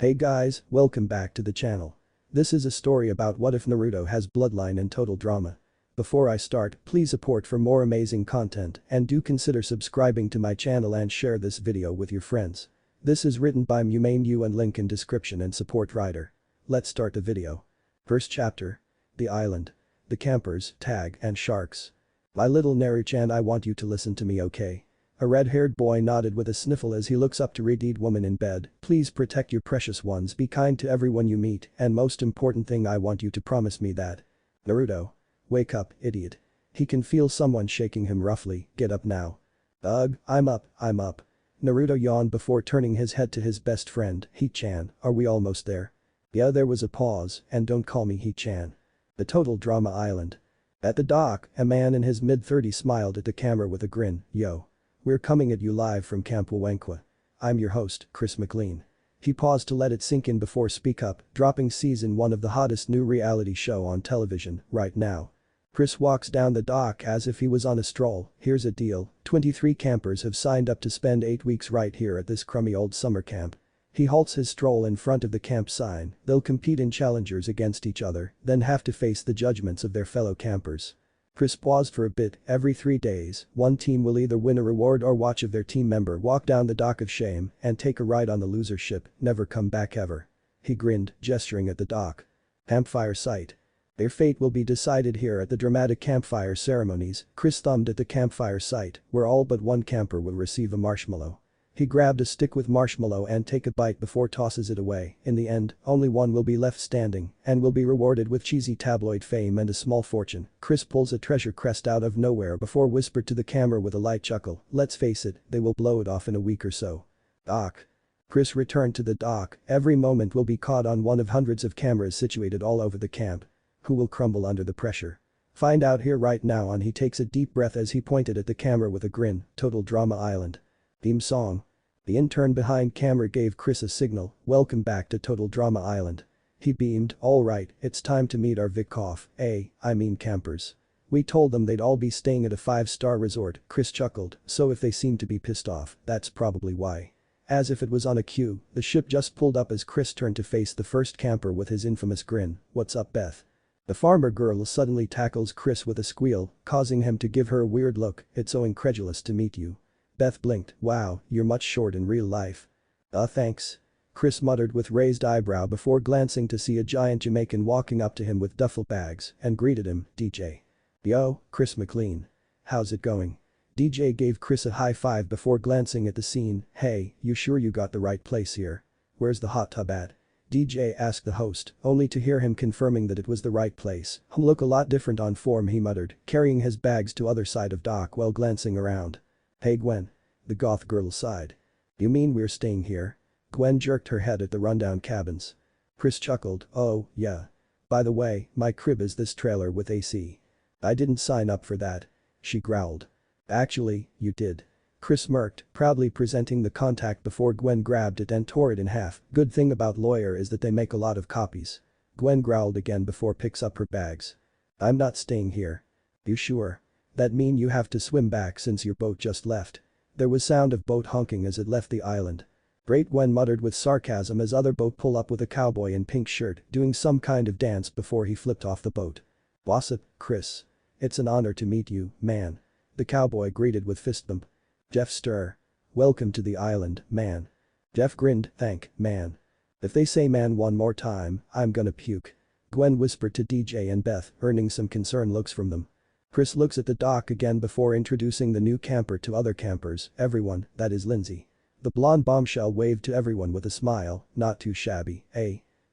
Hey guys, welcome back to the channel. This is a story about what if Naruto has bloodline and total drama. Before I start, please support for more amazing content and do consider subscribing to my channel and share this video with your friends. This is written by Mumei Mu and link in description and support writer. Let's start the video. First chapter. The Island. The Campers, Tag and Sharks. My little Naru-chan, I want you to listen to me, okay? A red-haired boy nodded with a sniffle as he looks up to read woman in bed. Please protect your precious ones, be kind to everyone you meet, and most important thing, I want you to promise me that. Naruto. Wake up, idiot. He can feel someone shaking him roughly, get up now. Ugh, I'm up. Naruto yawned before turning his head to his best friend, He-chan, are we almost there? Yeah, there was a pause, and don't call me He-chan. The Total Drama Island. At the dock, a man in his mid-30s smiled at the camera with a grin, yo. We're coming at you live from Camp Wawenkwa. I'm your host, Chris McLean. He paused to let it sink in before speak up, dropping season 1 of the hottest new reality show on television, right now. Chris walks down the dock as if he was on a stroll. Here's a deal, 23 campers have signed up to spend 8 weeks right here at this crummy old summer camp. He halts his stroll in front of the camp sign. They'll compete in challengers against each other, then have to face the judgments of their fellow campers. Chris paused for a bit. Every 3 days, one team will either win a reward or watch of their team member walk down the dock of shame and take a ride on the loser ship, never come back ever. He grinned, gesturing at the dock. Campfire site. Their fate will be decided here at the dramatic campfire ceremonies. Chris thumbed at the campfire site, where all but one camper will receive a marshmallow. He grabbed a stick with marshmallow and take a bite before tosses it away. In the end, only one will be left standing and will be rewarded with cheesy tabloid fame and a small fortune. Chris pulls a treasure crest out of nowhere before whispered to the camera with a light chuckle, let's face it, they will blow it off in a week or so. Dock. Chris returned to the dock. Every moment will be caught on one of hundreds of cameras situated all over the camp. Who will crumble under the pressure? Find out here right now. And he takes a deep breath as he pointed at the camera with a grin. Total Drama Island. Theme song. The intern behind camera gave Chris a signal, welcome back to Total Drama Island. He beamed, alright, it's time to meet our Vicoff, I mean campers. We told them they'd all be staying at a 5-star resort. Chris chuckled, so if they seem to be pissed off, that's probably why. As if it was on a cue, the ship just pulled up as Chris turned to face the first camper with his infamous grin, what's up Beth? The farmer girl suddenly tackles Chris with a squeal, causing him to give her a weird look, it's so incredulous to meet you. Beth blinked, wow, you're much short in real life. Thanks. Chris muttered with raised eyebrow before glancing to see a giant Jamaican walking up to him with duffel bags and greeted him, DJ. Yo, Chris McLean. How's it going? DJ gave Chris a high five before glancing at the scene, hey, you sure you got the right place here? Where's the hot tub at? DJ asked the host, only to hear him confirming that it was the right place. Look a lot different on form, he muttered, carrying his bags to other side of dock while glancing around. Hey Gwen. The goth girl sighed. You mean we're staying here? Gwen jerked her head at the rundown cabins. Chris chuckled, oh, yeah. By the way, my crib is this trailer with AC. I didn't sign up for that. She growled. Actually, you did. Chris smirked, proudly presenting the contact before Gwen grabbed it and tore it in half. Good thing about lawyer is that they make a lot of copies. Gwen growled again before picks up her bags. I'm not staying here. You sure? That mean you have to swim back since your boat just left. There was sound of boat honking as it left the island. Great, Gwen muttered with sarcasm as other boat pull up with a cowboy in pink shirt doing some kind of dance before he flipped off the boat. What's up, Chris? It's an honor to meet you, man. The cowboy greeted with fist bump. Jeff stir. Welcome to the island, man. Jeff grinned, thank, man. If they say man one more time, I'm gonna puke. Gwen whispered to DJ and Beth, earning some concerned looks from them. Chris looks at the dock again before introducing the new camper to other campers, everyone, that is Lindsay. The blonde bombshell waved to everyone with a smile, not too shabby,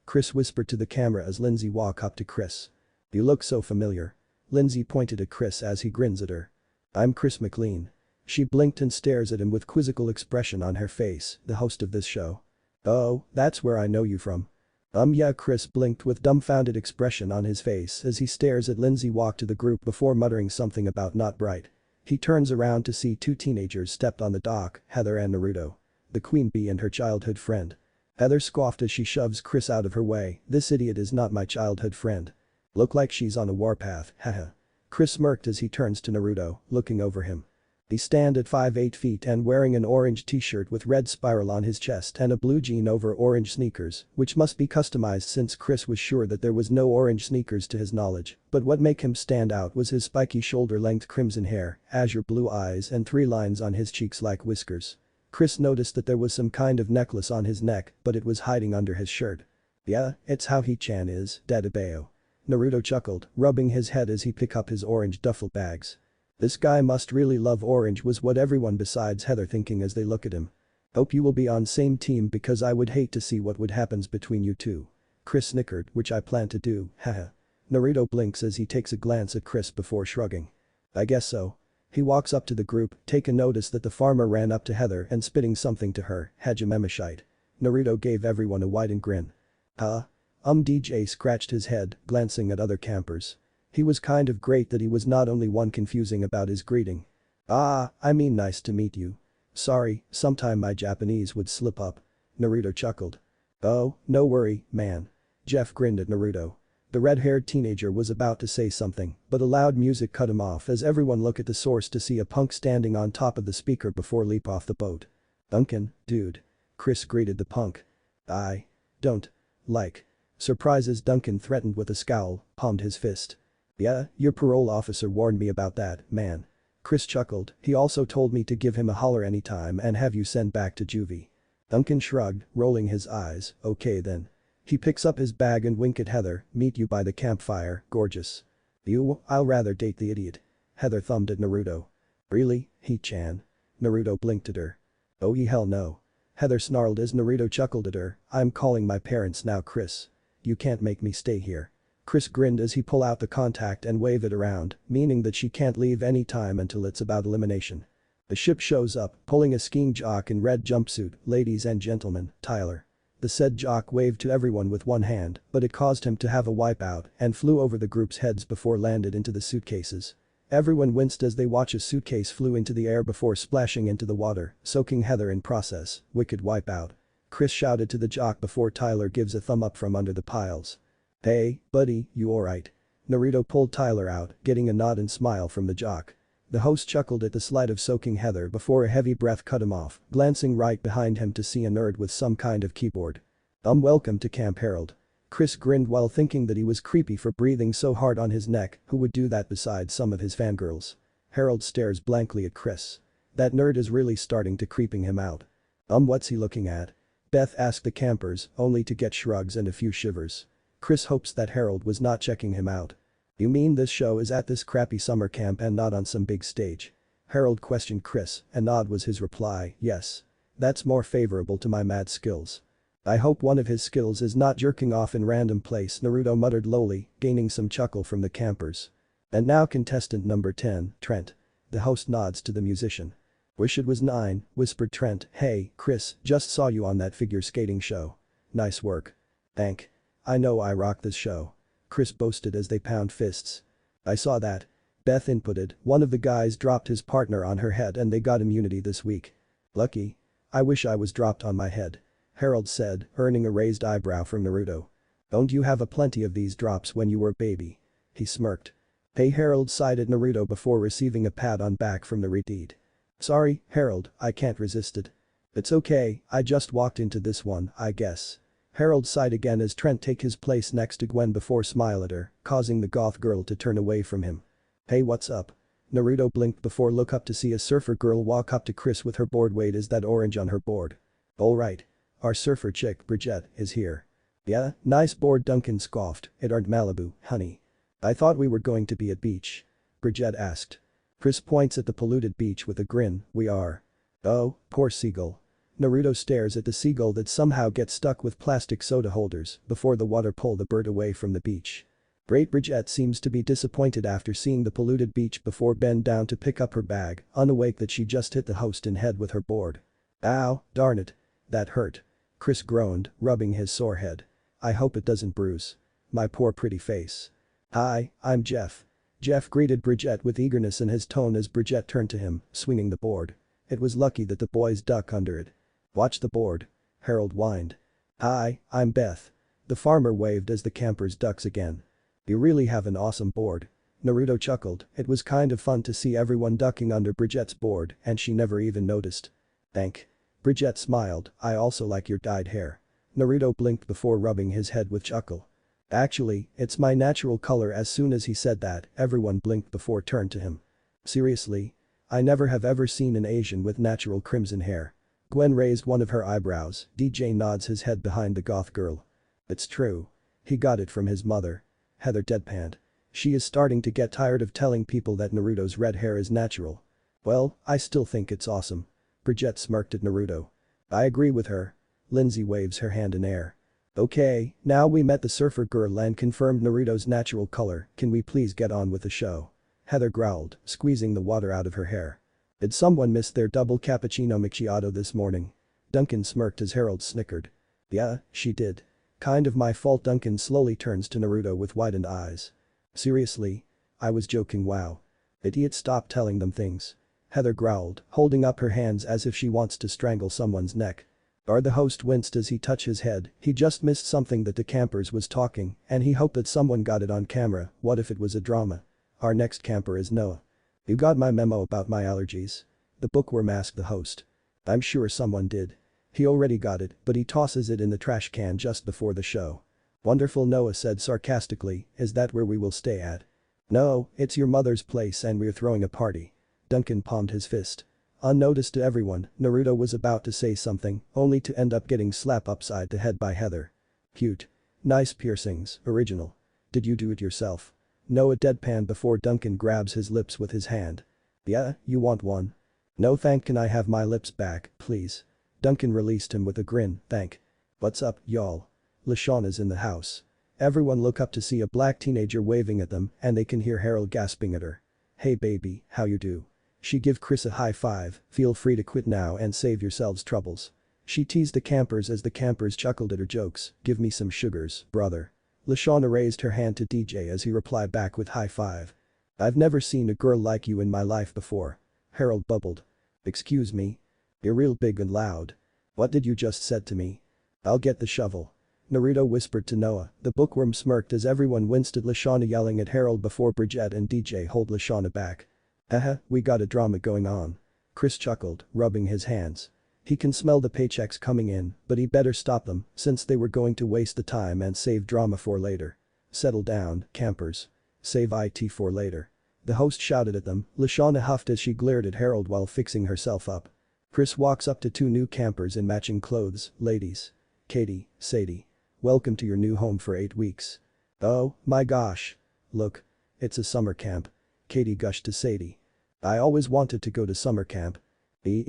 Chris whispered to the camera as Lindsay walked up to Chris. You look so familiar. Lindsay pointed at Chris as he grins at her. I'm Chris McLean. She blinked and stares at him with quizzical expression on her face, the host of this show. Oh, that's where I know you from. Yeah, Chris blinked with dumbfounded expression on his face as he stares at Lindsay walk to the group before muttering something about not bright. He turns around to see 2 teenagers stepped on the dock, Heather and Naruto. The queen bee and her childhood friend. Heather scoffed as she shoves Chris out of her way, this idiot is not my childhood friend. Look like she's on a warpath, haha. Chris smirked as he turns to Naruto, looking over him. He stand at 5'8" feet and wearing an orange t-shirt with red spiral on his chest and a blue jean over orange sneakers, which must be customized since Chris was sure that there was no orange sneakers to his knowledge, but what make him stand out was his spiky shoulder-length crimson hair, azure blue eyes and 3 lines on his cheeks like whiskers. Chris noticed that there was some kind of necklace on his neck, but it was hiding under his shirt. Yeah, it's how he-chan is, Dadabeo. Naruto chuckled, rubbing his head as he picked up his orange duffel bags. This guy must really love orange was what everyone besides Heather thinking as they look at him. Hope you will be on same team because I would hate to see what would happens between you two. Chris snickered, which I plan to do, haha. Naruto blinks as he takes a glance at Chris before shrugging. I guess so. He walks up to the group, taking notice that the farmer ran up to Heather and spitting something to her, Hajimemashite. Naruto gave everyone a widened grin. Huh? DJ scratched his head, glancing at other campers. He was kind of great that he was not only one confusing about his greeting. I mean nice to meet you. Sorry, sometime my Japanese would slip up. Naruto chuckled. Oh, no worry, man. Jeff grinned at Naruto. The red-haired teenager was about to say something, but a loud music cut him off as everyone looked at the source to see a punk standing on top of the speaker before leap off the boat. Duncan, dude. Chris greeted the punk. I don't like surprises. Duncan threatened with a scowl, palmed his fist. Yeah, your parole officer warned me about that, man. Chris chuckled, he also told me to give him a holler anytime and have you sent back to juvie. Duncan shrugged, rolling his eyes, okay then. He picks up his bag and wink at Heather, meet you by the campfire, gorgeous. I'll rather date the idiot. Heather thumbed at Naruto. Really, he-chan? Naruto blinked at her. Oh ye hell no. Heather snarled as Naruto chuckled at her, I'm calling my parents now Chris. You can't make me stay here. Chris grinned as he pulled out the contact and waved it around, meaning that she can't leave any time until it's about elimination. The ship shows up, pulling a skiing jock in red jumpsuit, ladies and gentlemen, Tyler. The said jock waved to everyone with one hand, but it caused him to have a wipeout and flew over the group's heads before landed into the suitcases. Everyone winced as they watch a suitcase flew into the air before splashing into the water, soaking Heather in process, wicked wipeout. Chris shouted to the jock before Tyler gives a thumb up from under the piles. Hey, buddy, you alright? Naruto pulled Tyler out, getting a nod and smile from the jock. The host chuckled at the slight of soaking Heather before a heavy breath cut him off, glancing right behind him to see a nerd with some kind of keyboard. Welcome to Camp Harold. Chris grinned while thinking that he was creepy for breathing so hard on his neck, who would do that besides some of his fangirls. Harold stares blankly at Chris. That nerd is really starting to creeping him out. What's he looking at? Beth asked the campers, only to get shrugs and a few shivers. Chris hopes that Harold was not checking him out. You mean this show is at this crappy summer camp and not on some big stage? Harold questioned Chris, and nod was his reply, yes. That's more favorable to my mad skills. I hope one of his skills is not jerking off in random place, Naruto muttered lowly, gaining some chuckle from the campers. And now contestant number 10, Trent. The host nods to the musician. Wish it was 9, whispered Trent, hey, Chris, just saw you on that figure skating show. Nice work. Thank. I know I rock this show. Chris boasted as they pound fists. I saw that. Beth inputted, one of the guys dropped his partner on her head and they got immunity this week. Lucky. I wish I was dropped on my head. Harold said, earning a raised eyebrow from Naruto. Don't you have a plenty of these drops when you were a baby? He smirked. Hey, Harold sighed at Naruto before receiving a pat on back from the redeed. Sorry, Harold, I can't resist it. It's okay, I just walked into this one, I guess. Harold sighed again as Trent take his place next to Gwen before smile at her, causing the goth girl to turn away from him. Hey, what's up? Naruto blinked before look up to see a surfer girl walk up to Chris with her board. Wait, is that orange on her board? Alright. Our surfer chick, Bridget, is here. Yeah, nice board, Duncan scoffed, it aren't Malibu, honey. I thought we were going to be at beach. Bridget asked. Chris points at the polluted beach with a grin, we are. Oh, poor seagull. Naruto stares at the seagull that somehow gets stuck with plastic soda holders before the water pull the bird away from the beach. Great Bridget seems to be disappointed after seeing the polluted beach before bend down to pick up her bag, unawake that she just hit the host in head with her board. Ow, darn it. That hurt. Chris groaned, rubbing his sore head. I hope it doesn't bruise. My poor pretty face. Hi, I'm Jeff. Jeff greeted Bridget with eagerness in his tone as Bridget turned to him, swinging the board. It was lucky that the boys duck under it. Watch the board. Harold whined. Hi, I'm Beth. The farmer waved as the campers ducks again. You really have an awesome board. Naruto chuckled, it was kind of fun to see everyone ducking under Brigette's board and she never even noticed. Thank. Brigitte smiled, I also like your dyed hair. Naruto blinked before rubbing his head with chuckle. Actually, it's my natural color. As soon as he said that, everyone blinked before turned to him. Seriously? I never have ever seen an Asian with natural crimson hair. Gwen raised one of her eyebrows, DJ nods his head behind the goth girl. It's true. He got it from his mother. Heather deadpanned. She is starting to get tired of telling people that Naruto's red hair is natural. Well, I still think it's awesome. Brigitte smirked at Naruto. I agree with her. Lindsay waves her hand in air. Okay, now we met the surfer girl and confirmed Naruto's natural color, can we please get on with the show? Heather growled, squeezing the water out of her hair. Did someone miss their double cappuccino macchiato this morning? Duncan smirked as Harold snickered. Yeah, she did. Kind of my fault. Duncan slowly turns to Naruto with widened eyes. Seriously? I was joking. Wow. Idiot, stop telling them things. Heather growled, holding up her hands as if she wants to strangle someone's neck. The host winced as he touched his head, he just missed something that the campers was talking and he hoped that someone got it on camera. What if it was a drama? Our next camper is Noah. You got my memo about my allergies? The bookworm asked the host. I'm sure someone did. He already got it, but he tosses it in the trash can just before the show. Wonderful, Noah said sarcastically, is that where we will stay at? No, it's your mother's place and we're throwing a party. Duncan palmed his fist. Unnoticed to everyone, Naruto was about to say something, only to end up getting slapped upside the head by Heather. Cute. Nice piercings, original. Did you do it yourself? Noah deadpanned before Duncan grabs his lips with his hand. Yeah, you want one? No thank, can I have my lips back, please? Duncan released him with a grin, thank. What's up, y'all? Lashawna's in the house. Everyone look up to see a black teenager waving at them and they can hear Harold gasping at her. Hey baby, how you do? She give Chris a high five, feel free to quit now and save yourselves troubles. She teased the campers as the campers chuckled at her jokes, give me some sugars, brother. Lashawna raised her hand to DJ as he replied back with high five. I've never seen a girl like you in my life before. Harold bubbled. Excuse me? You're real big and loud. What did you just said to me? I'll get the shovel. Naruto whispered to Noah, the bookworm smirked as everyone winced at Lashawna yelling at Harold before Brigitte and DJ hold Lashawna back. Haha, we got a drama going on. Chris chuckled, rubbing his hands. He can smell the paychecks coming in, but he better stop them since they were going to waste the time and save drama for later. Settle down, campers. Save it for later. The host shouted at them, Lashawna huffed as she glared at Harold while fixing herself up. Chris walks up to two new campers in matching clothes, ladies. Katie, Sadie. Welcome to your new home for 8 weeks. Oh, my gosh. Look. It's a summer camp. Katie gushed to Sadie. I always wanted to go to summer camp. Which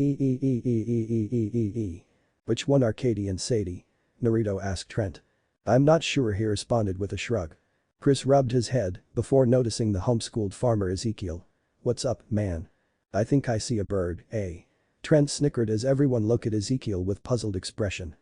one are Katie and Sadie? Naruto asked Trent. I'm not sure, he responded with a shrug. Chris rubbed his head before noticing the homeschooled farmer Ezekiel. What's up, man? I think I see a bird, eh? Trent snickered as everyone looked at Ezekiel with puzzled expression.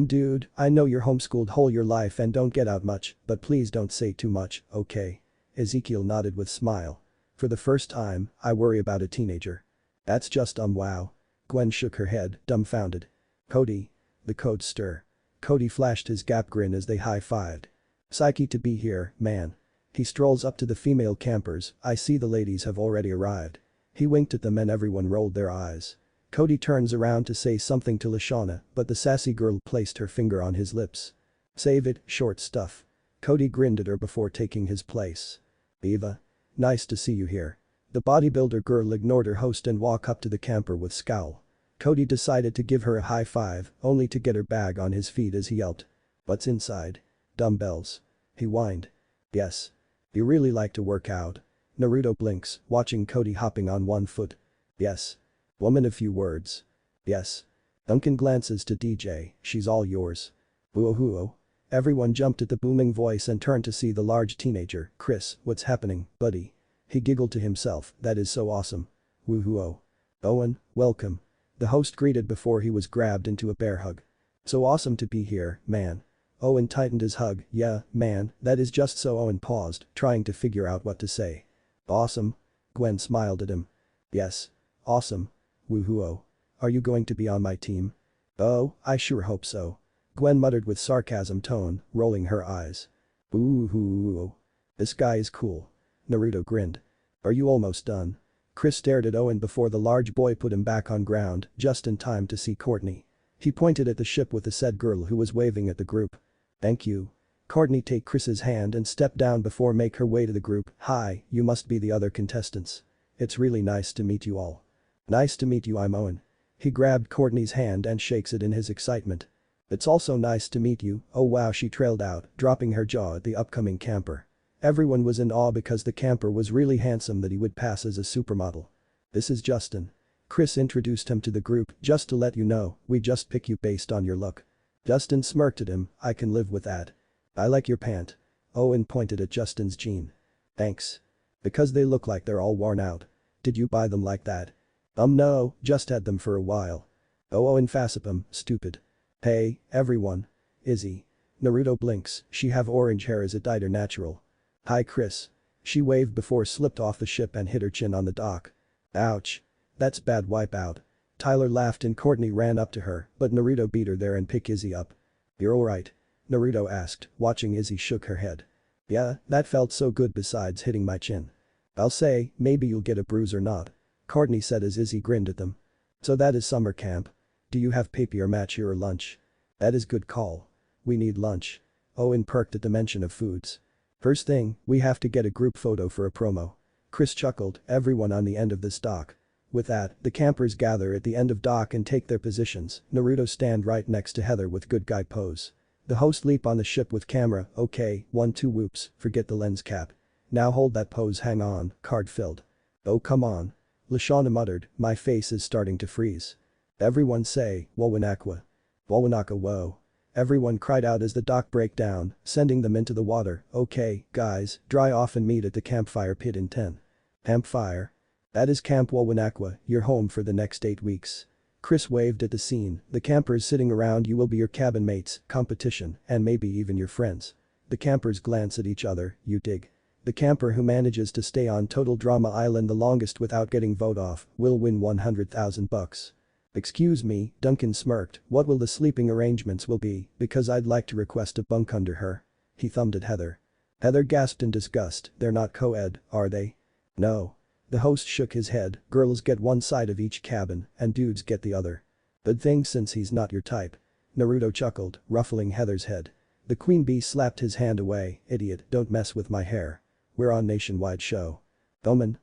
Dude, I know you're homeschooled whole your life and don't get out much, but please don't say too much, okay? Ezekiel nodded with smile. For the first time, I worry about a teenager. That's just wow. Gwen shook her head, dumbfounded. Cody. The codes stir. Cody flashed his gap grin as they high-fived. Psyche to be here, man. He strolls up to the female campers, I see the ladies have already arrived. He winked at them and everyone rolled their eyes. Cody turns around to say something to Lashawna, but the sassy girl placed her finger on his lips. Save it, short stuff. Cody grinned at her before taking his place. Eva. Nice to see you here. The bodybuilder girl ignored her host and walked up to the camper with scowl. Cody decided to give her a high five, only to get her bag on his feet as he yelped. What's inside? Dumbbells. He whined. Yes. You really like to work out. Naruto blinks, watching Cody hopping on one foot. Yes. Woman, a few words. Yes. Duncan glances to DJ, she's all yours. Woohoo. Everyone jumped at the booming voice and turned to see the large teenager, Chris, what's happening, buddy? He giggled to himself, that is so awesome. Woohoo. Owen, welcome. The host greeted before he was grabbed into a bear hug. So awesome to be here, man. Owen tightened his hug, yeah, man, that is just so. Owen paused, trying to figure out what to say. Awesome. Gwen smiled at him. Yes. Awesome. Woohoo. Are you going to be on my team? Oh, I sure hope so. Gwen muttered with sarcasm tone, rolling her eyes. Ooh. This guy is cool. Naruto grinned. Are you almost done? Chris stared at Owen before the large boy put him back on ground, just in time to see Courtney. He pointed at the ship with the said girl who was waving at the group. Thank you. Courtney take Chris's hand and step down before make her way to the group. Hi, you must be the other contestants. It's really nice to meet you all. Nice to meet you, I'm Owen. He grabbed Courtney's hand and shakes it in his excitement. It's also nice to meet you, oh wow, she trailed out, dropping her jaw at the upcoming camper. Everyone was in awe because the camper was really handsome that he would pass as a supermodel. This is Justin. Chris introduced him to the group. Just to let you know, we just pick you based on your look. Justin smirked at him. I can live with that. I like your pant. Owen pointed at Justin's jean. Thanks. Because they look like they're all worn out. Did you buy them like that? No, just had them for a while. Oh, Owen Fassipum, stupid. Hey, everyone. Izzy. Naruto blinks. She have orange hair, is it dyed or natural? Hi Chris. She waved before slipped off the ship and hit her chin on the dock. Ouch. That's bad, wipe out. Tyler laughed and Courtney ran up to her, but Naruto beat her there and pick Izzy up. You're alright? Naruto asked, watching Izzy shook her head. Yeah, that felt so good besides hitting my chin. I'll say, maybe you'll get a bruise or not. Courtney said as Izzy grinned at them. So that is summer camp. Do you have papier match here or lunch? That is good call. We need lunch. Owen perked at the mention of foods. First thing, we have to get a group photo for a promo. Chris chuckled, everyone on the end of this dock. With that, the campers gather at the end of dock and take their positions. Naruto stand right next to Heather with good guy pose. The host leap on the ship with camera, okay, 1 2 whoops, forget the lens cap. Now hold that pose, hang on, card filled. Oh come on. Lashana muttered, my face is starting to freeze. Everyone say, Wowanakwa. Wowanaka whoa. Everyone cried out as the dock break down, sending them into the water. Okay, guys, dry off and meet at the campfire pit in 10. Campfire? That is Camp Wowanakwa, you're home for the next 8 weeks. Chris waved at the scene, the campers sitting around you will be your cabin mates, competition, and maybe even your friends. The campers glance at each other, you dig. The camper who manages to stay on Total Drama Island the longest without getting vote off will win 100,000 bucks. Excuse me, Duncan smirked, what will the sleeping arrangements will be, because I'd like to request a bunk under her. He thumbed at Heather. Heather gasped in disgust, they're not co-ed, are they? No. The host shook his head, girls get one side of each cabin, and dudes get the other. Good thing since he's not your type. Naruto chuckled, ruffling Heather's head. The queen bee slapped his hand away, idiot, don't mess with my hair. We're on nationwide show. Gomen.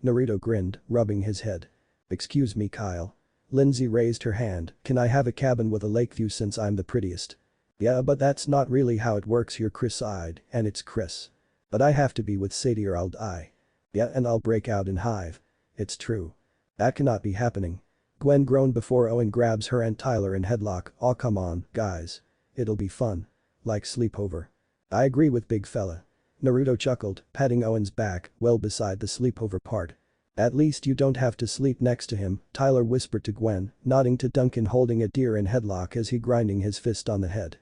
Naruto grinned, rubbing his head. Excuse me Kyle. Lindsay raised her hand, can I have a cabin with a lake view since I'm the prettiest? Yeah but that's not really how it works here, Chris sighed, and it's Chris. But I have to be with Sadie or I'll die. Yeah and I'll break out in hive. It's true. That cannot be happening. Gwen groaned before Owen grabs her and Tyler in headlock, aw come on, guys. It'll be fun. Like sleepover. I agree with big fella. Naruto chuckled, patting Owen's back, well beside the sleepover part. At least you don't have to sleep next to him, Tyler whispered to Gwen, nodding to Duncan holding a deer in headlock as he grinding his fist on the head.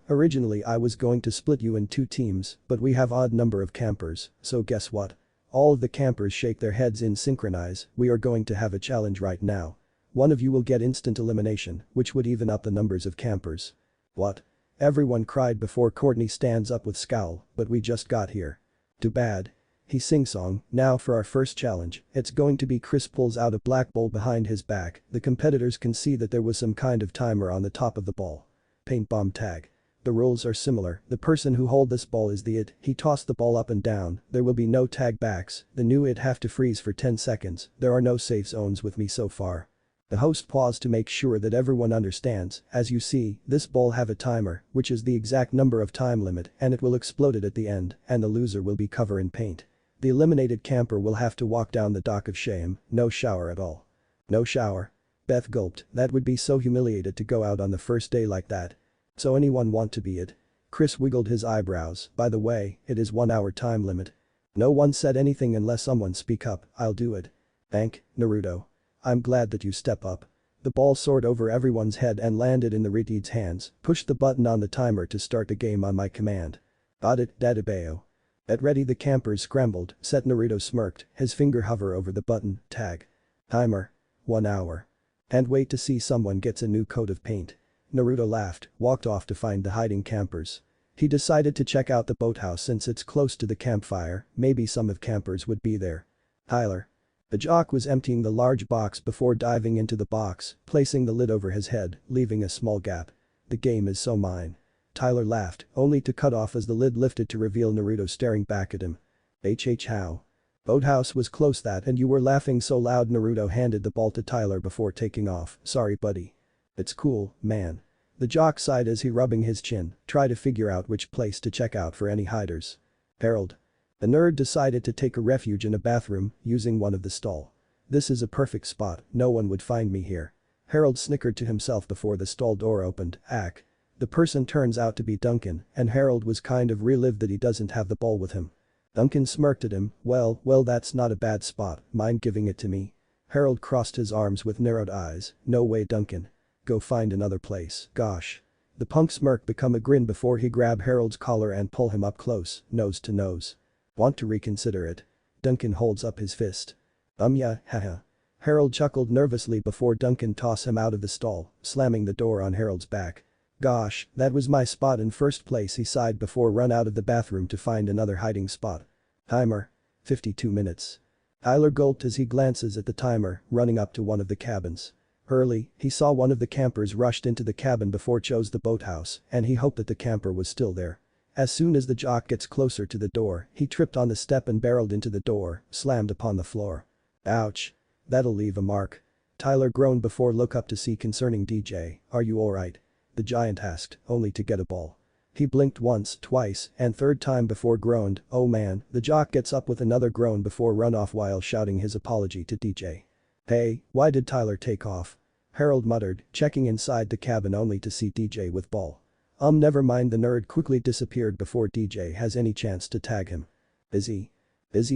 Originally I was going to split you in 2 teams, but we have odd number of campers, so guess what? All of the campers shake their heads in synchronize, we are going to have a challenge right now. One of you will get instant elimination, which would even up the numbers of campers. What? Everyone cried before Courtney stands up with scowl, but we just got here. Too bad. He sing-song, now for our first challenge, it's going to be Chris pulls out a black ball behind his back, the competitors can see that there was some kind of timer on the top of the ball. Paint bomb tag. The rules are similar, the person who hold this ball is the it, he tossed the ball up and down, there will be no tag backs, the new it have to freeze for 10 seconds, there are no safe zones with me so far. The host paused to make sure that everyone understands, as you see, this ball have a timer, which is the exact number of time limit and it will explode it at the end, and the loser will be covered in paint. The eliminated camper will have to walk down the dock of shame, no shower at all. No shower? Beth gulped, that would be so humiliated to go out on the first day like that. So anyone want to be it? Chris wiggled his eyebrows, by the way, it is 1 hour time limit. No one said anything unless someone speak up, I'll do it. Thank, Naruto. I'm glad that you step up. The ball soared over everyone's head and landed in the Ritide's hands, pushed the button on the timer to start the game on my command. Got it, Dadabeo. At ready the campers scrambled, set Naruto smirked, his finger hover over the button, tag. Timer. 1 hour. And wait to see someone gets a new coat of paint. Naruto laughed, walked off to find the hiding campers. He decided to check out the boathouse since it's close to the campfire, maybe some of campers would be there. Tyler. The jock was emptying the large box before diving into the box, placing the lid over his head, leaving a small gap. The game is so mine. Tyler laughed, only to cut off as the lid lifted to reveal Naruto staring back at him. How? Boathouse was close that and you were laughing so loud. Naruto handed the ball to Tyler before taking off. Sorry buddy. It's cool, man. The jock sighed as he rubbing his chin, tried to figure out which place to check out for any hiders. Harold. The nerd decided to take a refuge in a bathroom, using one of the stall. This is a perfect spot, no one would find me here. Harold snickered to himself before the stall door opened. Ack. The person turns out to be Duncan, and Harold was kind of relieved that he doesn't have the ball with him. Duncan smirked at him, well that's not a bad spot, mind giving it to me? Harold crossed his arms with narrowed eyes, no way Duncan. Go find another place, gosh. The punk smirk become a grin before he grabbed Harold's collar and pull him up close, nose to nose. Want to reconsider it? Duncan holds up his fist. Yeah, haha. Harold chuckled nervously before Duncan tossed him out of the stall, slamming the door on Harold's back. Gosh, that was my spot in first place, he sighed before run out of the bathroom to find another hiding spot. Timer. 52 minutes. Tyler gulped as he glances at the timer, running up to one of the cabins. Early, he saw one of the campers rushed into the cabin before chose the boathouse, and he hoped that the camper was still there. As soon as the jock gets closer to the door, he tripped on the step and barreled into the door, slammed upon the floor. Ouch. That'll leave a mark. Tyler groaned before look up to see concerning DJ, are you alright? The giant asked, only to get a ball. He blinked once, twice, and third time before groaned, oh man. The jock gets up with another groan before run off while shouting his apology to DJ. Hey, why did Tyler take off? Harold muttered, checking inside the cabin only to see DJ with ball. Never mind. The nerd quickly disappeared before DJ has any chance to tag him. Busy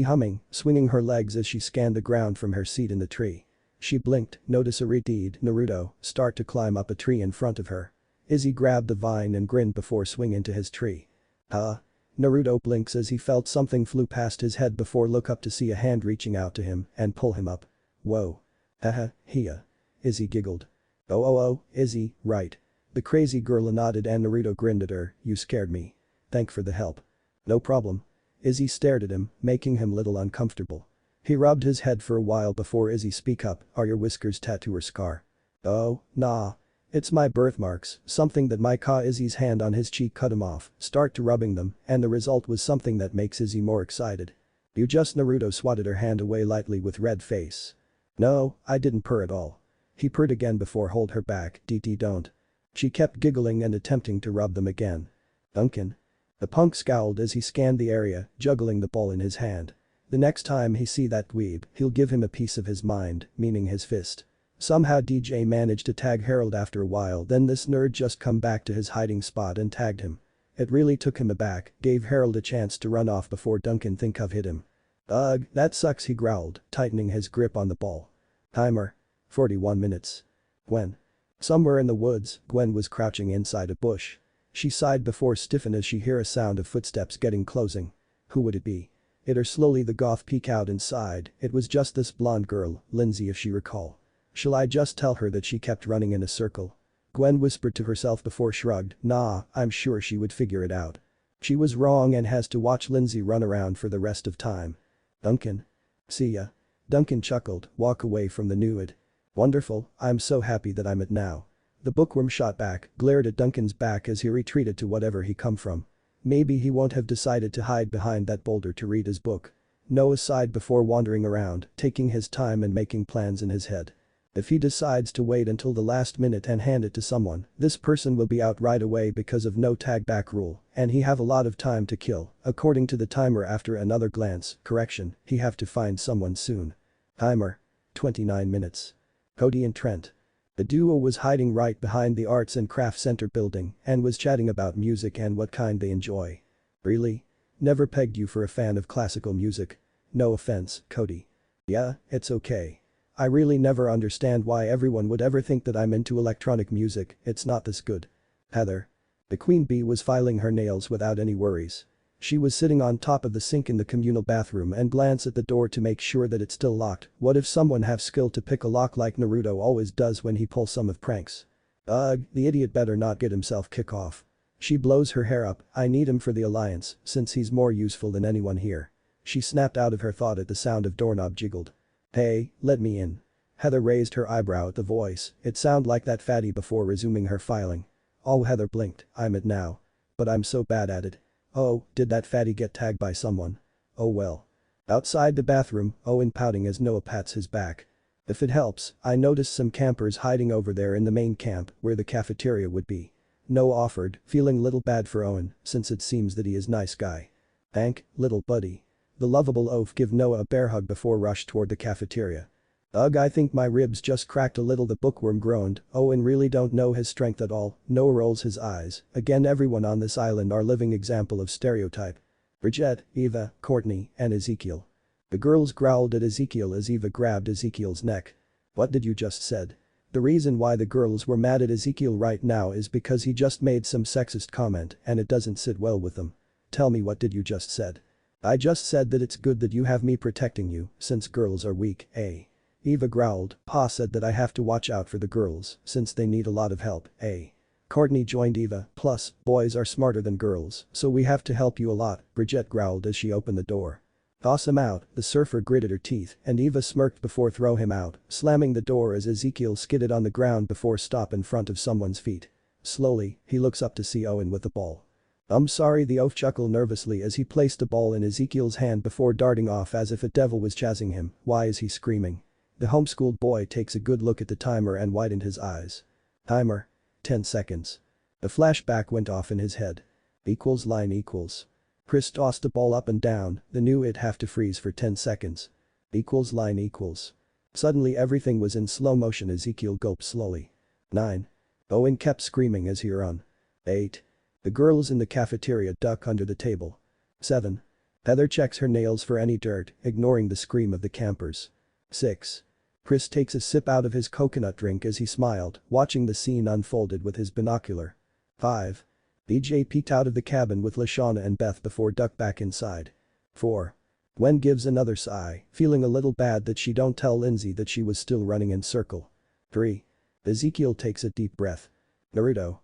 humming, swinging her legs as she scanned the ground from her seat in the tree. She blinked, notice a redeed Naruto start to climb up a tree in front of her. Izzy grabbed the vine and grinned before swinging into his tree. Naruto blinks as he felt something flew past his head before look up to see a hand reaching out to him and pull him up. Whoa. Haha, Hia. Izzy giggled. Oh, Izzy, right. The crazy girl nodded and Naruto grinned at her, you scared me. Thank for the help. No problem. Izzy stared at him, making him little uncomfortable. He rubbed his head for a while before Izzy speak up, are your whiskers tattoo or scar? Oh, nah. It's my birthmarks, something that my Izzy's hand on his cheek cut him off, start to rubbing them, and the result was something that makes Izzy more excited. You just Naruto swatted her hand away lightly with red face. No, I didn't purr at all. He purred again before hold her back, DT don't. She kept giggling and attempting to rub them again. Duncan. The punk scowled as he scanned the area, juggling the ball in his hand. The next time he see that dweeb, he'll give him a piece of his mind, meaning his fist. Somehow DJ managed to tag Harold after a while, then this nerd just come back to his hiding spot and tagged him. It really took him aback, gave Harold a chance to run off before Duncan think of hit him. Ugh, that sucks, he growled, tightening his grip on the ball. Timer. 41 minutes. Gwen. Somewhere in the woods, Gwen was crouching inside a bush. She sighed before stiffened as she hear a sound of footsteps getting closing. Who would it be? It or slowly the goth peek out inside, it was just this blonde girl, Lindsay if she recall. Shall I just tell her that she kept running in a circle? Gwen whispered to herself before shrugged, nah, I'm sure she would figure it out. She was wrong and has to watch Lindsay run around for the rest of time. Duncan. See ya. Duncan chuckled, walk away from the nude. Wonderful, I'm so happy that I'm it now. The bookworm shot back, glared at Duncan's back as he retreated to whatever he come from. Maybe he won't have decided to hide behind that boulder to read his book. Noah sighed before wandering around, taking his time and making plans in his head. If he decides to wait until the last minute and hand it to someone, this person will be out right away because of no tag back rule, and he have a lot of time to kill, according to the timer after another glance, correction, he have to find someone soon. Timer. 29 minutes. Cody and Trent. The duo was hiding right behind the Arts and Crafts Center building and was chatting about music and what kind they enjoy. Really? Never pegged you for a fan of classical music. No offense, Cody. Yeah, it's okay. I really never understand why everyone would ever think that I'm into electronic music, it's not this good. Heather. The queen bee was filing her nails without any worries. She was sitting on top of the sink in the communal bathroom and glanced at the door to make sure that it's still locked. What if someone have skill to pick a lock like Naruto always does when he pulls some of pranks? Ugh, the idiot better not get himself kick off. She blows her hair up, I need him for the alliance, since he's more useful than anyone here. She snapped out of her thought at the sound of doorknob jiggled. Hey, let me in. Heather raised her eyebrow at the voice, it sounded like that fatty before resuming her filing. Oh, Heather blinked, I'm it now. But I'm so bad at it. Oh, did that fatty get tagged by someone? Oh well. Outside the bathroom, Owen pouting as Noah pats his back. If it helps, I noticed some campers hiding over there in the main camp where the cafeteria would be. Noah offered, feeling little bad for Owen, since it seems that he is nice guy. Thank, little buddy. The lovable oaf give Noah a bear hug before rush toward the cafeteria. Ugh, I think my ribs just cracked a little, the bookworm groaned. Owen really don't know his strength at all. Noah rolls his eyes. Again, everyone on this island are living example of stereotype. Bridget, Eva, Courtney, and Ezekiel. The girls growled at Ezekiel as Eva grabbed Ezekiel's neck. What did you just said? The reason why the girls were mad at Ezekiel right now is because he just made some sexist comment and it doesn't sit well with them. Tell me, what did you just said? I just said that it's good that you have me protecting you, since girls are weak, eh? Eva growled. Pa said that I have to watch out for the girls, since they need a lot of help, eh? Courtney joined Eva, plus, boys are smarter than girls, so we have to help you a lot, Bridget growled as she opened the door. Toss him out, the surfer gritted her teeth, and Eva smirked before throw him out, slamming the door as Ezekiel skidded on the ground before stop in front of someone's feet. Slowly, he looks up to see Owen with the ball. I'm sorry, the oaf chuckled nervously as he placed the ball in Ezekiel's hand before darting off as if a devil was chasing him. Why is he screaming? The homeschooled boy takes a good look at the timer and widened his eyes. Timer. 10 seconds. The flashback went off in his head. Equals line equals. Chris tossed the ball up and down, the knew it'd have to freeze for 10 seconds. Equals line equals. Suddenly everything was in slow motion. Ezekiel gulped slowly. 9. Owen kept screaming as he ran. 8. The girls in the cafeteria duck under the table. 7. Heather checks her nails for any dirt, ignoring the scream of the campers. 6. Chris takes a sip out of his coconut drink as he smiled, watching the scene unfolded with his binocular. 5. BJ peeked out of the cabin with Lashana and Beth before duck back inside. 4. Gwen gives another sigh, feeling a little bad that she don't tell Lindsay that she was still running in circle. 3. Ezekiel takes a deep breath. Naruto.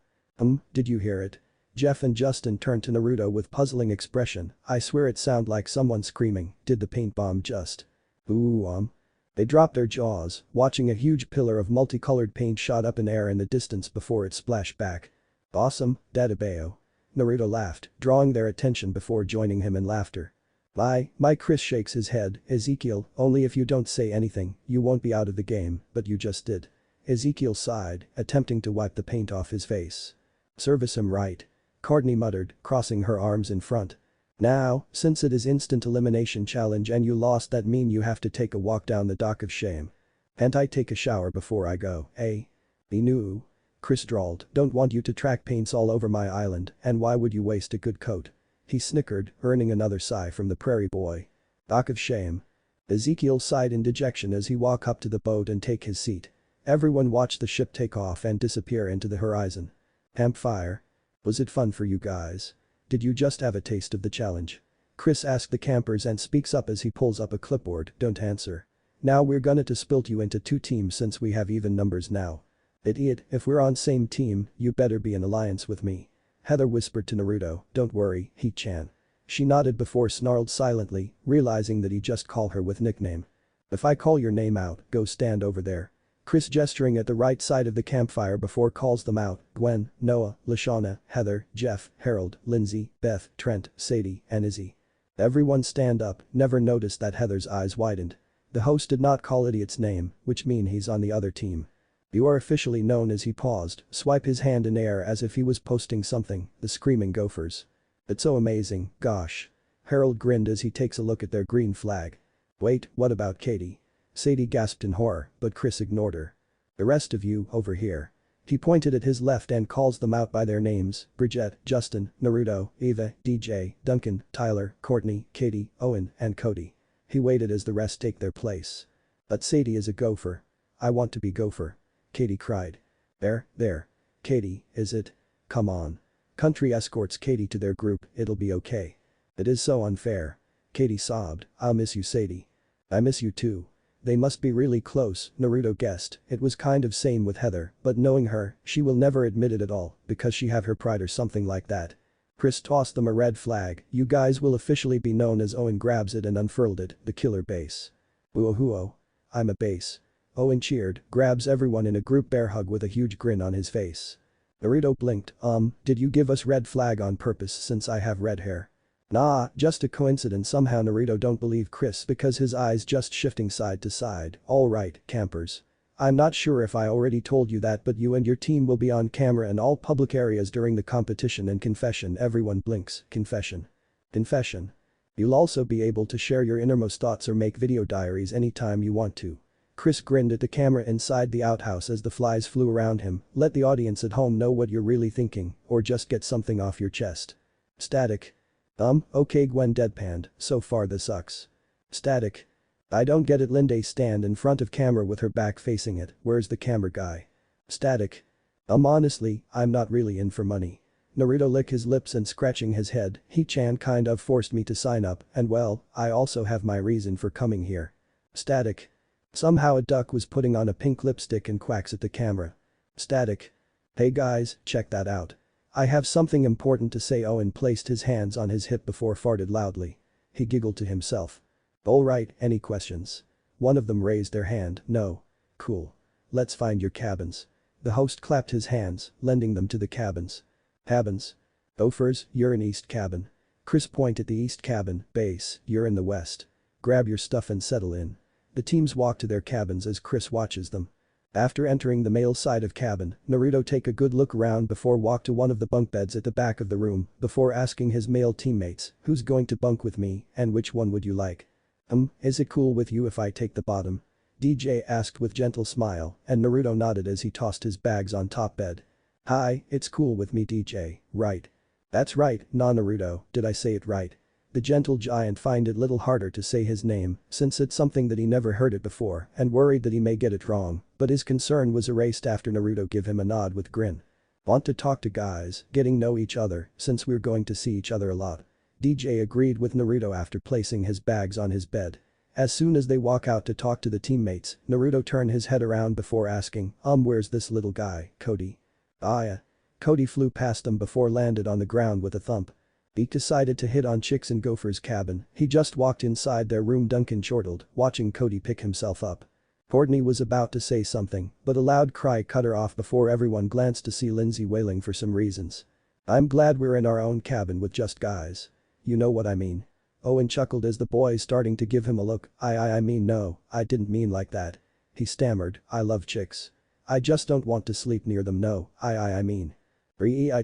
Did you hear it? Jeff and Justin turned to Naruto with puzzling expression. I swear it sounded like someone screaming, did the paint bomb just? Ooh. They dropped their jaws, watching a huge pillar of multicolored paint shot up in air in the distance before it splashed back. Awesome, Databeo. Naruto laughed, drawing their attention before joining him in laughter. My Chris shakes his head, Ezekiel, only if you don't say anything, you won't be out of the game, but you just did. Ezekiel sighed, attempting to wipe the paint off his face. Service him right. Courtney muttered, crossing her arms in front. Now, since it is instant elimination challenge and you lost, that mean you have to take a walk down the dock of shame. Can't I take a shower before I go, eh? Inu. Chris drawled, don't want you to track paints all over my island, and why would you waste a good coat? He snickered, earning another sigh from the prairie boy. Dock of shame. Ezekiel sighed in dejection as he walked up to the boat and take his seat. Everyone watched the ship take off and disappear into the horizon. Campfire. Was it fun for you guys? Did you just have a taste of the challenge? Chris asked the campers and speaks up as he pulls up a clipboard, don't answer. Now we're gonna to split you into 2 teams since we have even numbers now. Idiot, if we're on same team, you better be in alliance with me. Heather whispered to Naruto, don't worry, He-chan. She nodded before snarled silently, realizing that he just called her with nickname. If I call your name out, go stand over there. Chris gesturing at the right side of the campfire before calls them out, Gwen, Noah, Lashana, Heather, Jeff, Harold, Lindsay, Beth, Trent, Sadie, and Izzy. Everyone stand up, never noticed that Heather's eyes widened. The host did not call Idiot's name, which mean he's on the other team. You are officially known as he paused, swipe his hand in air as if he was posting something, the screaming gophers. It's so amazing, gosh. Harold grinned as he takes a look at their green flag. Wait, what about Katie? Sadie gasped in horror, but Chris ignored her. The rest of you, over here. He pointed at his left and calls them out by their names, Bridget, Justin, Naruto, Eva, DJ, Duncan, Tyler, Courtney, Katie, Owen, and Cody. He waited as the rest take their place. But Sadie is a gopher. I want to be gopher. Katie cried. There. Katie, is it? Come on. Country escorts Katie to their group, it'll be okay. It is so unfair. Katie sobbed, I'll miss you, Sadie. I miss you too. They must be really close, Naruto guessed. It was kind of same with Heather, but knowing her, she will never admit it at all, because she have her pride or something like that. Chris tossed them a red flag. You guys will officially be known as. Owen grabs it and unfurled it, the killer base. Woohoo. I'm a base. Owen cheered, grabs everyone in a group bear hug with a huge grin on his face. Naruto blinked, did you give us red flag on purpose since I have red hair? Nah, just a coincidence. Somehow Naruto don't believe Chris because his eyes just shifting side to side. Alright, campers. I'm not sure if I already told you that, but you and your team will be on camera in all public areas during the competition and confession. Everyone blinks. Confession. Confession. You'll also be able to share your innermost thoughts or make video diaries anytime you want to. Chris grinned at the camera inside the outhouse as the flies flew around him. Let the audience at home know what you're really thinking, or just get something off your chest. Static. Okay, Gwen deadpanned, so far this sucks. Static. I don't get it. Linde stand in front of camera with her back facing it. Where's the camera guy? Static. Honestly, I'm not really in for money. Naruto licked his lips and scratching his head. He-chan kind of forced me to sign up, and well, I also have my reason for coming here. Static. Somehow a duck was putting on a pink lipstick and quacks at the camera. Static. Hey guys, check that out. I have something important to say. Owen placed his hands on his hip before farted loudly. He giggled to himself. Alright, any questions? One of them raised their hand. No. Cool. Let's find your cabins. The host clapped his hands, lending them to the cabins. Cabins? Gophers, you're in East Cabin. Chris pointed at the East Cabin. Base, you're in the West. Grab your stuff and settle in. The teams walk to their cabins as Chris watches them. After entering the male side of cabin, Naruto take a good look around before walk to one of the bunk beds at the back of the room before asking his male teammates, who's going to bunk with me and which one would you like? Is it cool with you if I take the bottom? DJ asked with gentle smile and Naruto nodded as he tossed his bags on top bed. Hi, it's cool with me DJ, right? That's right, nah Naruto, did I say it right? The gentle giant find it little harder to say his name since it's something that he never heard it before and worried that he may get it wrong, but his concern was erased after Naruto give him a nod with grin. Want to talk to guys, getting know each other since we're going to see each other a lot. DJ agreed with Naruto after placing his bags on his bed. As soon as they walk out to talk to the teammates, Naruto turned his head around before asking, where's this little guy, Cody? Yeah. Cody flew past them before landed on the ground with a thump. He decided to hit on Chicks and Gopher's cabin. He just walked inside their room. Duncan chortled, watching Cody pick himself up. Courtney was about to say something, but a loud cry cut her off before everyone glanced to see Lindsay wailing for some reasons. I'm glad we're in our own cabin with just guys. You know what I mean. Owen chuckled as the boys starting to give him a look. I mean no, I didn't mean like that. He stammered, I love chicks. I just don't want to sleep near them. No, I mean.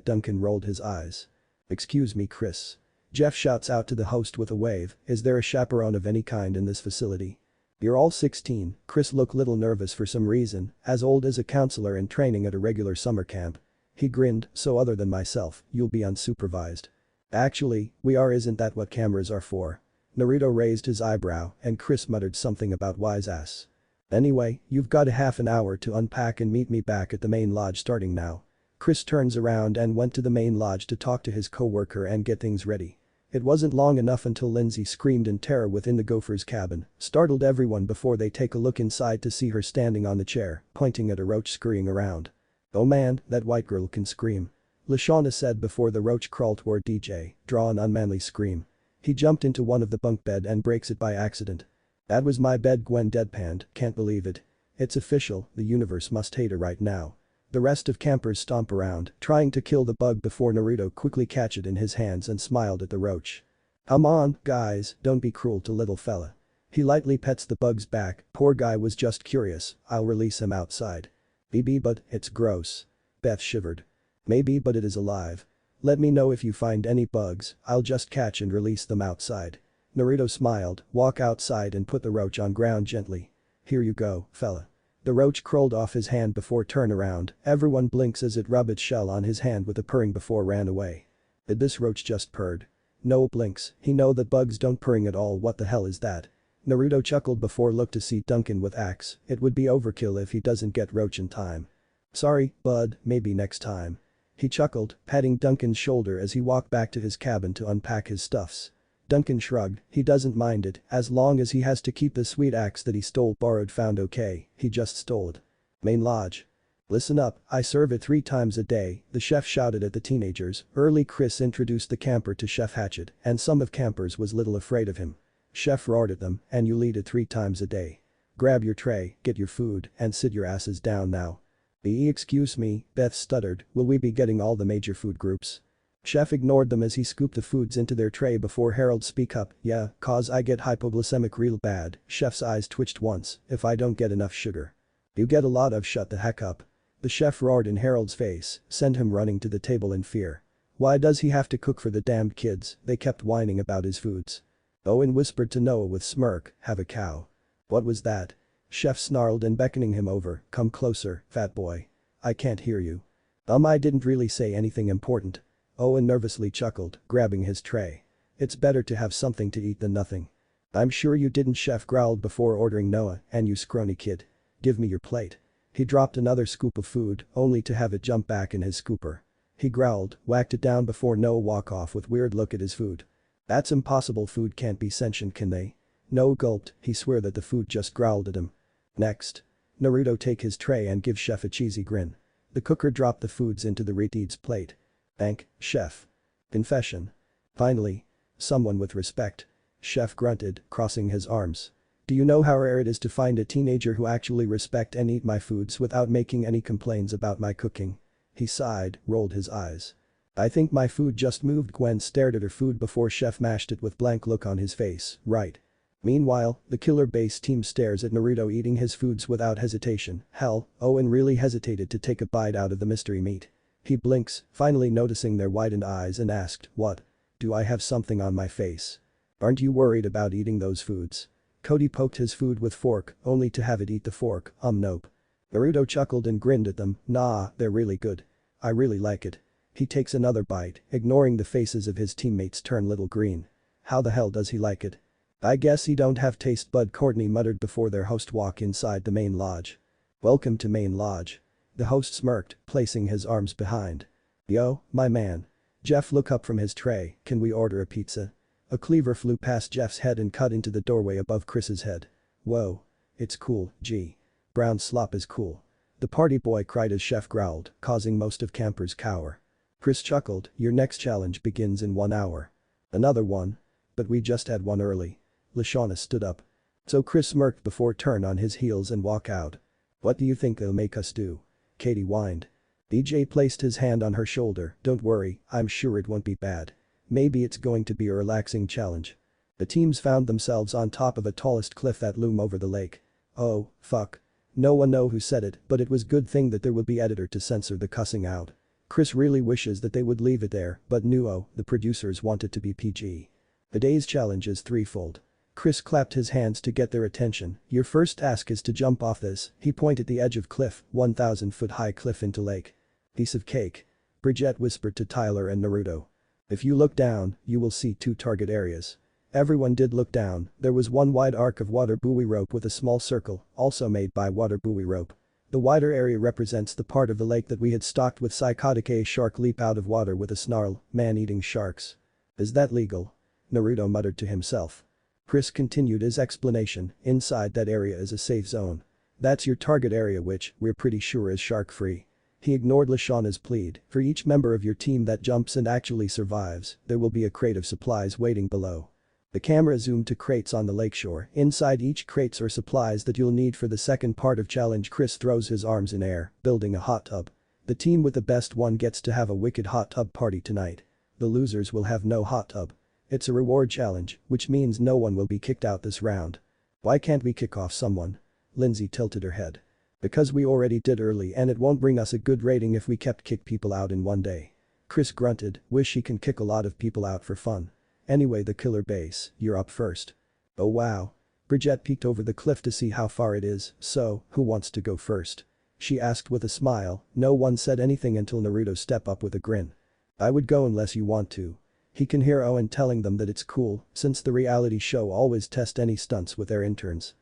Duncan rolled his eyes. Excuse me Chris. Jeff shouts out to the host with a wave, is there a chaperone of any kind in this facility? You're all 16, Chris looked little nervous for some reason, as old as a counselor in training at a regular summer camp. He grinned, so other than myself, you'll be unsupervised. Actually, we are. Isn't that what cameras are for? Naruto raised his eyebrow and Chris muttered something about wise ass. Anyway, you've got a half an hour to unpack and meet me back at the main lodge starting now. Chris turns around and went to the main lodge to talk to his co-worker and get things ready. It wasn't long enough until Lindsay screamed in terror within the Gopher's cabin, startled everyone before they take a look inside to see her standing on the chair, pointing at a roach scurrying around. Oh man, that white girl can scream. Lashawna said before the roach crawled toward DJ, draw an unmanly scream. He jumped into one of the bunk bed and breaks it by accident. That was my bed. Gwen deadpanned, can't believe it. It's official, the universe must hate her right now. The rest of campers stomp around, trying to kill the bug before Naruto quickly catch it in his hands and smiled at the roach. Come on, guys, don't be cruel to little fella. He lightly pets the bug's back, poor guy was just curious, I'll release him outside. Maybe but, it's gross. Beth shivered. Maybe but it is alive. Let me know if you find any bugs, I'll just catch and release them outside. Naruto smiled, walk outside and put the roach on ground gently. Here you go, fella. The roach crawled off his hand before turn around, everyone blinks as it rubbed its shell on his hand with a purring before ran away. Did this roach just purred? No blinks, he know that bugs don't purring at all. What the hell is that? Naruto chuckled before looked to see Duncan with axe, it would be overkill if he doesn't get roach in time. Sorry, bud, maybe next time. He chuckled, patting Duncan's shoulder as he walked back to his cabin to unpack his stuffs. Duncan shrugged, he doesn't mind it, as long as he has to keep the sweet axe that he stole borrowed found okay, he just stole it. Main lodge. Listen up, I serve it 3 times a day, the chef shouted at the teenagers. Early Chris introduced the camper to Chef Hatchet, and some of campers was little afraid of him. Chef roared at them, and you'll eat it 3 times a day. Grab your tray, get your food, and sit your asses down now. Excuse me, Beth stuttered, will we be getting all the major food groups? Chef ignored them as he scooped the foods into their tray before Harold speak up, yeah, cause I get hypoglycemic real bad. Chef's eyes twitched once, if I don't get enough sugar. You get a lot of shut the heck up. The chef roared in Harold's face, sent him running to the table in fear. Why does he have to cook for the damned kids, they kept whining about his foods. Owen whispered to Noah with smirk, have a cow. What was that? Chef snarled and beckoning him over, come closer, fat boy. I can't hear you. I didn't really say anything important. Owen nervously chuckled, grabbing his tray. It's better to have something to eat than nothing. I'm sure you didn't, Chef growled before ordering Noah, and you scrawny kid. Give me your plate. He dropped another scoop of food, only to have it jump back in his scooper. He growled, whacked it down before Noah walked off with weird look at his food. That's impossible, food can't be sentient, can they? Noah gulped, he swear that the food just growled at him. Next. Naruto take his tray and give Chef a cheesy grin. The cooker dropped the foods into the retard's plate. Thank, Chef. Confession. Finally. Someone with respect. Chef grunted, crossing his arms. Do you know how rare it is to find a teenager who actually respect and eat my foods without making any complaints about my cooking? He sighed, rolled his eyes. I think my food just moved. Gwen stared at her food before Chef mashed it with blank look on his face, right. Meanwhile, the killer base team stares at Naruto eating his foods without hesitation. Hell, Owen really hesitated to take a bite out of the mystery meat. He blinks, finally noticing their widened eyes and asked, what? Do I have something on my face? Aren't you worried about eating those foods? Cody poked his food with fork, only to have it eat the fork, nope. Naruto chuckled and grinned at them, nah, they're really good. I really like it. He takes another bite, ignoring the faces of his teammates turn little green. How the hell does he like it? I guess he don't have taste bud, Courtney muttered before their host walked inside the main lodge. Welcome to main lodge. The host smirked, placing his arms behind. Yo, my man. Jeff looked up from his tray, can we order a pizza? A cleaver flew past Jeff's head and cut into the doorway above Chris's head. Whoa. It's cool, gee. Brown slop is cool. The party boy cried as Chef growled, causing most of campers cower. Chris chuckled, your next challenge begins in 1 hour. Another one? But we just had one early. Lashana stood up. So Chris smirked before turn on his heels and walk out. What do you think they'll make us do? Katie whined. DJ placed his hand on her shoulder, don't worry, I'm sure it won't be bad. Maybe it's going to be a relaxing challenge. The teams found themselves on top of the tallest cliff that loom over the lake. Oh, fuck. No one know who said it, but it was good thing that there would be editor to censor the cussing out. Chris really wishes that they would leave it there, but the producers want it to be PG. The day's challenge is threefold. Chris clapped his hands to get their attention. Your first task is to jump off this, he pointed the edge of cliff, 1,000-foot high cliff into lake. Piece of cake. Bridget whispered to Tyler and Naruto. If you look down, you will see 2 target areas. Everyone did look down, there was one wide arc of water buoy rope with a small circle, also made by water buoy rope. The wider area represents the part of the lake that we had stocked with psychotic a shark leap out of water with a snarl, man-eating sharks. Is that legal? Naruto muttered to himself. Chris continued his explanation, inside that area is a safe zone. That's your target area which, we're pretty sure is shark-free. He ignored Lashana's plead, for each member of your team that jumps and actually survives, there will be a crate of supplies waiting below. The camera zoomed to crates on the lakeshore, inside each crates are supplies that you'll need for the second part of challenge. Chris throws his arms in air, building a hot tub. The team with the best one gets to have a wicked hot tub party tonight. The losers will have no hot tub. It's a reward challenge, which means no one will be kicked out this round. Why can't we kick off someone? Lindsay tilted her head. Because we already did early and it won't bring us a good rating if we kept kick people out in one day. Chris grunted, wish he can kick a lot of people out for fun. Anyway, the killer base, you're up first. Oh wow. Bridget peeked over the cliff to see how far it is, so, who wants to go first? She asked with a smile, no one said anything until Naruto stepped up with a grin. I would go unless you want to. He can hear Owen telling them that it's cool, since the reality show always test any stunts with their interns.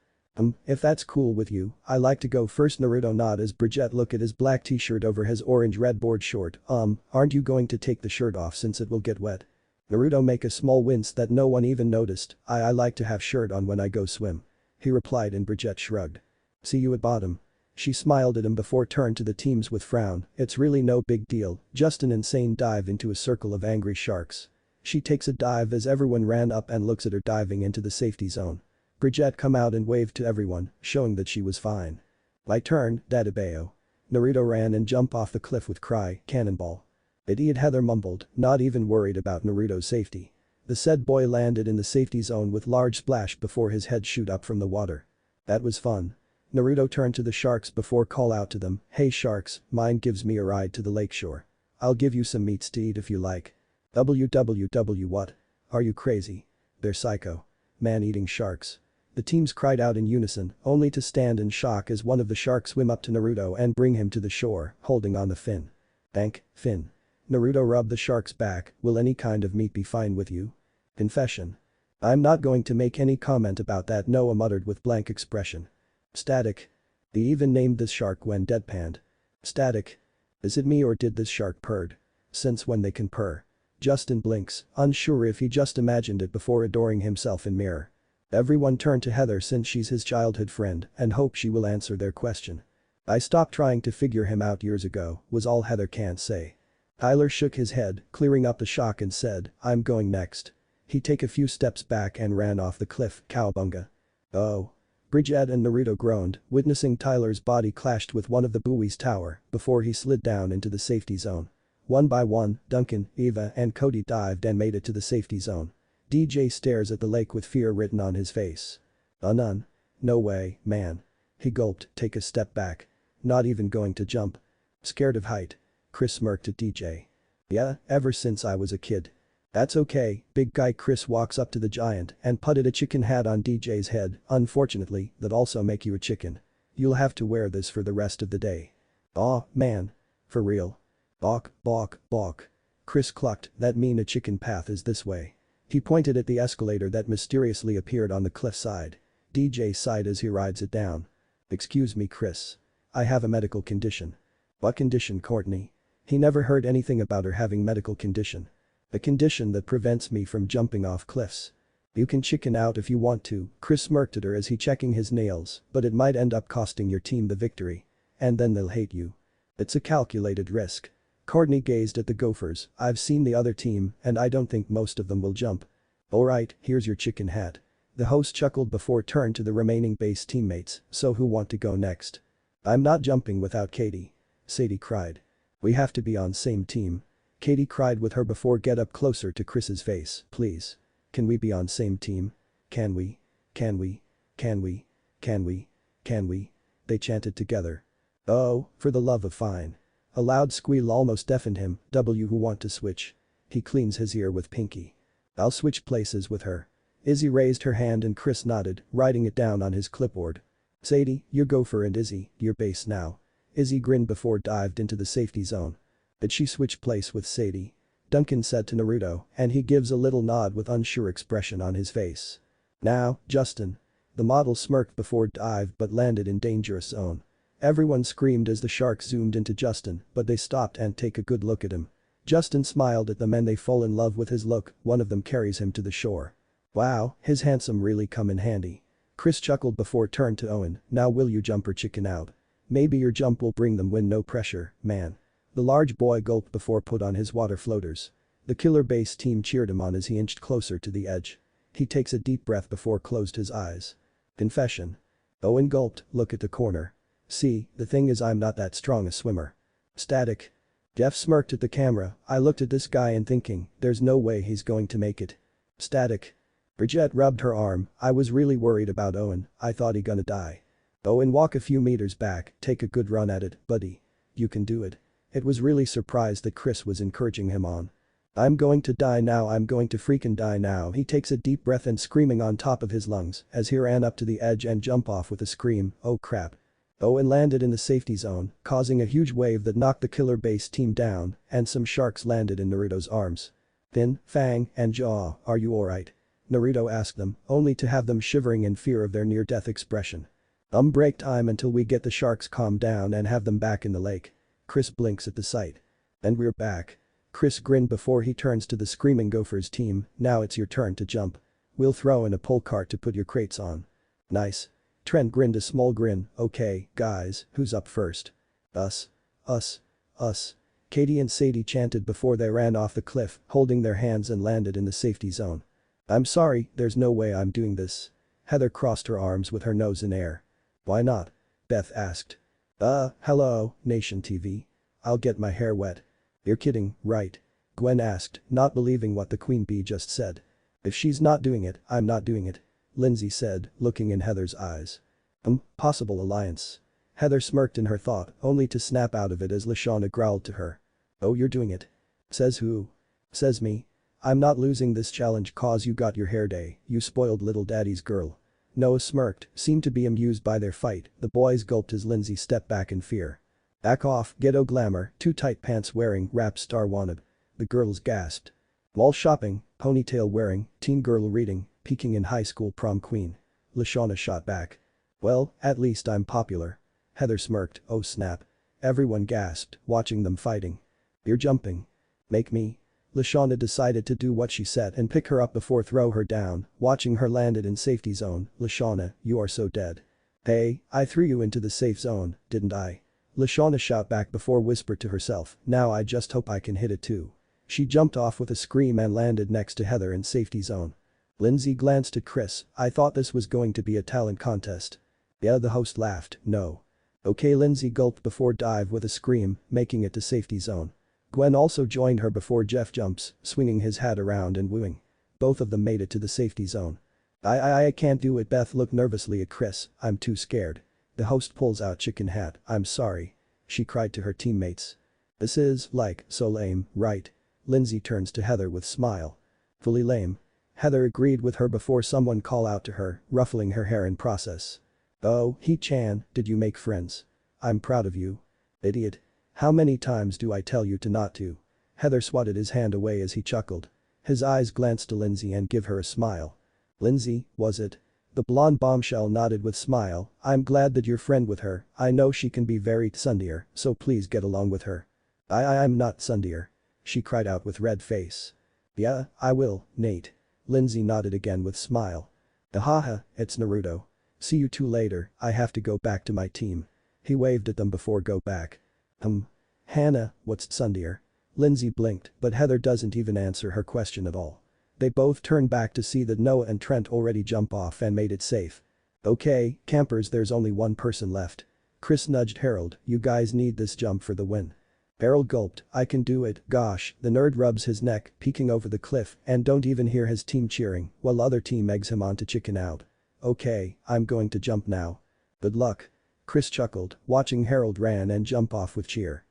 If that's cool with you, I like to go first. Naruto nodded as Bridget looked at his black t-shirt over his orange-red board short. Aren't you going to take the shirt off since it will get wet? Naruto make a small wince that no one even noticed. I like to have shirt on when I go swim. He replied and Brigitte shrugged. See you at bottom. She smiled at him before turned to the teams with frown. It's really no big deal, just an insane dive into a circle of angry sharks. She takes a dive as everyone ran up and looks at her diving into the safety zone. Brigitte come out and waved to everyone, showing that she was fine. My turn, Dadabeo. Naruto ran and jumped off the cliff with cry, cannonball. Idiot Heather mumbled, not even worried about Naruto's safety. The said boy landed in the safety zone with large splash before his head shoot up from the water. That was fun. Naruto turned to the sharks before call out to them, hey sharks, mine gives me a ride to the lakeshore. I'll give you some meats to eat if you like. WWW what? Are you crazy? They're psycho. Man-eating sharks. The teams cried out in unison, only to stand in shock as one of the sharks swim up to Naruto and bring him to the shore, holding on the fin. Thank, fin. Naruto rubbed the shark's back, will any kind of meat be fine with you? Confession. I'm not going to make any comment about that, Noah muttered with blank expression. Static. They even named this shark when deadpanned. Static. Is it me or did this shark purred? Since when they can purr? Justin blinks, unsure if he just imagined it before adoring himself in mirror. Everyone turned to Heather since she's his childhood friend and hope she will answer their question. I stopped trying to figure him out years ago, was all Heather can say. Tyler shook his head, clearing up the shock and said, I'm going next. He took a few steps back and ran off the cliff, cowabunga. Oh. Brigitte and Naruto groaned, witnessing Tyler's body clashed with one of the buoy's tower before he slid down into the safety zone. One by one, Duncan, Eva and Cody dived and made it to the safety zone. DJ stares at the lake with fear written on his face. None. No way, man. He gulped, take a step back. Not even going to jump. Scared of height. Chris smirked at DJ. Yeah, ever since I was a kid. That's okay, big guy Chris walks up to the giant and putted a chicken hat on DJ's head, unfortunately, that also make you a chicken. You'll have to wear this for the rest of the day. Aw, man. For real. Balk, balk, balk. Chris clucked, that mean a chicken path is this way. He pointed at the escalator that mysteriously appeared on the cliffside. DJ sighed as he rides it down. Excuse me Chris. I have a medical condition. What condition Courtney? He never heard anything about her having medical condition. A condition that prevents me from jumping off cliffs. You can chicken out if you want to, Chris smirked at her as he checking his nails, but it might end up costing your team the victory. And then they'll hate you. It's a calculated risk. Courtney gazed at the Gophers, I've seen the other team and I don't think most of them will jump. Alright, here's your chicken hat. The host chuckled before turned to the remaining base teammates, so who want to go next? I'm not jumping without Katie. Sadie cried. We have to be on same team. Katie cried with her before get up closer to Chris's face, please. Can we be on same team? Can we? Can we? Can we? Can we? Can we? They chanted together. Oh, for the love of fine. A loud squeal almost deafened him, W who want to switch? He cleans his ear with Pinky. I'll switch places with her. Izzy raised her hand and Chris nodded, writing it down on his clipboard. Sadie, you're Gopher and Izzy, you're base now. Izzy grinned before dived into the safety zone. Did she switch place with Sadie? Duncan said to Naruto, and he gives a little nod with unsure expression on his face. Now, Justin. The model smirked before dived but landed in dangerous zone. Everyone screamed as the sharks zoomed into Justin, but they stopped and take a good look at him. Justin smiled at them and they fall in love with his look, one of them carries him to the shore. Wow, his handsome really come in handy. Chris chuckled before turned to Owen, now will you jump or chicken out? Maybe your jump will bring them win no pressure, man. The large boy gulped before put on his water floaters. The killer base team cheered him on as he inched closer to the edge. He takes a deep breath before closed his eyes. Confession. Owen gulped, look at the corner. See, the thing is I'm not that strong a swimmer. Static. Jeff smirked at the camera, I looked at this guy and thinking, there's no way he's going to make it. Static. Brigitte rubbed her arm, I was really worried about Owen, I thought he gonna die. Owen walk a few meters back, take a good run at it, buddy. You can do it. It was really surprised that Chris was encouraging him on. I'm going to die now, I'm going to freaking die now. He takes a deep breath and screaming on top of his lungs as he ran up to the edge and jump off with a scream, oh crap. Owen landed in the safety zone, causing a huge wave that knocked the killer base team down and some sharks landed in Naruto's arms. Fin, Fang, and Jaw, are you alright? Naruto asked them, only to have them shivering in fear of their near-death expression. Break time until we get the sharks calmed down and have them back in the lake. Chris blinks at the sight. And we're back. Chris grinned before he turns to the Screaming Gophers team, now it's your turn to jump. We'll throw in a pull cart to put your crates on. Nice. Trent grinned a small grin, okay, guys, who's up first? Us. Us. Us. Katie and Sadie chanted before they ran off the cliff, holding their hands and landed in the safety zone. I'm sorry, there's no way I'm doing this. Heather crossed her arms with her nose in air. Why not? Beth asked. Hello, Nation TV. I'll get my hair wet. You're kidding, right? Gwen asked, not believing what the queen bee just said. If she's not doing it, I'm not doing it. Lindsay said, looking in Heather's eyes. Possible alliance. Heather smirked in her thought, only to snap out of it as Lashawna growled to her. Oh, you're doing it. Says who? Says me. I'm not losing this challenge cause you got your hair day, you spoiled little daddy's girl. Noah smirked, seemed to be amused by their fight, the boys gulped as Lindsay stepped back in fear. Back off, ghetto glamour, too tight pants wearing, rap star wanted. The girls gasped. Mall shopping, ponytail wearing, teen girl reading, peeking in high school prom queen. Lashawna shot back. Well, at least I'm popular. Heather smirked, oh snap. Everyone gasped, watching them fighting. You're jumping. Make me. Lashawna decided to do what she said and pick her up before throw her down, watching her landed in safety zone. Lashawna, you are so dead. Hey, I threw you into the safe zone, didn't I? Lashawna shot back before whispered to herself, now I just hope I can hit it too. She jumped off with a scream and landed next to Heather in safety zone. Lindsay glanced at Chris, I thought this was going to be a talent contest. Yeah, the host laughed, no. Okay, Lindsay gulped before dive with a scream, making it to safety zone. Gwen also joined her before Jeff jumps, swinging his hat around and wooing. Both of them made it to the safety zone. I can't do it. Beth looked nervously at Chris, I'm too scared. The host pulls out chicken hat, I'm sorry. She cried to her teammates. This is, like, so lame, right? Lindsay turns to Heather with smile. Fully lame. Heather agreed with her before someone call out to her, ruffling her hair in process. Oh, He-chan, did you make friends? I'm proud of you. Idiot. How many times do I tell you to not to? Heather swatted his hand away as he chuckled. His eyes glanced to Lindsay and give her a smile. Lindsay, was it? The blonde bombshell nodded with smile, I'm glad that you're friend with her, I know she can be very tsundeer, so please get along with her. I'm not tsundeer. She cried out with red face. Yeah, I will, Nate. Lindsay nodded again with smile. Haha, it's Naruto. See you two later, I have to go back to my team. He waved at them before go back. Hannah, what's tsundeer? Lindsay blinked, but Heather doesn't even answer her question at all. They both turned back to see that Noah and Trent already jump off and made it safe. Okay, campers, there's only one person left. Chris nudged Harold, you guys need this jump for the win. Harold gulped, I can do it, gosh, the nerd rubs his neck, peeking over the cliff and don't even hear his team cheering while other team eggs him on to chicken out. Okay, I'm going to jump now. Good luck. Chris chuckled, watching Harold ran and jump off with cheer.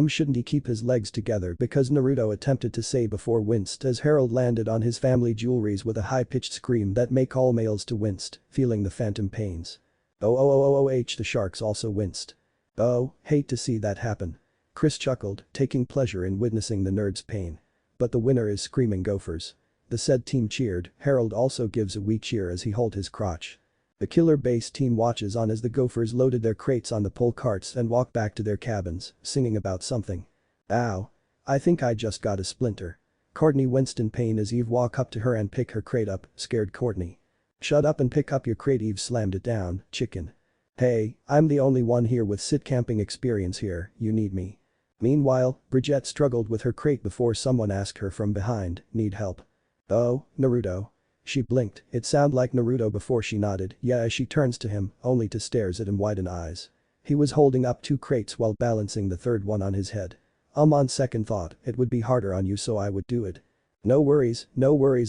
Shouldn't he keep his legs together because Naruto attempted to say before winced as Harold landed on his family jewelries with a high-pitched scream that make all males to winced, feeling the phantom pains. The sharks also winced. Oh, hate to see that happen. Chris chuckled, taking pleasure in witnessing the nerd's pain. But the winner is Screaming Gophers. The said team cheered, Harold also gives a weak cheer as he holds his crotch. The killer base team watches on as the Gophers loaded their crates on the pull carts and walk back to their cabins, singing about something. Ow. I think I just got a splinter. Courtney winced in pain as Eve walked up to her and pick her crate up, scared Courtney. Shut up and pick up your crate. Eve slammed it down, chicken. Hey, I'm the only one here with sit camping experience here, you need me. Meanwhile, Bridget struggled with her crate before someone asked her from behind, need help. Oh, Naruto. She blinked, it sounded like Naruto before she nodded, yeah as she turns to him, only to stares at him wide-eyed eyes. He was holding up two crates while balancing the third one on his head. On second thought, it would be harder on you so I would do it. No worries,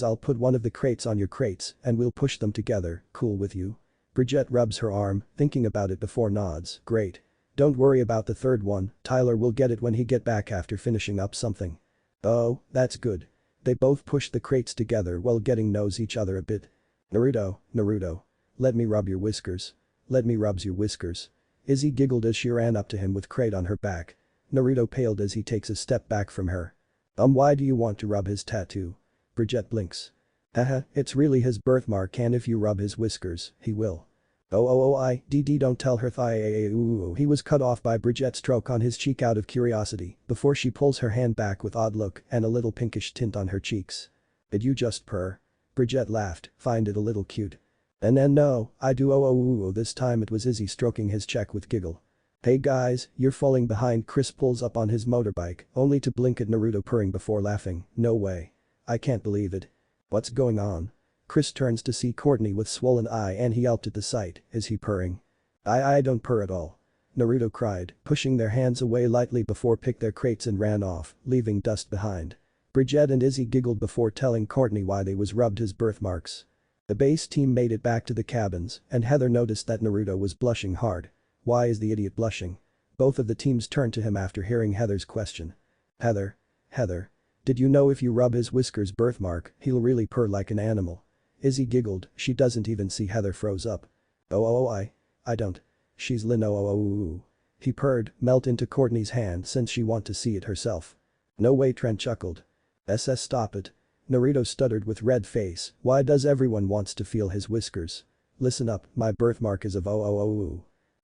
I'll put one of the crates on your crates and we'll push them together, cool with you? Bridget rubs her arm, thinking about it before nods, great. Don't worry about the third one, Tyler will get it when he get back after finishing up something. Oh, that's good. They both pushed the crates together while getting nose each other a bit. Naruto. Let me rub your whiskers. Let me rubs your whiskers. Izzy giggled as she ran up to him with crate on her back. Naruto paled as he takes a step back from her. Why do you want to rub his tattoo? Bridget blinks. Haha, it's really his birthmark and if you rub his whiskers, he will. Don't tell her He was cut off by Bridgette's stroke on his cheek out of curiosity before she pulls her hand back with odd look and a little pinkish tint on her cheeks. Did you just purr? Bridgette laughed, find it a little cute. And then no, I do this time it was Izzy stroking his cheek with giggle. Hey guys, you're falling behind. Chris pulls up on his motorbike only to blink at Naruto purring before laughing, no way. I can't believe it. What's going on? Chris turns to see Courtney with swollen eye and he yelped at the sight, is he purring? I don't purr at all. Naruto cried, pushing their hands away lightly before picked their crates and ran off, leaving dust behind. Bridgette and Izzy giggled before telling Courtney why they was rubbed his birthmarks. The base team made it back to the cabins and Heather noticed that Naruto was blushing hard. Why is the idiot blushing? Both of the teams turned to him after hearing Heather's question. Heather. Did you know if you rub his whiskers birthmark, he'll really purr like an animal? Izzy giggled, she doesn't even see Heather froze up. I don't. She's Lin. He purred, melt into Courtney's hand since she want to see it herself. No way, Trent chuckled. Stop it. Naruto stuttered with red face, why does everyone wants to feel his whiskers? Listen up, my birthmark is of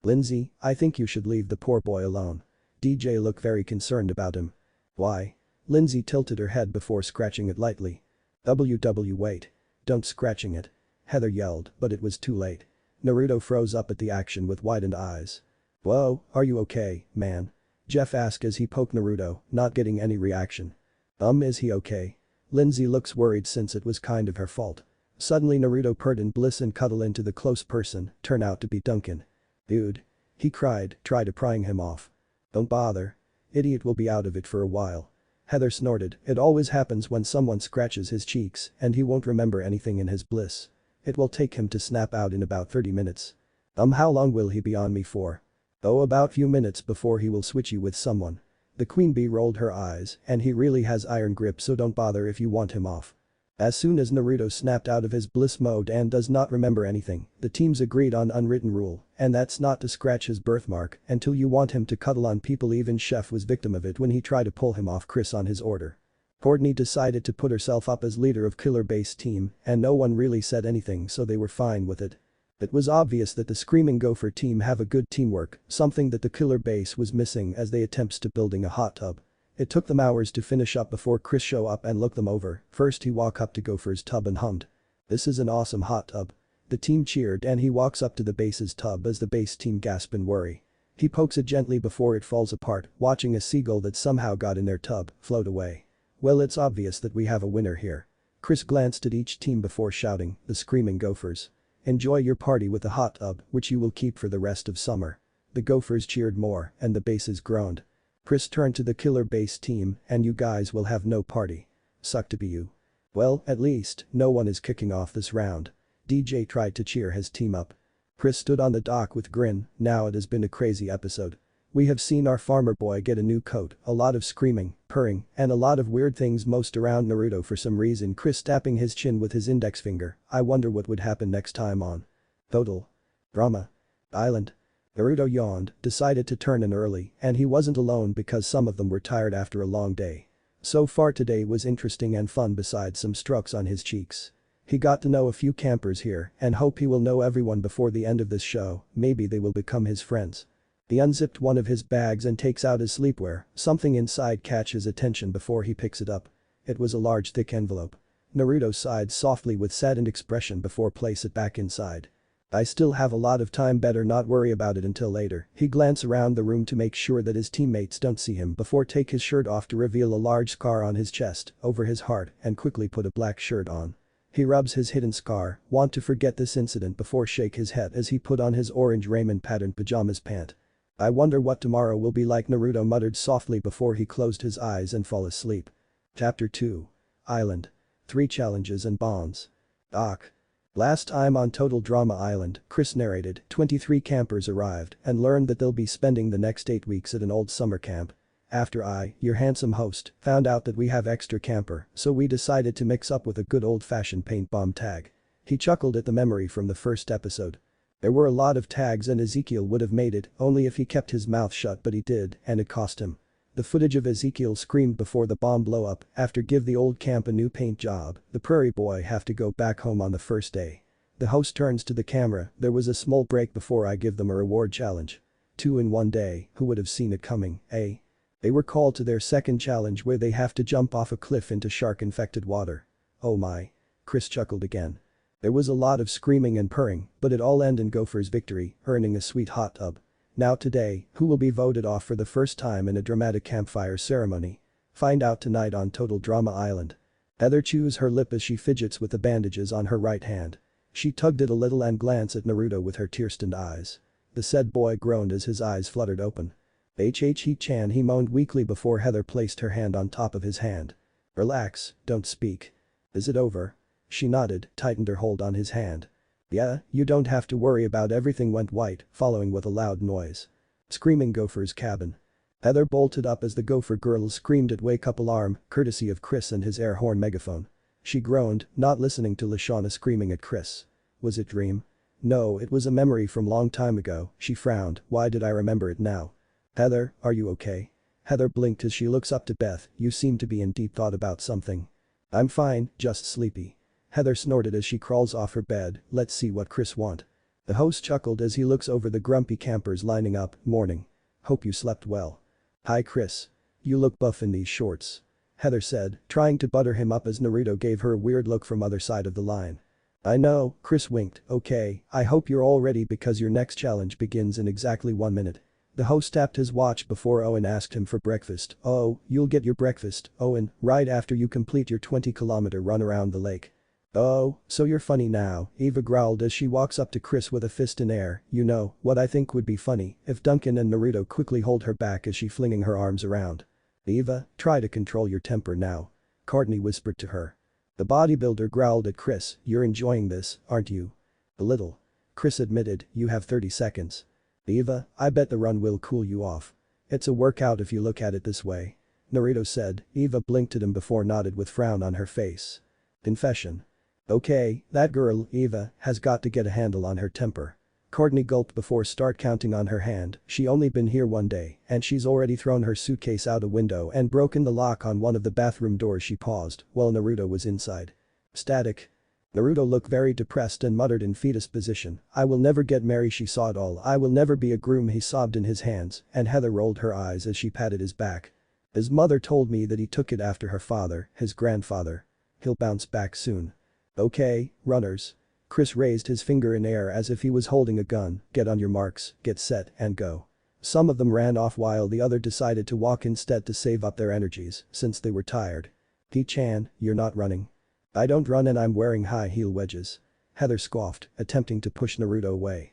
Lindsay, I think you should leave the poor boy alone. DJ looked very concerned about him. Why? Lindsay tilted her head before scratching it lightly. Wait. Don't scratching it. Heather yelled, but it was too late. Naruto froze up at the action with widened eyes. Whoa, are you okay, man? Jeff asked as he poked Naruto, not getting any reaction. Is he okay? Lindsay looks worried since it was kind of her fault. Suddenly Naruto purred in bliss and cuddled into the close person, turn out to be Duncan. Dude. He cried, tried to prying him off. Don't bother. Idiot will be out of it for a while. Heather snorted, it always happens when someone scratches his cheeks and he won't remember anything in his bliss. It will take him to snap out in about 30 minutes. How long will he be on me for? About few minutes before he will switch you with someone. The queen bee rolled her eyes and he really has iron grip so don't bother if you want him off. As soon as Naruto snapped out of his bliss mode and does not remember anything, the teams agreed on unwritten rule, and that's not to scratch his birthmark until you want him to cuddle on people. Even Chef was victim of it when he tried to pull him off Chris on his order. Courtney decided to put herself up as leader of Killer Base team and no one really said anything so they were fine with it. It was obvious that the Screaming Gopher team have a good teamwork, something that the Killer Base was missing as they attempts to building a hot tub. It took them hours to finish up before Chris show up and look them over. First he walk up to Gopher's tub and hummed. This is an awesome hot tub. The team cheered and he walks up to the base's tub as the base team gasp in worry. He pokes it gently before it falls apart, watching a seagull that somehow got in their tub float away. Well, it's obvious that we have a winner here. Chris glanced at each team before shouting, the Screaming Gophers. Enjoy your party with the hot tub, which you will keep for the rest of summer. The Gophers cheered more and the bases groaned. Chris turned to the Killer Base team and you guys will have no party. Suck to be you. Well, at least, no one is kicking off this round. DJ tried to cheer his team up. Chris stood on the dock with grin, now it has been a crazy episode. We have seen our farmer boy get a new coat, a lot of screaming, purring, and a lot of weird things most around Naruto for some reason. Chris tapping his chin with his index finger, I wonder what would happen next time on Total Drama Island. Naruto yawned, decided to turn in early, and he wasn't alone because some of them were tired after a long day. So far today was interesting and fun besides some strokes on his cheeks. He got to know a few campers here and hope he will know everyone before the end of this show, maybe they will become his friends. He unzipped one of his bags and takes out his sleepwear, something inside catches his attention before he picks it up. It was a large thick envelope. Naruto sighed softly with saddened expression before place it back inside. I still have a lot of time, better not worry about it until later. He glanced around the room to make sure that his teammates don't see him before take his shirt off to reveal a large scar on his chest, over his heart, and quickly put a black shirt on. He rubs his hidden scar, want to forget this incident before shake his head as he put on his orange Raymond patterned pajamas pant. I wonder what tomorrow will be like, Naruto muttered softly before he closed his eyes and fall asleep. Chapter 2. Island. 3 Challenges and Bonds. Doc. Last time on Total Drama Island, Chris narrated, 23 campers arrived and learned that they'll be spending the next 8 weeks at an old summer camp. After I, your handsome host, found out that we have extra camper, so we decided to mix up with a good old-fashioned paint bomb tag. He chuckled at the memory from the first episode. There were a lot of tags and Ezekiel would have made it only if he kept his mouth shut, but he did and it cost him. The footage of Ezekiel screamed before the bomb blow up after give the old camp a new paint job, the prairie boy have to go back home on the first day. The host turns to the camera, there was a small break before I give them a reward challenge. 2 in one day, who would have seen it coming, eh? They were called to their second challenge where they have to jump off a cliff into shark-infected water. Oh my. Chris chuckled again. There was a lot of screaming and purring, but it all ended in Gopher's victory, earning a sweet hot tub. Now today, who will be voted off for the first time in a dramatic campfire ceremony? Find out tonight on Total Drama Island. Heather chews her lip as she fidgets with the bandages on her right hand. She tugged it a little and glanced at Naruto with her tear-stained eyes. The said boy groaned as his eyes fluttered open. He-chan, he moaned weakly before Heather placed her hand on top of his hand. Relax, don't speak. Is it over? She nodded, tightened her hold on his hand. Yeah, you don't have to worry about everything went white, following with a loud noise. Screaming Gopher's cabin. Heather bolted up as the Gopher girls screamed at wake up alarm, courtesy of Chris and his air horn megaphone. She groaned, not listening to Lashana screaming at Chris. Was it dream? No, it was a memory from long time ago, she frowned, why did I remember it now? Heather, are you okay? Heather blinked as she looks up to Beth, you seem to be in deep thought about something. I'm fine, just sleepy. Heather snorted as she crawls off her bed, let's see what Chris want. The host chuckled as he looks over the grumpy campers lining up, morning. Hope you slept well. Hi Chris. You look buff in these shorts. Heather said, trying to butter him up as Naruto gave her a weird look from other side of the line. I know, Chris winked, okay, I hope you're all ready because your next challenge begins in exactly 1 minute. The host tapped his watch before Owen asked him for breakfast. Oh, you'll get your breakfast, Owen, right after you complete your 20-kilometer run around the lake. Oh, so you're funny now, Eva growled as she walks up to Chris with a fist in air. You know, what I think would be funny, if Duncan and Naruto quickly hold her back as she flinging her arms around. Eva, try to control your temper now. Courtney whispered to her. The bodybuilder growled at Chris, you're enjoying this, aren't you? A little. Chris admitted, you have 30 seconds. Eva, I bet the run will cool you off. It's a workout if you look at it this way. Naruto said. Eva blinked at him before nodded with frown on her face. Confession. Okay, that girl, Eva, has got to get a handle on her temper. Courtney gulped before start counting on her hand, she only been here 1 day and she's already thrown her suitcase out a window and broken the lock on one of the bathroom doors. She paused while Naruto was inside. Static. Naruto looked very depressed and muttered in fetus position, I will never get married, she saw it all, I will never be a groom, he sobbed in his hands, and Heather rolled her eyes as she patted his back. His mother told me that he took it after her father, his grandfather. He'll bounce back soon. Okay, runners. Chris raised his finger in air as if he was holding a gun, get on your marks, get set, and go. Some of them ran off while the other decided to walk instead to save up their energies, since they were tired. P-chan, you're not running. I don't run and I'm wearing high heel wedges. Heather scoffed, attempting to push Naruto away.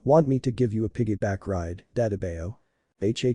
Want me to give you a piggyback ride, Dadabeo?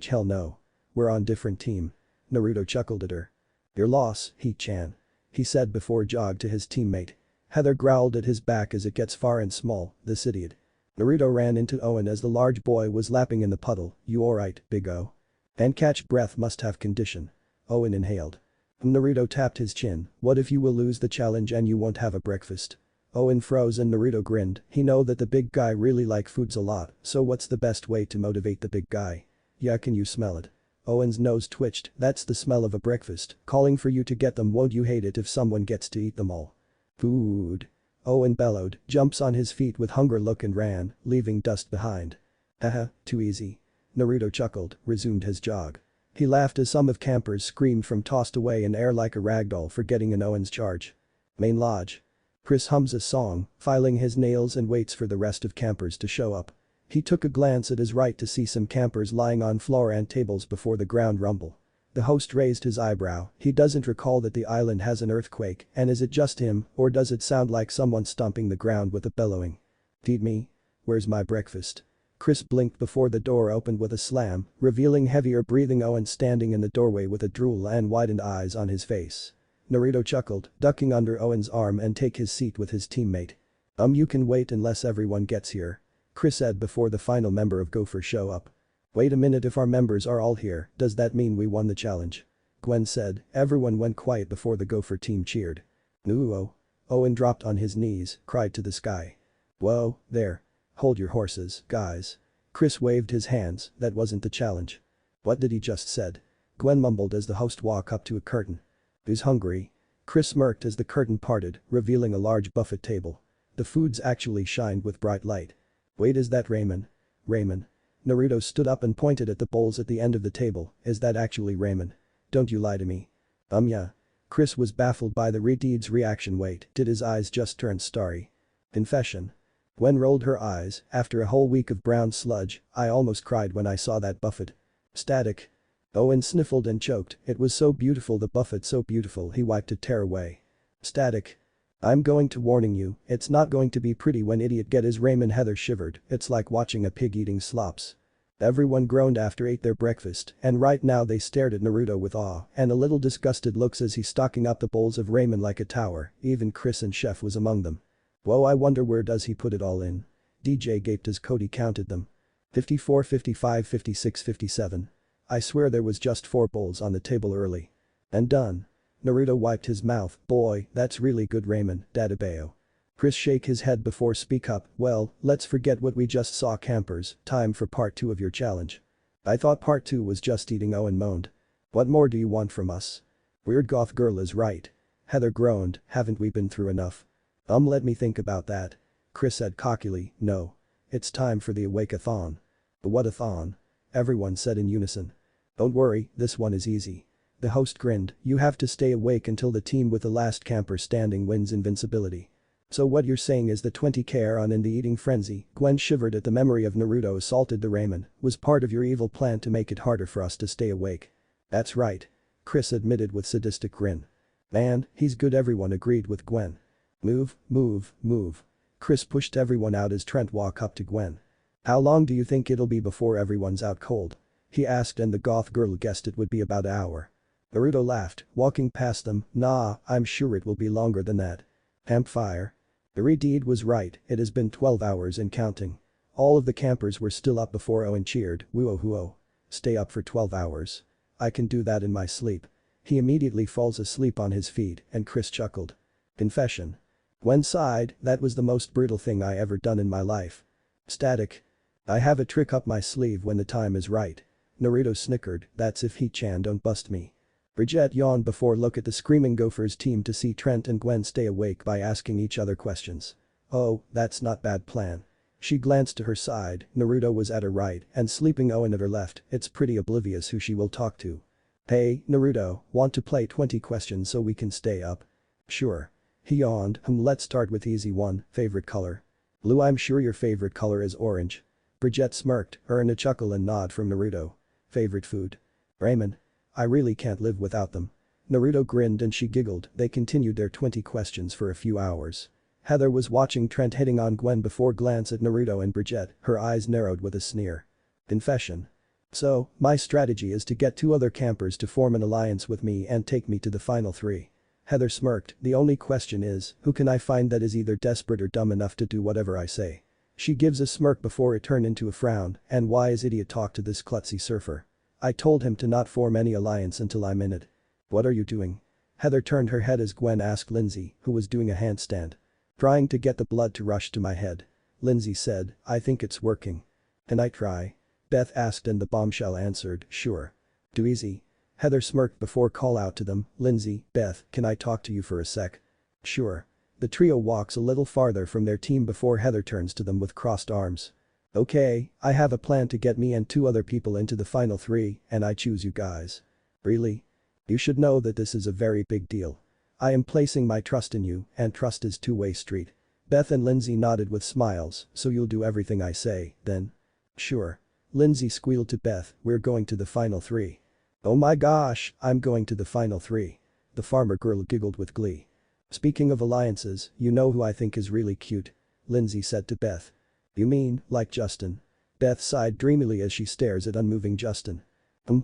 Hell no. We're on different team. Naruto chuckled at her. Your loss, He-chan. He said before jogged to his teammate. Heather growled at his back as it gets far and small, this idiot. Naruto ran into Owen as the large boy was lapping in the puddle, you alright, Big O? And catch breath must have condition. Owen inhaled. Naruto tapped his chin, what if you will lose the challenge and you won't have a breakfast? Owen froze and Naruto grinned, he know that the big guy really like foods a lot, so what's the best way to motivate the big guy? Yeah, can you smell it? Owen's nose twitched, that's the smell of a breakfast, calling for you to get them, won't you hate it if someone gets to eat them all? Food. Owen bellowed, jumps on his feet with hunger look and ran, leaving dust behind. Haha, too easy. Naruto chuckled, resumed his jog. He laughed as some of campers screamed from tossed away in air like a ragdoll for getting in Owen's charge. Main lodge. Chris hums a song, filing his nails and waits for the rest of campers to show up. He took a glance at his right to see some campers lying on floor and tables before the ground rumble. The host raised his eyebrow, he doesn't recall that the island has an earthquake, and is it just him, or does it sound like someone stomping the ground with a bellowing? Feed me? Where's my breakfast? Chris blinked before the door opened with a slam, revealing heavier breathing Owen standing in the doorway with a drool and widened eyes on his face. Naruto chuckled, ducking under Owen's arm and take his seat with his teammate. You can wait unless everyone gets here. Chris said before the final member of Gopher show up. Wait a minute, if our members are all here, does that mean we won the challenge? Gwen said. Everyone went quiet before the Gopher team cheered. Nuo. Owen dropped on his knees, cried to the sky. Whoa, there. Hold your horses, guys. Chris waved his hands, that wasn't the challenge. What did he just said? Gwen mumbled as the host walked up to a curtain. Who's hungry? Chris smirked as the curtain parted, revealing a large buffet table. The foods actually shined with bright light. Wait, is that ramen? Ramen. Naruto stood up and pointed at the bowls at the end of the table. Is that actually ramen? Don't you lie to me. Yeah. Chris was baffled by the Redeed's reaction. Wait, did his eyes just turn starry? Confession. Gwen rolled her eyes. After a whole week of brown sludge, I almost cried when I saw that buffet. Static. Owen sniffled and choked. It was so beautiful, the buffet, so beautiful, he wiped a tear away. Static. I'm going to warning you, it's not going to be pretty when idiot get his ramen. Heather shivered. It's like watching a pig eating slops. Everyone groaned after ate their breakfast, and right now they stared at Naruto with awe and a little disgusted looks as he's stocking up the bowls of ramen like a tower. Even Chris and Chef was among them. Whoa, I wonder where does he put it all in? DJ gaped as Cody counted them. 54, 55, 56, 57. I swear there was just 4 bowls on the table early. And done. Naruto wiped his mouth. Boy, that's really good ramen, Dadabayo. Chris shake his head before speak up. Well, let's forget what we just saw, campers. Time for part 2 of your challenge. I thought part 2 was just eating, Owen moaned. What more do you want from us? Weird goth girl is right. Heather groaned. Haven't we been through enough? Let me think about that. Chris said cockily. No. It's time for the Wakeathon. What-a-thon? Everyone said in unison. Don't worry, this one is easy. The host grinned. You have to stay awake until the team with the last camper standing wins invincibility. So what you're saying is the 20k are on in the eating frenzy. Gwen shivered at the memory of Naruto assaulted the ramen. Was part of your evil plan to make it harder for us to stay awake. That's right. Chris admitted with sadistic grin. Man, he's good, everyone agreed with Gwen. Move, move, move. Chris pushed everyone out as Trent walked up to Gwen. How long do you think it'll be before everyone's out cold? He asked, and the goth girl guessed it would be about an hour. Naruto laughed, walking past them. Nah, I'm sure it will be longer than that. Campfire. The Redeed was right, it has been 12 hours and counting. All of the campers were still up before Owen cheered. Woo-oh-hoo-oh. Stay up for 12 hours. I can do that in my sleep. He immediately falls asleep on his feet, and Chris chuckled. Confession. Gwen sighed, that was the most brutal thing I ever done in my life. Static. I have a trick up my sleeve when the time is right. Naruto snickered, that's if He-chan don't bust me. Bridget yawned before look at the Screaming Gophers team to see Trent and Gwen stay awake by asking each other questions. Oh, that's not bad plan. She glanced to her side, Naruto was at her right and sleeping Owen at her left. It's pretty oblivious who she will talk to. Hey, Naruto, want to play 20 questions so we can stay up? Sure. He yawned. Let's start with easy one. Favorite color? Blue. I'm sure your favorite color is orange. Bridget smirked, earned a chuckle and nod from Naruto. Favorite food? Ramen. I really can't live without them. Naruto grinned and she giggled. They continued their 20 questions for a few hours. Heather was watching Trent hitting on Gwen before glance at Naruto and Bridget, her eyes narrowed with a sneer. Confession. So, my strategy is to get 2 other campers to form an alliance with me and take me to the final 3. Heather smirked, the only question is, who can I find that is either desperate or dumb enough to do whatever I say? She gives a smirk before it turned into a frown, and why is idiot talk to this klutzy surfer? I told him to not form any alliance until I'm in it. What are you doing? Heather turned her head as Gwen asked Lindsay, who was doing a handstand. Trying to get the blood to rush to my head. Lindsay said, I think it's working. Can I try? Beth asked and the bombshell answered, sure. Too easy. Heather smirked before call out to them, Lindsay, Beth, can I talk to you for a sec? Sure. The trio walks a little farther from their team before Heather turns to them with crossed arms. Okay, I have a plan to get me and 2 other people into the final 3, and I choose you guys. Really? You should know that this is a very big deal. I am placing my trust in you, and trust is two-way street. Beth and Lindsay nodded with smiles, so you'll do everything I say, then? Sure. Lindsay squealed to Beth, we're going to the final 3. Oh my gosh, I'm going to the final 3. The farmer girl giggled with glee. Speaking of alliances, you know who I think is really cute? Lindsay said to Beth. You mean, like Justin? Beth sighed dreamily as she stares at unmoving Justin.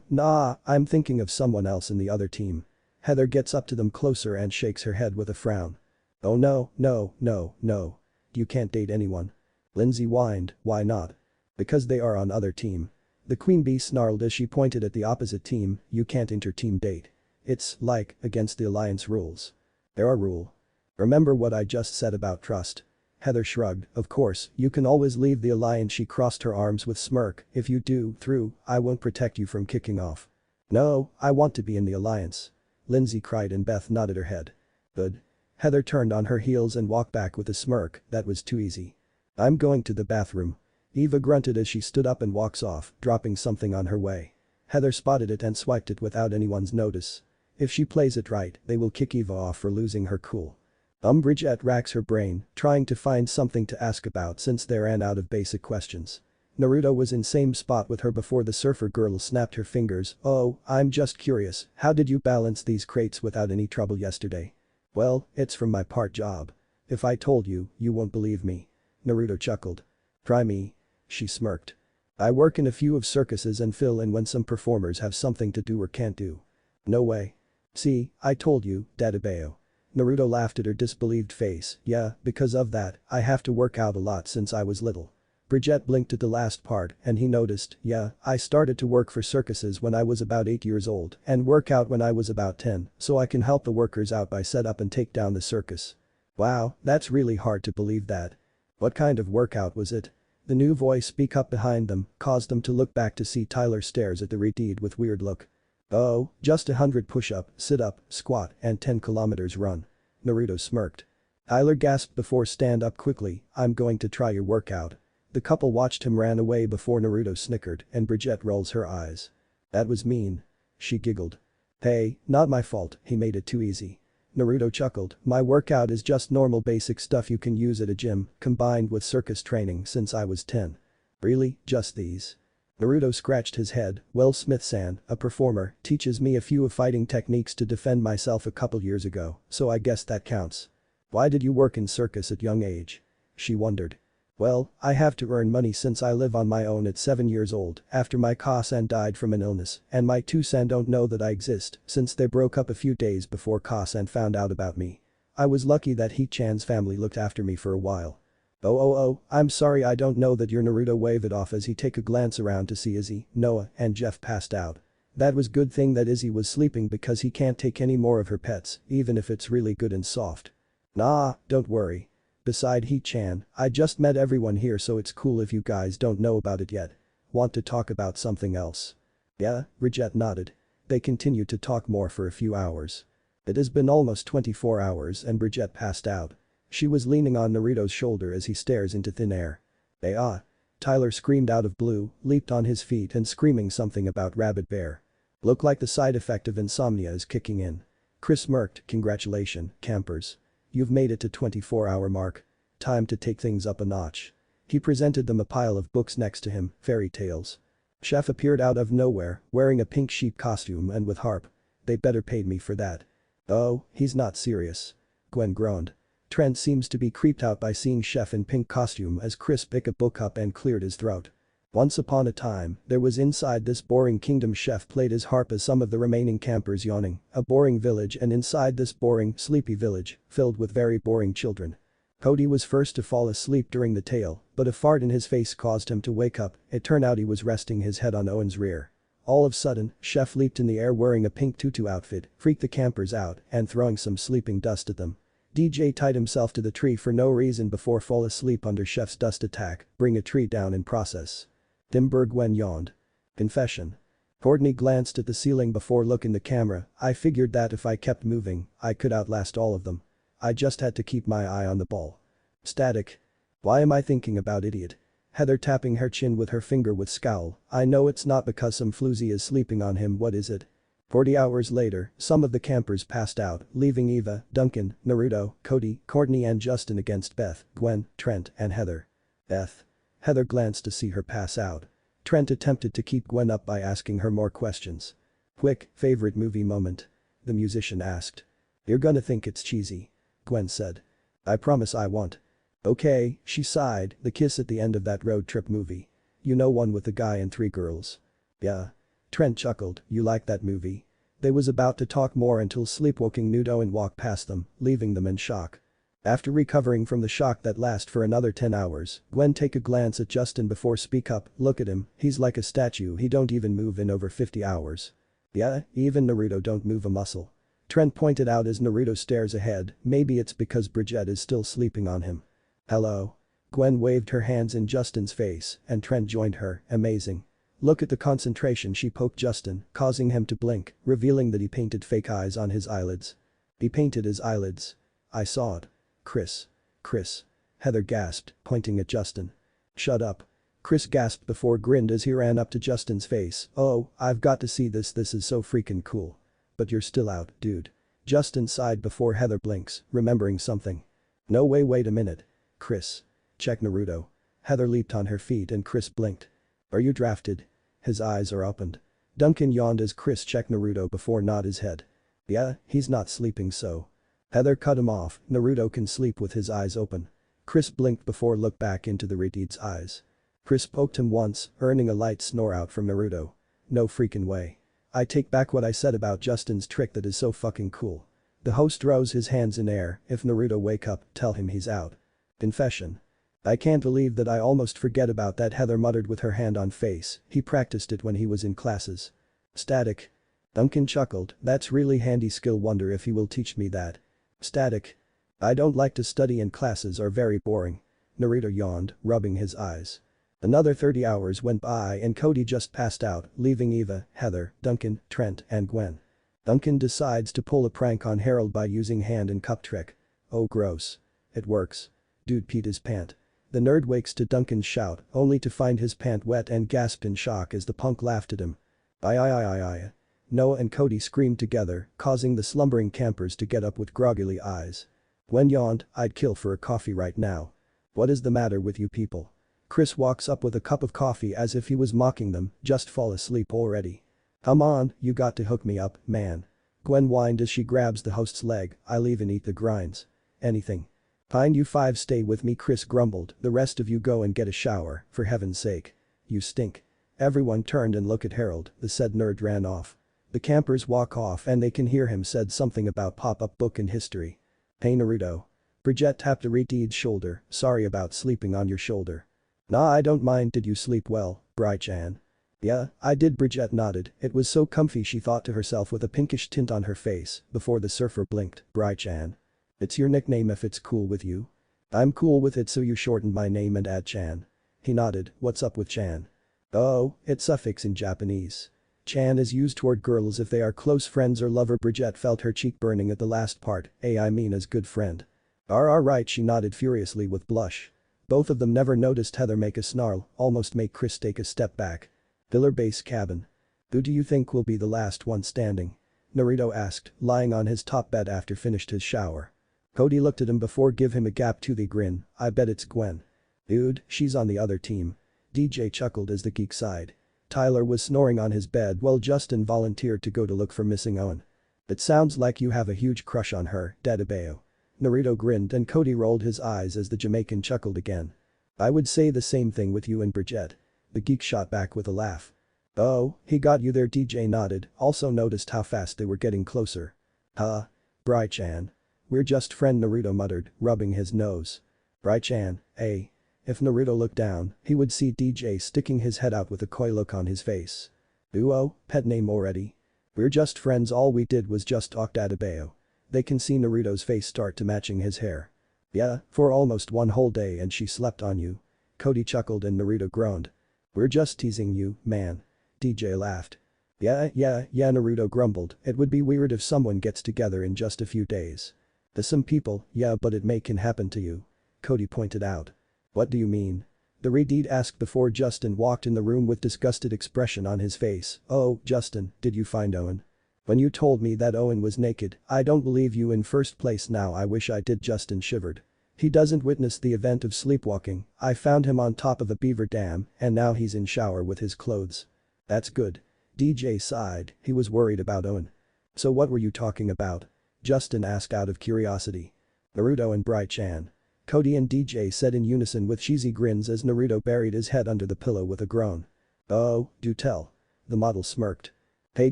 Nah, I'm thinking of someone else in the other team. Heather gets up to them closer and shakes her head with a frown. Oh no, no, no, no. You can't date anyone. Lindsay whined, why not? Because they are on other team. The queen bee snarled as she pointed at the opposite team, you can't inter-team date. It's, like, against the alliance rules. There are rules. Remember what I just said about trust. Heather shrugged, of course, you can always leave the alliance. She crossed her arms with smirk, if you do, I won't protect you from kicking off. No, I want to be in the alliance. Lindsay cried and Beth nodded her head. Good. Heather turned on her heels and walked back with a smirk. That was too easy. I'm going to the bathroom. Eva grunted as she stood up and walks off, dropping something on her way. Heather spotted it and swiped it without anyone's notice. If she plays it right, they will kick Eva off for losing her cool. Bridget racks her brain, trying to find something to ask about since they ran out of basic questions. Naruto was in same spot with her before the surfer girl snapped her fingers. Oh, I'm just curious, how did you balance these crates without any trouble yesterday? Well, it's from my part job. If I told you, you won't believe me. Naruto chuckled. Try me. She smirked. I work in a few of circuses and fill in when some performers have something to do or can't do. No way. See, I told you, Dadabayo. Naruto laughed at her disbelieved face. Yeah, because of that, I have to work out a lot since I was little. Bridget blinked at the last part and he noticed, yeah, I started to work for circuses when I was about 8 years old and work out when I was about 10, so I can help the workers out by set up and take down the circus. Wow, that's really hard to believe that. What kind of workout was it? The new voice speak up behind them caused them to look back to see Tyler stares at the redeed with weird look. Oh, just 100 push-up, sit-up, squat, and 10 kilometers run. Naruto smirked. Tyler gasped before stand up quickly, I'm going to try your workout. The couple watched him ran away before Naruto snickered and Bridget rolls her eyes. That was mean. She giggled. Hey, not my fault, he made it too easy. Naruto chuckled, my workout is just normal basic stuff you can use at a gym, combined with circus training since I was 10. Really, just these? Naruto scratched his head, well Smith-san, a performer, teaches me a few of fighting techniques to defend myself a couple years ago, so I guess that counts. Why did you work in circus at young age? She wondered. Well, I have to earn money since I live on my own at 7 years old after my Ka-san died from an illness and my 2-san don't know that I exist since they broke up a few days before Ka-san found out about me. I was lucky that He-chan's family looked after me for a while. Oh, I'm sorry I don't know that your Naruto waved it off as he take a glance around to see Izzy, Noah, and Jeff passed out. That was good thing that Izzy was sleeping because he can't take any more of her pets, even if it's really good and soft. Nah, don't worry. Beside He-chan, I just met everyone here so it's cool if you guys don't know about it yet. Want to talk about something else? Yeah, Bridget nodded. They continued to talk more for a few hours. It has been almost 24 hours and Bridget passed out. She was leaning on Naruto's shoulder as he stares into thin air. Hey ah. Tyler screamed out of blue, leaped on his feet and screaming something about rabbit bear. Look like the side effect of insomnia is kicking in. Chris smirked, congratulations, campers. You've made it to 24-hour mark. Time to take things up a notch. He presented them a pile of books next to him, fairy tales. Chef appeared out of nowhere, wearing a pink sheep costume and with harp. They better paid me for that. Oh, he's not serious. Gwen groaned. Trent seems to be creeped out by seeing Chef in pink costume as Chris picked a book up and cleared his throat. Once upon a time, there was inside this boring kingdom Chef played his harp as some of the remaining campers yawning, a boring village and inside this boring, sleepy village, filled with very boring children. Cody was first to fall asleep during the tale, but a fart in his face caused him to wake up, it turned out he was resting his head on Owen's rear. All of a sudden, Chef leaped in the air wearing a pink tutu outfit, freaked the campers out and throwing some sleeping dust at them. DJ tied himself to the tree for no reason before fall asleep under Chef's dust attack, bring a tree down in process. Dimberg Gwen yawned. Confession. Courtney glanced at the ceiling before looking the camera, I figured that if I kept moving, I could outlast all of them. I just had to keep my eye on the ball. Static. Why am I thinking about idiot? Heather tapping her chin with her finger with scowl, I know it's not because some floozy is sleeping on him, what is it? 40 hours later, some of the campers passed out, leaving Eva, Duncan, Naruto, Cody, Courtney and Justin against Beth, Gwen, Trent and Heather. Beth. Heather glanced to see her pass out. Trent attempted to keep Gwen up by asking her more questions. Quick, favorite movie moment? The musician asked. You're gonna think it's cheesy. Gwen said. I promise I won't. Okay, she sighed, the kiss at the end of that road trip movie. You know, one with the guy and 3 girls. Yeah. Trent chuckled, you like that movie? They was about to talk more until sleepwalking Nudo and walked past them, leaving them in shock. After recovering from the shock that lasts for another 10 hours, Gwen take a glance at Justin before speak up, look at him, he's like a statue, he don't even move in over 50 hours. Yeah, even Naruto don't move a muscle. Trent pointed out as Naruto stares ahead, maybe it's because Bridget is still sleeping on him. Hello. Gwen waved her hands in Justin's face and Trent joined her, amazing. Look at the concentration, she poked Justin, causing him to blink, revealing that he painted fake eyes on his eyelids. He painted his eyelids. I saw it. Chris. Chris. Heather gasped, pointing at Justin. Shut up. Chris gasped before grinned as he ran up to Justin's face. Oh, I've got to see this is so freaking cool. But you're still out, dude. Justin sighed before Heather blinks, remembering something. No way, wait a minute. Chris. Check Naruto. Heather leaped on her feet and Chris blinked. Are you drafted? His eyes are opened. Duncan yawned as Chris checked Naruto before nod his head. Yeah, he's not sleeping so. Heather cut him off, Naruto can sleep with his eyes open. Chris blinked before looked back into the Redeed's eyes. Chris poked him once, earning a light snore out from Naruto. No freaking way. I take back what I said about Justin's trick that is so fucking cool. The host rose his hands in air, if Naruto wake up, tell him he's out. Confession. I can't believe that I almost forget about that, Heather muttered with her hand on face, he practiced it when he was in classes. Static. Duncan chuckled, that's really handy skill, wonder if he will teach me that. Static. I don't like to study and classes are very boring. Naruto yawned, rubbing his eyes. Another 30 hours went by and Cody just passed out, leaving Eva, Heather, Duncan, Trent and Gwen. Duncan decides to pull a prank on Harold by using hand and cup trick. Oh gross. It works. Dude peed his pant. The nerd wakes to Duncan's shout, only to find his pant wet and gasped in shock as the punk laughed at him. Aye. Noah and Cody screamed together, causing the slumbering campers to get up with groggily eyes. Gwen yawned, I'd kill for a coffee right now. What is the matter with you people? Chris walks up with a cup of coffee as if he was mocking them, just fall asleep already. Come on, you got to hook me up, man. Gwen whined as she grabs the host's leg, I'll even eat the grinds. Anything. Fine, you five stay with me, Chris grumbled, the rest of you go and get a shower, for heaven's sake. You stink. Everyone turned and looked at Harold, the said nerd ran off. The campers walk off and they can hear him said something about pop-up book in history. Hey Naruto. Bridget tapped Redeed's shoulder, sorry about sleeping on your shoulder. Nah, I don't mind, did you sleep well, Bri-chan? Yeah, I did, Bridget nodded, it was so comfy, she thought to herself with a pinkish tint on her face, before the surfer blinked, Bri-chan. It's your nickname if it's cool with you. I'm cool with it, so you shortened my name and add Chan. He nodded, what's up with Chan? Oh, it's suffix in Japanese. Chan is used toward girls if they are close friends or lover. Bridget felt her cheek burning at the last part, I mean as good friend. Right, she nodded furiously with blush. Both of them never noticed Heather make a snarl, almost make Chris take a step back. Pillar base cabin. Who do you think will be the last one standing? Naruto asked, lying on his top bed after finished his shower. Cody looked at him before give him a gap-toothy grin, I bet it's Gwen. Dude, she's on the other team. DJ chuckled as the geek sighed. Tyler was snoring on his bed while Justin volunteered to go to look for missing Owen. It sounds like you have a huge crush on her, Dadabeo. Naruto grinned and Cody rolled his eyes as the Jamaican chuckled again. I would say the same thing with you and Bridget. The geek shot back with a laugh. Oh, he got you there, DJ nodded, also noticed how fast they were getting closer. Huh? Bri-chan. We're just friend, Naruto muttered, rubbing his nose. Bri-chan, eh? If Naruto looked down, he would see DJ sticking his head out with a coy look on his face. Uo, pet name already? We're just friends, all we did was just talk, Dadabeo. They can see Naruto's face start to matching his hair. Yeah, for almost one whole day and she slept on you. Cody chuckled and Naruto groaned. We're just teasing you, man. DJ laughed. Yeah, Naruto grumbled, it would be weird if someone gets together in just a few days. To some people, yeah, but it can happen to you. Cody pointed out. What do you mean? The Redeed asked before Justin walked in the room with disgusted expression on his face. Oh, Justin, did you find Owen? When you told me that Owen was naked, I don't believe you in first place, now I wish I did. Justin shivered. He doesn't witness the event of sleepwalking, I found him on top of a beaver dam and now he's in shower with his clothes. That's good. DJ sighed, he was worried about Owen. So what were you talking about? Justin asked out of curiosity. Naruto and Bri-chan. Cody and DJ said in unison with cheesy grins as Naruto buried his head under the pillow with a groan. Oh, do tell. The model smirked. Hey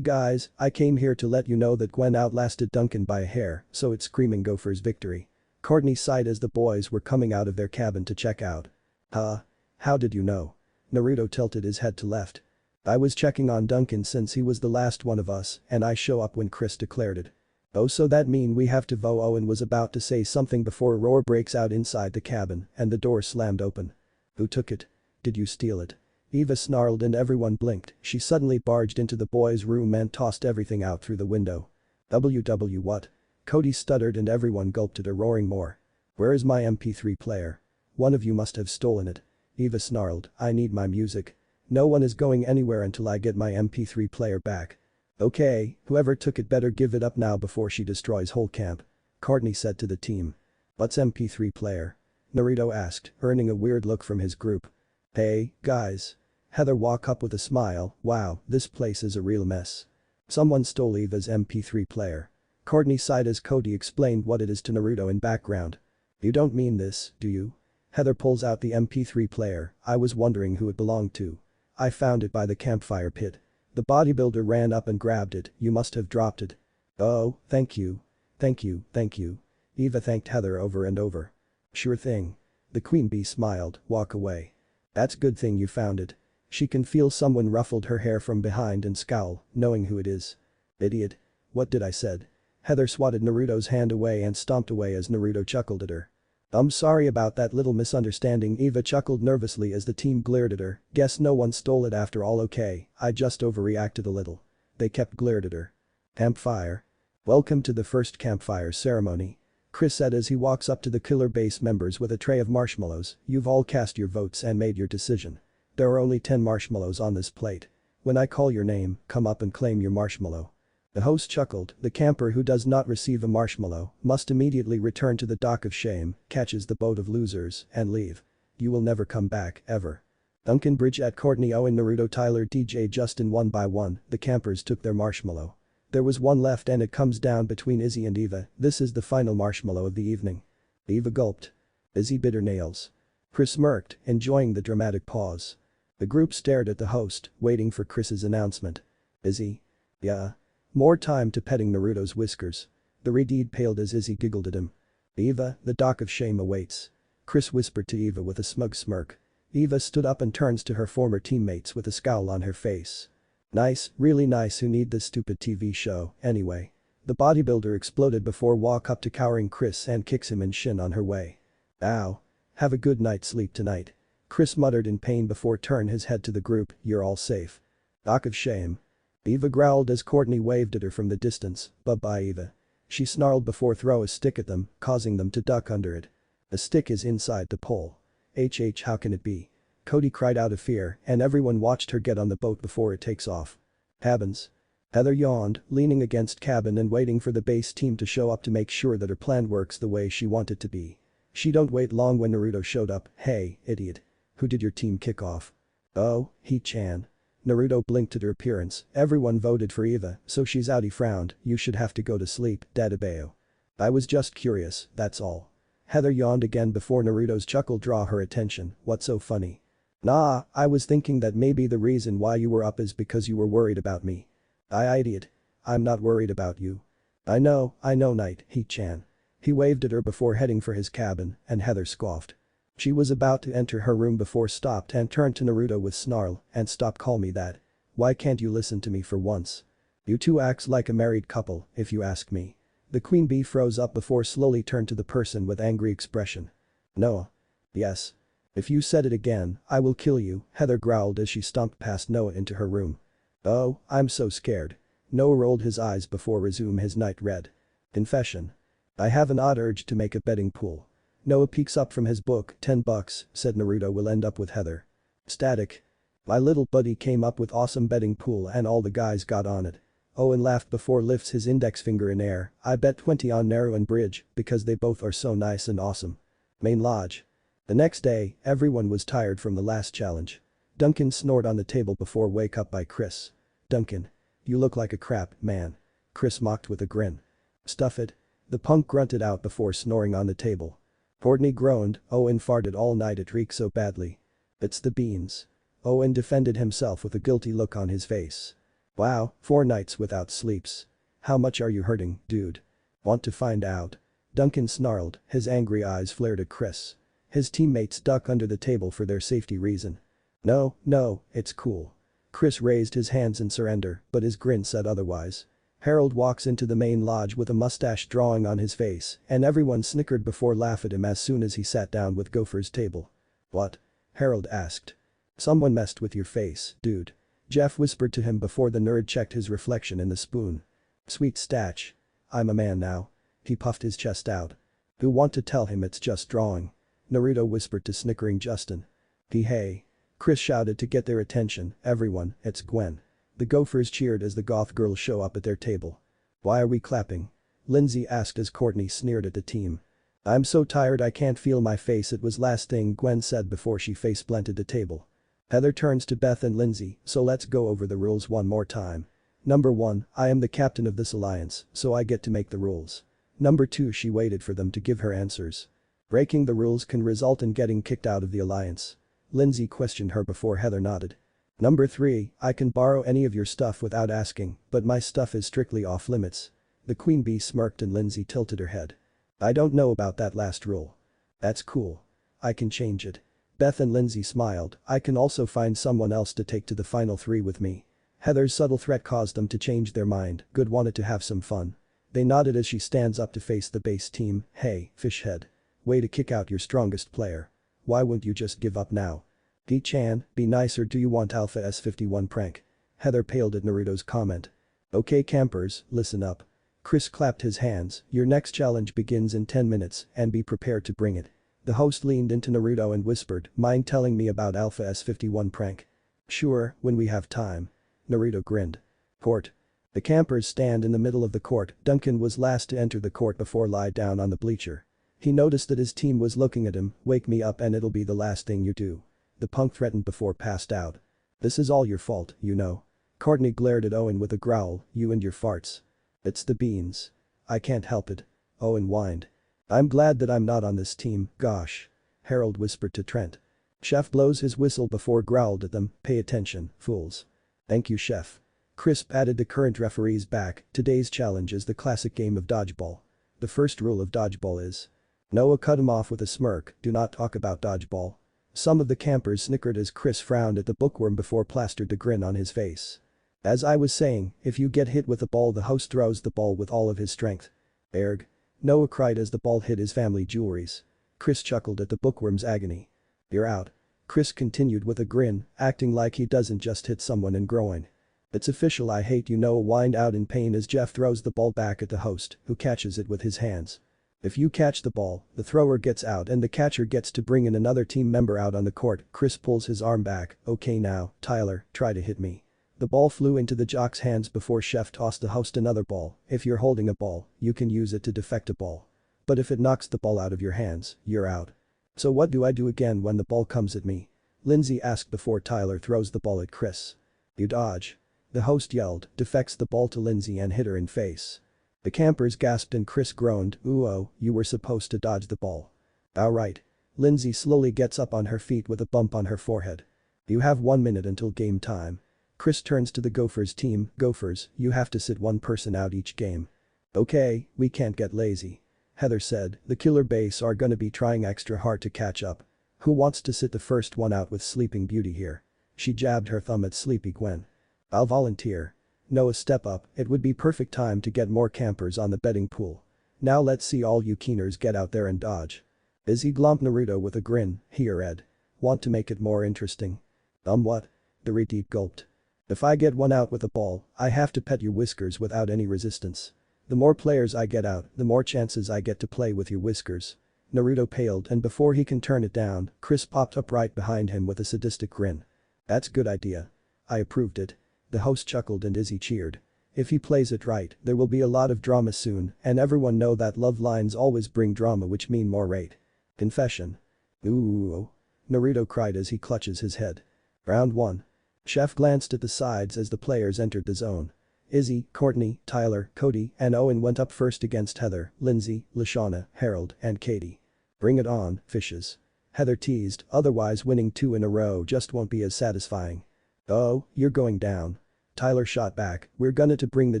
guys, I came here to let you know that Gwen outlasted Duncan by a hair, so it's screaming Gopher's victory. Courtney sighed as the boys were coming out of their cabin to check out. Huh? How did you know? Naruto tilted his head to left. I was checking on Duncan since he was the last one of us and I show up when Chris declared it. Oh, so that mean we have to vote? Owen was about to say something before a roar breaks out inside the cabin and the door slammed open. Who took it? Did you steal it? Eva snarled and everyone blinked, she suddenly barged into the boys' room and tossed everything out through the window. WW what? Cody stuttered and everyone gulped at a roaring more. Where is my MP3 player? One of you must have stolen it. Eva snarled, I need my music. No one is going anywhere until I get my MP3 player back. Okay, whoever took it better give it up now before she destroys whole camp. Courtney said to the team. What's MP3 player? Naruto asked, earning a weird look from his group. Hey, guys. Heather walked up with a smile, wow, this place is a real mess. Someone stole Eva's MP3 player. Courtney sighed as Cody explained what it is to Naruto in background. You don't mean this, do you? Heather pulls out the MP3 player, I was wondering who it belonged to. I found it by the campfire pit. The bodybuilder ran up and grabbed it, you must have dropped it. Oh, thank you. Thank you, thank you. Eva thanked Heather over and over. Sure thing. The queen bee smiled, walk away. That's good thing you found it. She can feel someone ruffled her hair from behind and scowl, knowing who it is. Idiot. What did I said? Heather swatted Naruto's hand away and stomped away as Naruto chuckled at her. I'm sorry about that little misunderstanding, Eva chuckled nervously as the team glared at her, guess no one stole it after all. Okay, I just overreacted a little. They kept glared at her. Campfire. Welcome to the first campfire ceremony. Chris said as he walks up to the killer base members with a tray of marshmallows, you've all cast your votes and made your decision. There are only 10 marshmallows on this plate. When I call your name, come up and claim your marshmallow. The host chuckled, the camper who does not receive a marshmallow must immediately return to the dock of shame, catches the boat of losers, and leave. You will never come back, ever. Duncan, Bridget, Courtney, Owen, Naruto, Tyler, DJ, Justin. One by one, the campers took their marshmallow. There was one left and it comes down between Izzy and Eva, this is the final marshmallow of the evening. Eva gulped. Izzy bit her nails. Chris smirked, enjoying the dramatic pause. The group stared at the host, waiting for Chris's announcement. Izzy? Yeah. More time to petting Naruto's whiskers. The Redeed paled as Izzy giggled at him. Eva, the dock of shame awaits. Chris whispered to Eva with a smug smirk. Eva stood up and turns to her former teammates with a scowl on her face. Nice, really nice, who need this stupid TV show, anyway? The bodybuilder exploded before walk up to cowering Chris and kicks him in shin on her way. Ow. Have a good night's sleep tonight. Chris muttered in pain before turn his head to the group, you're all safe. Dock of shame. Eva growled as Courtney waved at her from the distance, bye-bye Eva. She snarled before throw a stick at them, causing them to duck under it. A stick is inside the pole. How can it be? Cody cried out of fear and everyone watched her get on the boat before it takes off. Heavens. Heather yawned, leaning against cabin and waiting for the base team to show up to make sure that her plan works the way she wanted to be. She don't wait long when Naruto showed up, hey, idiot. Who did your team kick off? Oh, He-chan. Naruto blinked at her appearance, everyone voted for Eva, so she's out. He frowned, you should have to go to sleep, Dadabeo. I was just curious, that's all. Heather yawned again before Naruto's chuckle drew her attention, what's so funny? Nah, I was thinking that maybe the reason why you were up is because you were worried about me. I idiot. I'm not worried about you. I know, Knight, He-chan. He waved at her before heading for his cabin, and Heather scoffed. She was about to enter her room before stopped and turned to Naruto with snarl, and stop call me that. Why can't you listen to me for once? You two acts like a married couple, if you ask me. The queen bee froze up before slowly turned to the person with angry expression. Noah. Yes. If you said it again, I will kill you, Heather growled as she stomped past Noah into her room. Oh, I'm so scared. Noah rolled his eyes before resume his night read. Confession. I have an odd urge to make a betting pool. Noah peeks up from his book, $10, said Naruto will end up with Heather. Static. My little buddy came up with awesome betting pool and all the guys got on it. Owen laughed before lifts his index finger in air, I bet 20 on Naru and Bridge, because they both are so nice and awesome. Main lodge. The next day, everyone was tired from the last challenge. Duncan snored on the table before wake up by Chris. Duncan. You look like a crap, man. Chris mocked with a grin. Stuff it. The punk grunted out before snoring on the table. Courtney groaned, Owen farted all night, it reeked so badly. It's the beans. Owen defended himself with a guilty look on his face. Wow, 4 nights without sleeps. How much are you hurting, dude? Want to find out? Duncan snarled, his angry eyes flared at Chris. His teammates duck under the table for their safety reason. No, it's cool. Chris raised his hands in surrender, but his grin said otherwise. Harold walks into the main lodge with a mustache drawing on his face, and everyone snickered before laughed at him as soon as he sat down with Gopher's table. What? Harold asked. Someone messed with your face, dude. Jeff whispered to him before the nerd checked his reflection in the spoon. Sweet statch. I'm a man now. He puffed his chest out. "Who want to tell him it's just drawing?" Naruto whispered to snickering Justin. Hey. Chris shouted to get their attention, "Everyone, it's Gwen." The Gophers cheered as the goth girls show up at their table. "Why are we clapping?" Lindsay asked as Courtney sneered at the team. "I'm so tired I can't feel my face," it was last thing Gwen said before she face-planted the table. Heather turns to Beth and Lindsay, "So let's go over the rules one more time. Number 1, I am the captain of this alliance, so I get to make the rules. Number 2, she waited for them to give her answers. Breaking the rules can result in getting kicked out of the alliance. Lindsay questioned her before Heather nodded. Number 3, I can borrow any of your stuff without asking, but my stuff is strictly off limits. The queen bee smirked and Lindsay tilted her head. I don't know about that last rule. That's cool. I can change it. Beth and Lindsay smiled, I can also find someone else to take to the final 3 with me. Heather's subtle threat caused them to change their mind, Good wanted to have some fun. They nodded as she stands up to face the base team, hey, fishhead. Way to kick out your strongest player. Why wouldn't you just give up now? D-chan, be nice or do you want Alpha S51 prank? Heather paled at Naruto's comment. Okay campers, listen up. Chris clapped his hands, your next challenge begins in 10 minutes and be prepared to bring it. The host leaned into Naruto and whispered, mind telling me about Alpha S51 prank? Sure, when we have time. Naruto grinned. Court. The campers stand in the middle of the court, Duncan was last to enter the court before lie down on the bleacher. He noticed that his team was looking at him, wake me up and it'll be the last thing you do. The punk threatened before passed out. This is all your fault, you know. Courtney glared at Owen with a growl, you and your farts. It's the beans. I can't help it. Owen whined. I'm glad that I'm not on this team, gosh. Harold whispered to Trent. Chef blows his whistle before growled at them, pay attention, fools. Thank you chef. Chris patted the current referees back, today's challenge is the classic game of dodgeball. The first rule of dodgeball is. Noah cut him off with a smirk, do not talk about dodgeball. Some of the campers snickered as Chris frowned at the bookworm before plastered the grin on his face. As I was saying, if you get hit with a ball the host throws the ball with all of his strength. Erg. Noah cried as the ball hit his family jewelries. Chris chuckled at the bookworm's agony. You're out. Chris continued with a grin, acting like he doesn't just hit someone in groin. It's official I hate you Noah whined out in pain as Jeff throws the ball back at the host, who catches it with his hands. If you catch the ball, the thrower gets out and the catcher gets to bring in another team member out on the court. Chris pulls his arm back, okay now, Tyler, try to hit me. The ball flew into the jock's hands before Chef tossed the host another ball, if you're holding a ball, you can use it to defect a ball. But if it knocks the ball out of your hands, you're out. So what do I do again when the ball comes at me? Lindsay asked before Tyler throws the ball at Chris. You dodge. The host yelled, defects the ball to Lindsay and hit her in face. The campers gasped and Chris groaned, ooh-oh, you were supposed to dodge the ball. Alright. Lindsay slowly gets up on her feet with a bump on her forehead. You have 1 minute until game time. Chris turns to the Gophers team, Gophers, you have to sit one person out each game. Okay, we can't get lazy. Heather said, the killer base are gonna be trying extra hard to catch up. Who wants to sit the first one out with Sleeping Beauty here? She jabbed her thumb at Sleepy Gwen. I'll volunteer. Noah step up, it would be perfect time to get more campers on the betting pool. Now let's see all you keeners get out there and dodge. Izzy glomped Naruto with a grin, here Ed. Want to make it more interesting? What? The redeep gulped. If I get one out with a ball, I have to pet your whiskers without any resistance. The more players I get out, the more chances I get to play with your whiskers. Naruto paled and before he can turn it down, Chris popped up right behind him with a sadistic grin. That's good idea. I approved it. The host chuckled and Izzy cheered. If he plays it right, there will be a lot of drama soon and everyone know that love lines always bring drama which mean more rate. Confession. Ooh. Naruto cried as he clutches his head. Round 1. Chef glanced at the sides as the players entered the zone. Izzy, Courtney, Tyler, Cody, and Owen went up first against Heather, Lindsay, Lashana, Harold, and Katie. Bring it on, fishes. Heather teased, otherwise winning 2 in a row just won't be as satisfying. Oh, you're going down. Tyler shot back, we're gonna to bring the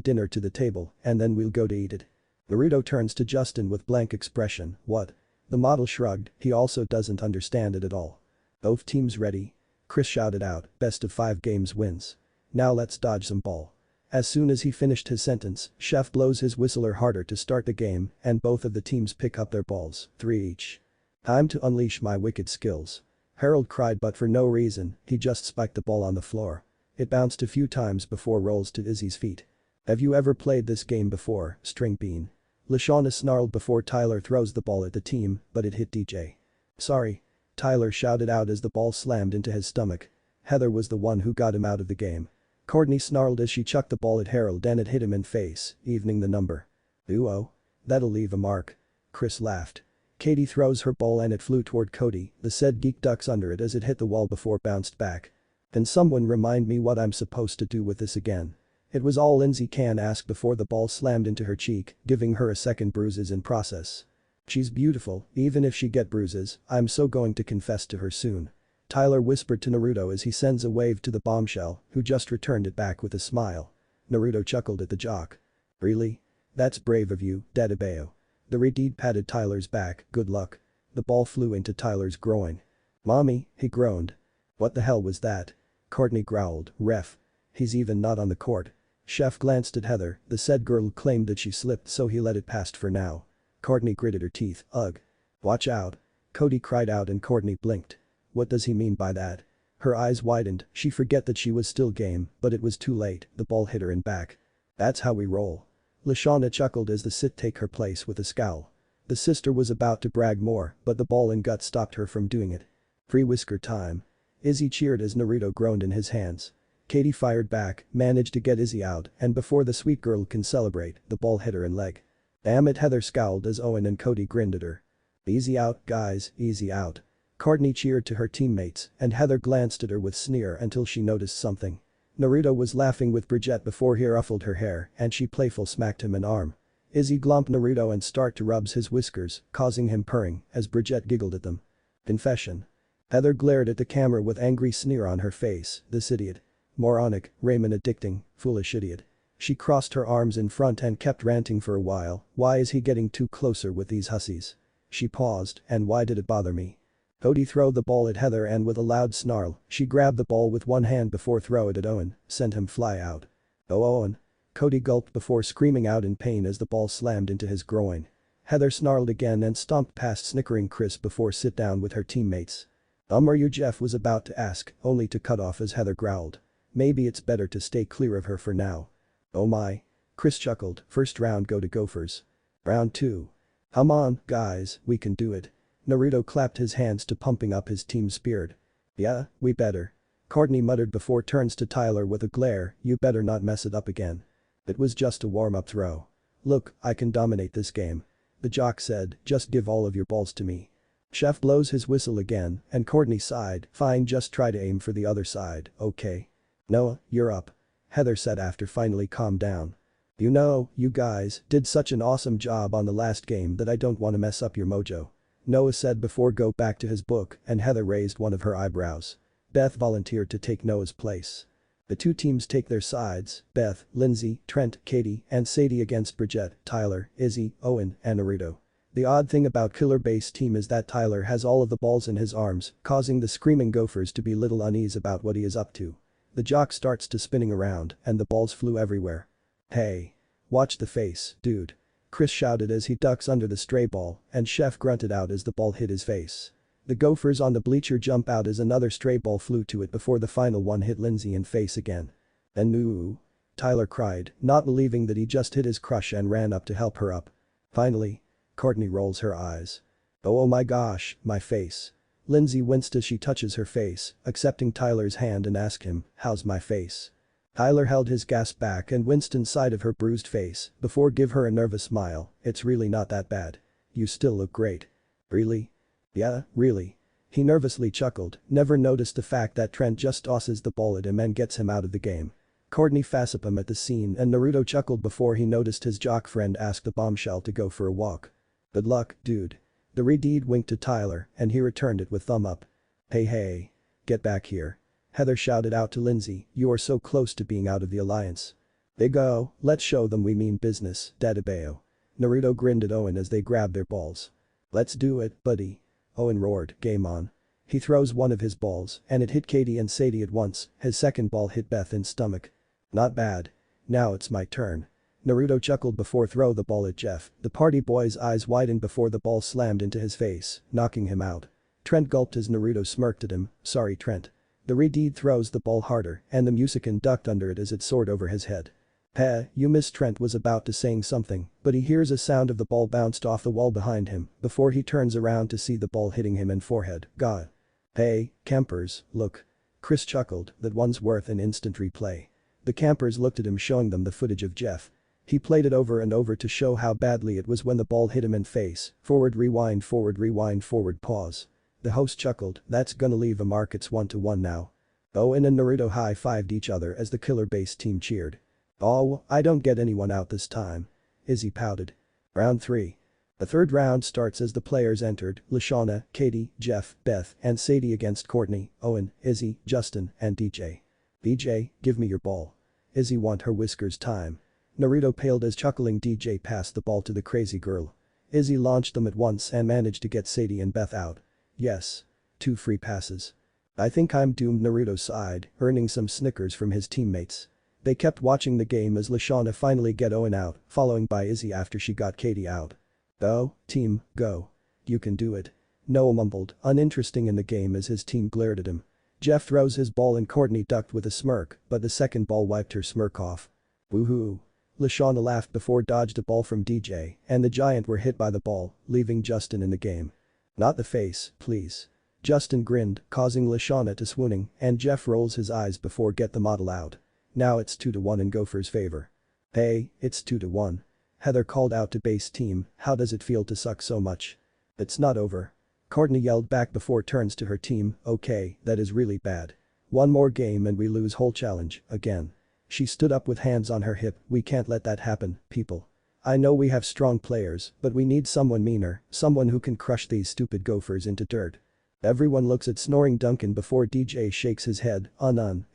dinner to the table and then we'll go to eat it. Naruto turns to Justin with blank expression, what? The model shrugged, he also doesn't understand it at all. Both teams ready? Chris shouted out, best of 5 games wins. Now let's dodge some ball. As soon as he finished his sentence, Chef blows his whistler harder to start the game and both of the teams pick up their balls, 3 each. Time to unleash my wicked skills. Harold cried but for no reason, he just spiked the ball on the floor. It bounced a few times before rolls to Izzy's feet. Have you ever played this game before, String Bean? Lashawna snarled before Tyler throws the ball at the team, but it hit DJ. Sorry. Tyler shouted out as the ball slammed into his stomach. Heather was the one who got him out of the game. Courtney snarled as she chucked the ball at Harold and it hit him in face, evening the number. Ooh-oh. That'll leave a mark. Chris laughed. Katie throws her ball and it flew toward Cody, the said geek ducks under it as it hit the wall before bounced back. Can someone remind me what I'm supposed to do with this again? It was all Lindsay can ask before the ball slammed into her cheek, giving her a second bruises in process. She's beautiful, even if she get bruises, I'm so going to confess to her soon. Tyler whispered to Naruto as he sends a wave to the bombshell, who just returned it back with a smile. Naruto chuckled at the jock. Really? That's brave of you, Dadabeo. The Redeed patted Tyler's back, good luck. The ball flew into Tyler's groin. Mommy, he groaned. What the hell was that? Courtney growled, ref. He's even not on the court. Chef glanced at Heather, the said girl claimed that she slipped so he let it pass for now. Courtney gritted her teeth, ugh. Watch out. Cody cried out and Courtney blinked. What does he mean by that? Her eyes widened, she forget that she was still game, but it was too late, the ball hit her in back. That's how we roll. Lashawna chuckled as the sit take her place with a scowl. The sister was about to brag more, but the ball and gut stopped her from doing it. Free whisker time. Izzy cheered as Naruto groaned in his hands. Katie fired back, managed to get Izzy out, and before the sweet girl can celebrate, the ball hit her in leg. Damn it, Heather scowled as Owen and Cody grinned at her. Easy out, guys, easy out. Courtney cheered to her teammates, and Heather glanced at her with sneer until she noticed something. Naruto was laughing with Bridget before he ruffled her hair and she playful smacked him an arm. Izzy glomped Naruto and start to rubs his whiskers, causing him purring as Bridget giggled at them. Confession. Heather glared at the camera with angry sneer on her face, this idiot. Moronic, Raymond addicting, foolish idiot. She crossed her arms in front and kept ranting for a while, why is he getting too closer with these hussies? She paused, and why did it bother me? Cody threw the ball at Heather and with a loud snarl, she grabbed the ball with one hand before throw it at Owen, sent him fly out. Oh Owen. Cody gulped before screaming out in pain as the ball slammed into his groin. Heather snarled again and stomped past snickering Chris before sit down with her teammates. Are you Jeff was about to ask, only to cut off as Heather growled. Maybe it's better to stay clear of her for now. Oh my. Chris chuckled, first round go to Gophers. Round 2. Come on, guys, we can do it. Naruto clapped his hands to pumping up his team spirit. Yeah, we better. Courtney muttered before turns to Tyler with a glare, you better not mess it up again. It was just a warm-up throw. Look, I can dominate this game. The jock said, just give all of your balls to me. Chef blows his whistle again, and Courtney sighed, fine just try to aim for the other side, okay? Noah, you're up. Heather said after finally calmed down. You know, you guys did such an awesome job on the last game that I don't want to mess up your mojo. Noah said before go back to his book and Heather raised one of her eyebrows. Beth volunteered to take Noah's place. The two teams take their sides, Beth, Lindsay, Trent, Katie, and Sadie against Bridget, Tyler, Izzy, Owen, and Naruto. The odd thing about Killer Base team is that Tyler has all of the balls in his arms, causing the screaming Gophers to be little uneasy about what he is up to. The jock starts to spinning around and the balls flew everywhere. Hey. Watch the face, dude. Chris shouted as he ducks under the stray ball and Chef grunted out as the ball hit his face. The Gophers on the bleacher jump out as another stray ball flew to it before the final one hit Lindsay in face again. And moo. Tyler cried, not believing that he just hit his crush and ran up to help her up. Finally. Courtney rolls her eyes. Oh my gosh, my face. Lindsay winced as she touches her face, accepting Tyler's hand and asked him, how's my face? Tyler held his gas back and winced inside of her bruised face before give her a nervous smile, it's really not that bad. You still look great. Really? Yeah, really. He nervously chuckled, never noticed the fact that Trent just tosses the ball at him and gets him out of the game. Courtney fassed him at the scene and Naruto chuckled before he noticed his jock friend asked the bombshell to go for a walk. Good luck, dude. The Redeed winked to Tyler and he returned it with thumb up. Hey. Get back here. Heather shouted out to Lindsay, you are so close to being out of the alliance. They go, let's show them we mean business, Dadabeo. Naruto grinned at Owen as they grabbed their balls. Let's do it, buddy. Owen roared, game on. He throws one of his balls and it hit Katie and Sadie at once, his second ball hit Beth in stomach. Not bad. Now it's my turn. Naruto chuckled before throw the ball at Jeff, the party boy's eyes widened before the ball slammed into his face, knocking him out. Trent gulped as Naruto smirked at him, sorry Trent. The Redeed throws the ball harder and the Musican ducked under it as it soared over his head. You miss. Trent was about to saying something, but he hears a sound of the ball bounced off the wall behind him before he turns around to see the ball hitting him in forehead. God. Hey, campers, look. Chris chuckled, that one's worth an instant replay. The campers looked at him, showing them the footage of Jeff. He played it over and over to show how badly it was when the ball hit him in face. Forward rewind, forward pause. The host chuckled, that's gonna leave a mark. It's 1-1 now. Owen and Naruto high-fived each other as the killer base team cheered. Oh, I don't get anyone out this time. Izzy pouted. Round 3. The third round starts as the players entered: Lashana, Katie, Jeff, Beth, and Sadie against Courtney, Owen, Izzy, Justin, and DJ. DJ, give me your ball. Izzy want her whiskers time. Naruto paled as chuckling DJ passed the ball to the crazy girl. Izzy launched them at once and managed to get Sadie and Beth out. Yes. 2 free passes. I think I'm doomed, Naruto sighed, earning some snickers from his teammates. They kept watching the game as Lashana finally get Owen out, following by Izzy after she got Katie out. Go, team, go. You can do it. Noah mumbled, uninteresting in the game as his team glared at him. Jeff throws his ball and Courtney ducked with a smirk, but the second ball wiped her smirk off. Woohoo. Lashana laughed before dodged a ball from DJ, and the giant were hit by the ball, leaving Justin in the game. Not the face, please. Justin grinned, causing Lashana to swooning, and Jeff rolls his eyes before get the model out. Now it's 2-1 in Gophers' favor. Hey, it's 2-1. Heather called out to base team, how does it feel to suck so much? It's not over. Courtney yelled back before turns to her team, okay, that is really bad. One more game and we lose whole challenge, again. She stood up with hands on her hip, we can't let that happen, people. I know we have strong players, but we need someone meaner, someone who can crush these stupid Gophers into dirt. Everyone looks at snoring Duncan before DJ shakes his head,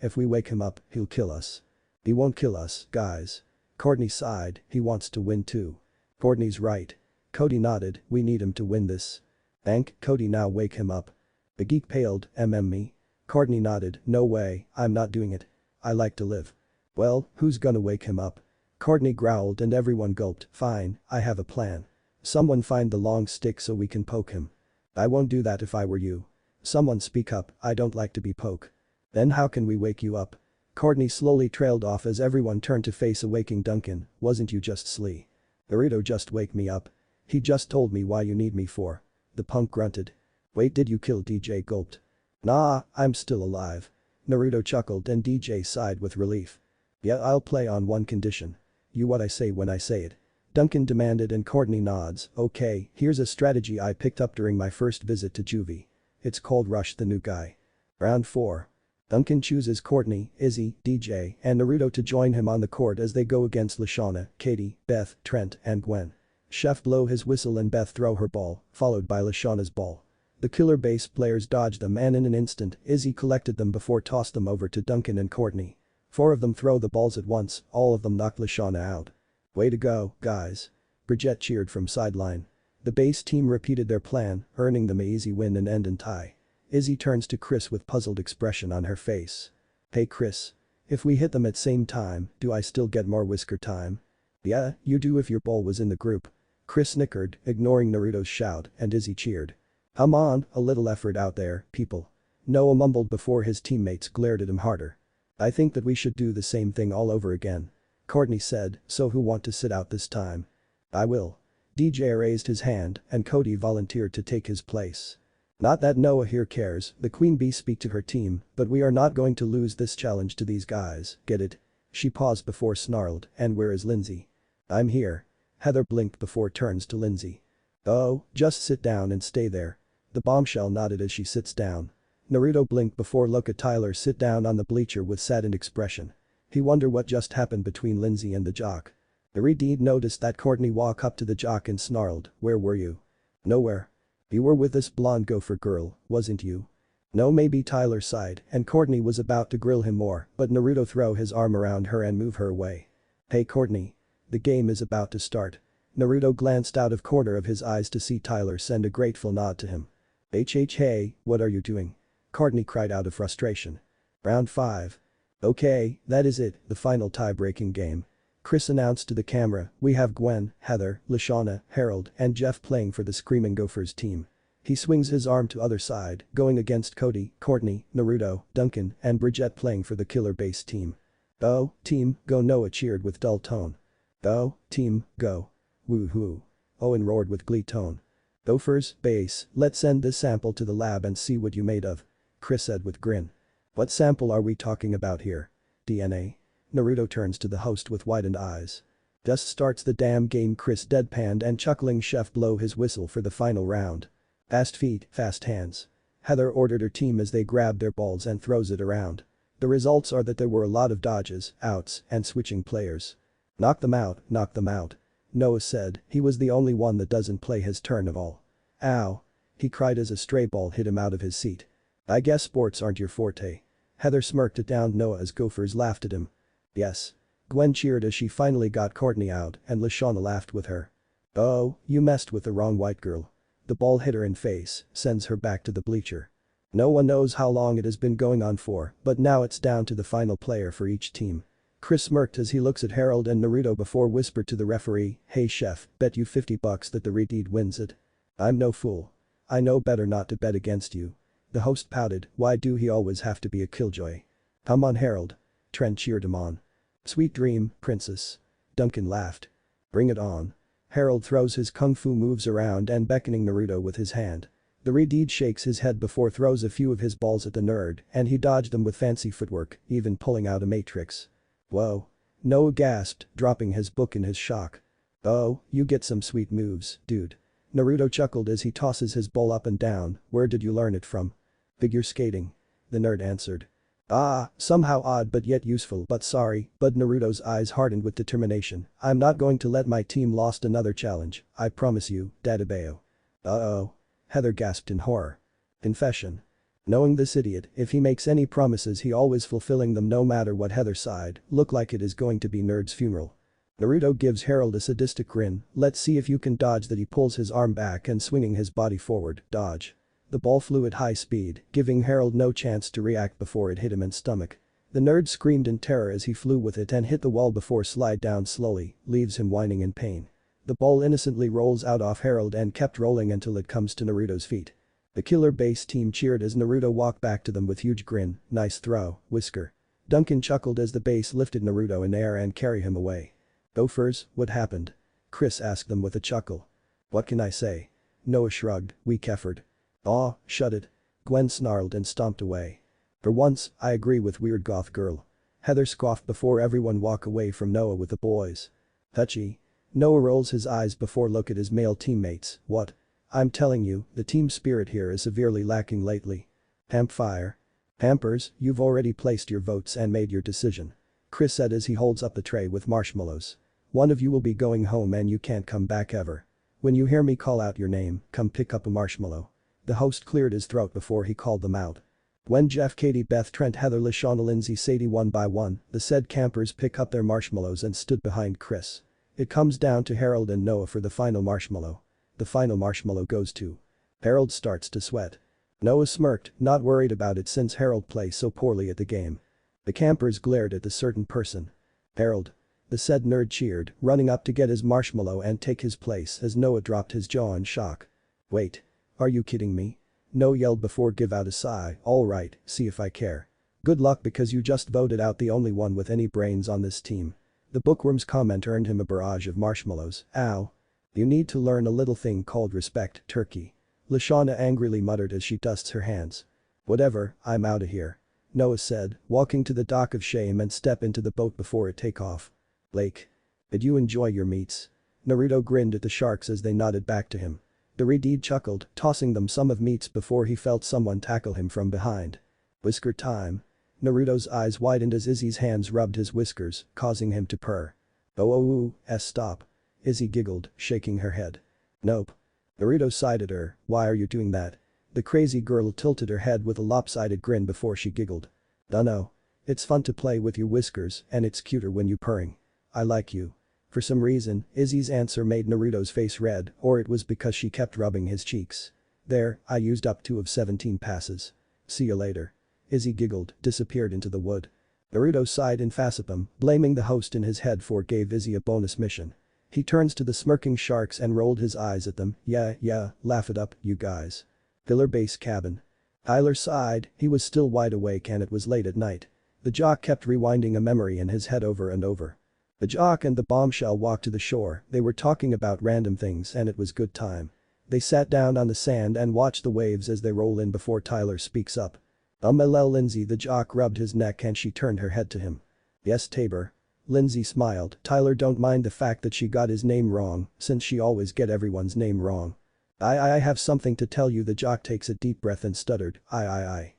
if we wake him up, he'll kill us. He won't kill us, guys. Courtney sighed, he wants to win too. Courtney's right. Cody nodded, we need him to win this. Thank Cody, now wake him up. The geek paled, me. Courtney nodded, no way, I'm not doing it. I like to live. Well, who's gonna wake him up? Courtney growled and everyone gulped, fine, I have a plan. Someone find the long stick so we can poke him. I won't do that if I were you. Someone speak up, I don't like to be poke. Then how can we wake you up? Courtney slowly trailed off as everyone turned to face a waking Duncan, wasn't you just Slee? Naruto just wake me up. He just told me why you need me for. The punk grunted. Wait, did you kill DJ? Gulped. Nah, I'm still alive. Naruto chuckled and DJ sighed with relief. Yeah, I'll play on one condition. You what I say when I say it. Duncan demanded and Courtney nods, okay, here's a strategy I picked up during my first visit to Juvie. It's called Rush the New Guy. Round 4. Duncan chooses Courtney, Izzy, DJ, and Naruto to join him on the court as they go against Lashana, Katie, Beth, Trent, and Gwen. Chef blow his whistle and Beth throw her ball, followed by Lashana's ball. The killer base players dodged them and in an instant, Izzy collected them before tossed them over to Duncan and Courtney. 4 of them throw the balls at once, all of them knocked Lashana out. Way to go, guys. Bridget cheered from sideline. The base team repeated their plan, earning them an easy win and end in tie. Izzy turns to Chris with puzzled expression on her face. Hey Chris. If we hit them at same time, do I still get more whisker time? Yeah, you do if your ball was in the group. Chris snickered, ignoring Naruto's shout, and Izzy cheered. Come on, a little effort out there, people. Noah mumbled before his teammates glared at him harder. I think that we should do the same thing all over again. Courtney said, so who want to sit out this time? I will. DJ raised his hand and Cody volunteered to take his place. Not that Noah here cares, the queen bee speak to her team, but we are not going to lose this challenge to these guys, get it? She paused before snarled, and where is Lindsay? I'm here. Heather blinked before turns to Lindsay. Oh, just sit down and stay there. The bombshell nodded as she sits down. Naruto blinked before look at Tyler sit down on the bleacher with saddened expression. He wondered what just happened between Lindsay and the jock. Naruto noticed that Courtney walked up to the jock and snarled, where were you? Nowhere. You were with this blonde gopher girl, wasn't you? No, maybe. Tyler sighed and Courtney was about to grill him more but Naruto threw his arm around her and move her away. Hey Courtney. The game is about to start. Naruto glanced out of corner of his eyes to see Tyler send a grateful nod to him. Hey, what are you doing? Courtney cried out of frustration. Round 5. Okay, that is it, the final tie-breaking game. Chris announced to the camera, we have Gwen, Heather, Lashana, Harold, and Jeff playing for the Screaming Gophers team. He swings his arm to other side, going against Cody, Courtney, Naruto, Duncan, and Bridget playing for the Killer Base team. "Oh, team, go," Noah cheered with dull tone. "Oh, team, go. Woo-hoo." Owen roared with glee tone. "Gophers, base, let's send this sample to the lab and see what you made of," Chris said with grin. "What sample are we talking about here? DNA?" Naruto turns to the host with widened eyes. "Just starts the damn game," Chris deadpanned and chuckling chef blow his whistle for the final round. "Fast feet, fast hands." Heather ordered her team as they grab their balls and throws it around. The results are that there were a lot of dodges, outs, and switching players. Knock them out, knock them out," Noah said. He was the only one that doesn't play his turn of all. "Ow," he cried as a stray ball hit him out of his seat. "I guess sports aren't your forte." Heather smirked at downed Noah as Gophers laughed at him. "Yes." Gwen cheered as she finally got Courtney out and Lashana laughed with her. "Oh, you messed with the wrong white girl." The ball hit her in face, sends her back to the bleacher. No one knows how long it has been going on for, but now it's down to the final player for each team. Chris smirked as he looks at Harold and Naruto before whispered to the referee, "Hey chef, bet you $50 that the redeed wins it." "I'm no fool. I know better not to bet against you." The host pouted, "Why do he always have to be a killjoy?" "Come on Harold." Trent cheered him on. "Sweet dream, princess." Duncan laughed. "Bring it on." Harold throws his kung fu moves around and beckoning Naruto with his hand. The redeed shakes his head before throws a few of his balls at the nerd and he dodged them with fancy footwork, even pulling out a matrix. "Whoa." Noah gasped, dropping his book in his shock. "Oh, you get some sweet moves, dude." Naruto chuckled as he tosses his ball up and down. "Where did you learn it from?" "Figure skating." The nerd answered. "Ah, somehow odd but yet useful but sorry," but Naruto's eyes hardened with determination. "I'm not going to let my team lost another challenge, I promise you, Dadabayo." "Uh-oh." Heather gasped in horror. Confession. Knowing this idiot, if he makes any promises he always fulfilling them no matter what. Heather sighed, "Look like it is going to be nerd's funeral." Naruto gives Harold a sadistic grin, "Let's see if you can dodge that." He pulls his arm back and swinging his body forward, dodge. The ball flew at high speed, giving Harold no chance to react before it hit him in stomach. The nerd screamed in terror as he flew with it and hit the wall before slide down slowly, leaves him whining in pain. The ball innocently rolls out off Harold and kept rolling until it comes to Naruto's feet. The killer base team cheered as Naruto walked back to them with huge grin, "Nice throw, Whisker." Duncan chuckled as the base lifted Naruto in air and carry him away. "Gophers, what happened?" Chris asked them with a chuckle. "What can I say?" Noah shrugged, "Weak effort." "Aw, shut it." Gwen snarled and stomped away. "For once, I agree with weird goth girl." Heather scoffed before everyone walk away from Noah with the boys. "Touchy." Noah rolls his eyes before look at his male teammates. "What?" "I'm telling you, the team spirit here is severely lacking lately." "Campfire." "Pampers, you've already placed your votes and made your decision," Chris said as he holds up the tray with marshmallows. "One of you will be going home and you can't come back ever. When you hear me call out your name, come pick up a marshmallow." The host cleared his throat before he called them out. When Jeff, Katie, Beth, Trent, Heather, Lashana, Lindsay, Sadie one by one, the said campers pick up their marshmallows and stood behind Chris. It comes down to Harold and Noah for the final marshmallow. The final marshmallow goes to. Harold starts to sweat. Noah smirked, not worried about it since Harold plays so poorly at the game. The campers glared at the certain person. "Harold." The said nerd cheered, running up to get his marshmallow and take his place as Noah dropped his jaw in shock. "Wait. Are you kidding me?" Noah yelled before give out a sigh, "Alright, see if I care. Good luck because you just voted out the only one with any brains on this team." The bookworm's comment earned him a barrage of marshmallows. "Ow. You need to learn a little thing called respect, turkey." Lashana angrily muttered as she dusts her hands. "Whatever, I'm outta here," Noah said, walking to the dock of shame and step into the boat before it take off. "Lake. Did you enjoy your meats?" Naruto grinned at the sharks as they nodded back to him. The redeed chuckled, tossing them some of meats before he felt someone tackle him from behind. "Whisker time." Naruto's eyes widened as Izzy's hands rubbed his whiskers, causing him to purr. "Oh, stop." Izzy giggled, shaking her head. "Nope." Naruto sighed at her, "Why are you doing that?" The crazy girl tilted her head with a lopsided grin before she giggled. "Dunno. It's fun to play with your whiskers and it's cuter when you purring. I like you." For some reason, Izzy's answer made Naruto's face red, or it was because she kept rubbing his cheeks. "There, I used up 2 of 17 passes. See you later." Izzy giggled, disappeared into the wood. Naruto sighed in Fasipum, blaming the host in his head for gave Izzy a bonus mission. He turns to the smirking sharks and rolled his eyes at them. Yeah, laugh it up, you guys." Pillar base cabin. Tyler sighed, he was still wide awake and it was late at night. The jock kept rewinding a memory in his head over and over. The jock and the bombshell walked to the shore, they were talking about random things and it was good time. They sat down on the sand and watched the waves as they roll in before Tyler speaks up. LL Lindsay. The jock rubbed his neck and she turned her head to him. Yes Tabor. Lindsay smiled. Tyler don't mind the fact that she got his name wrong, since she always get everyone's name wrong. I have something to tell you. The jock takes a deep breath and stuttered. I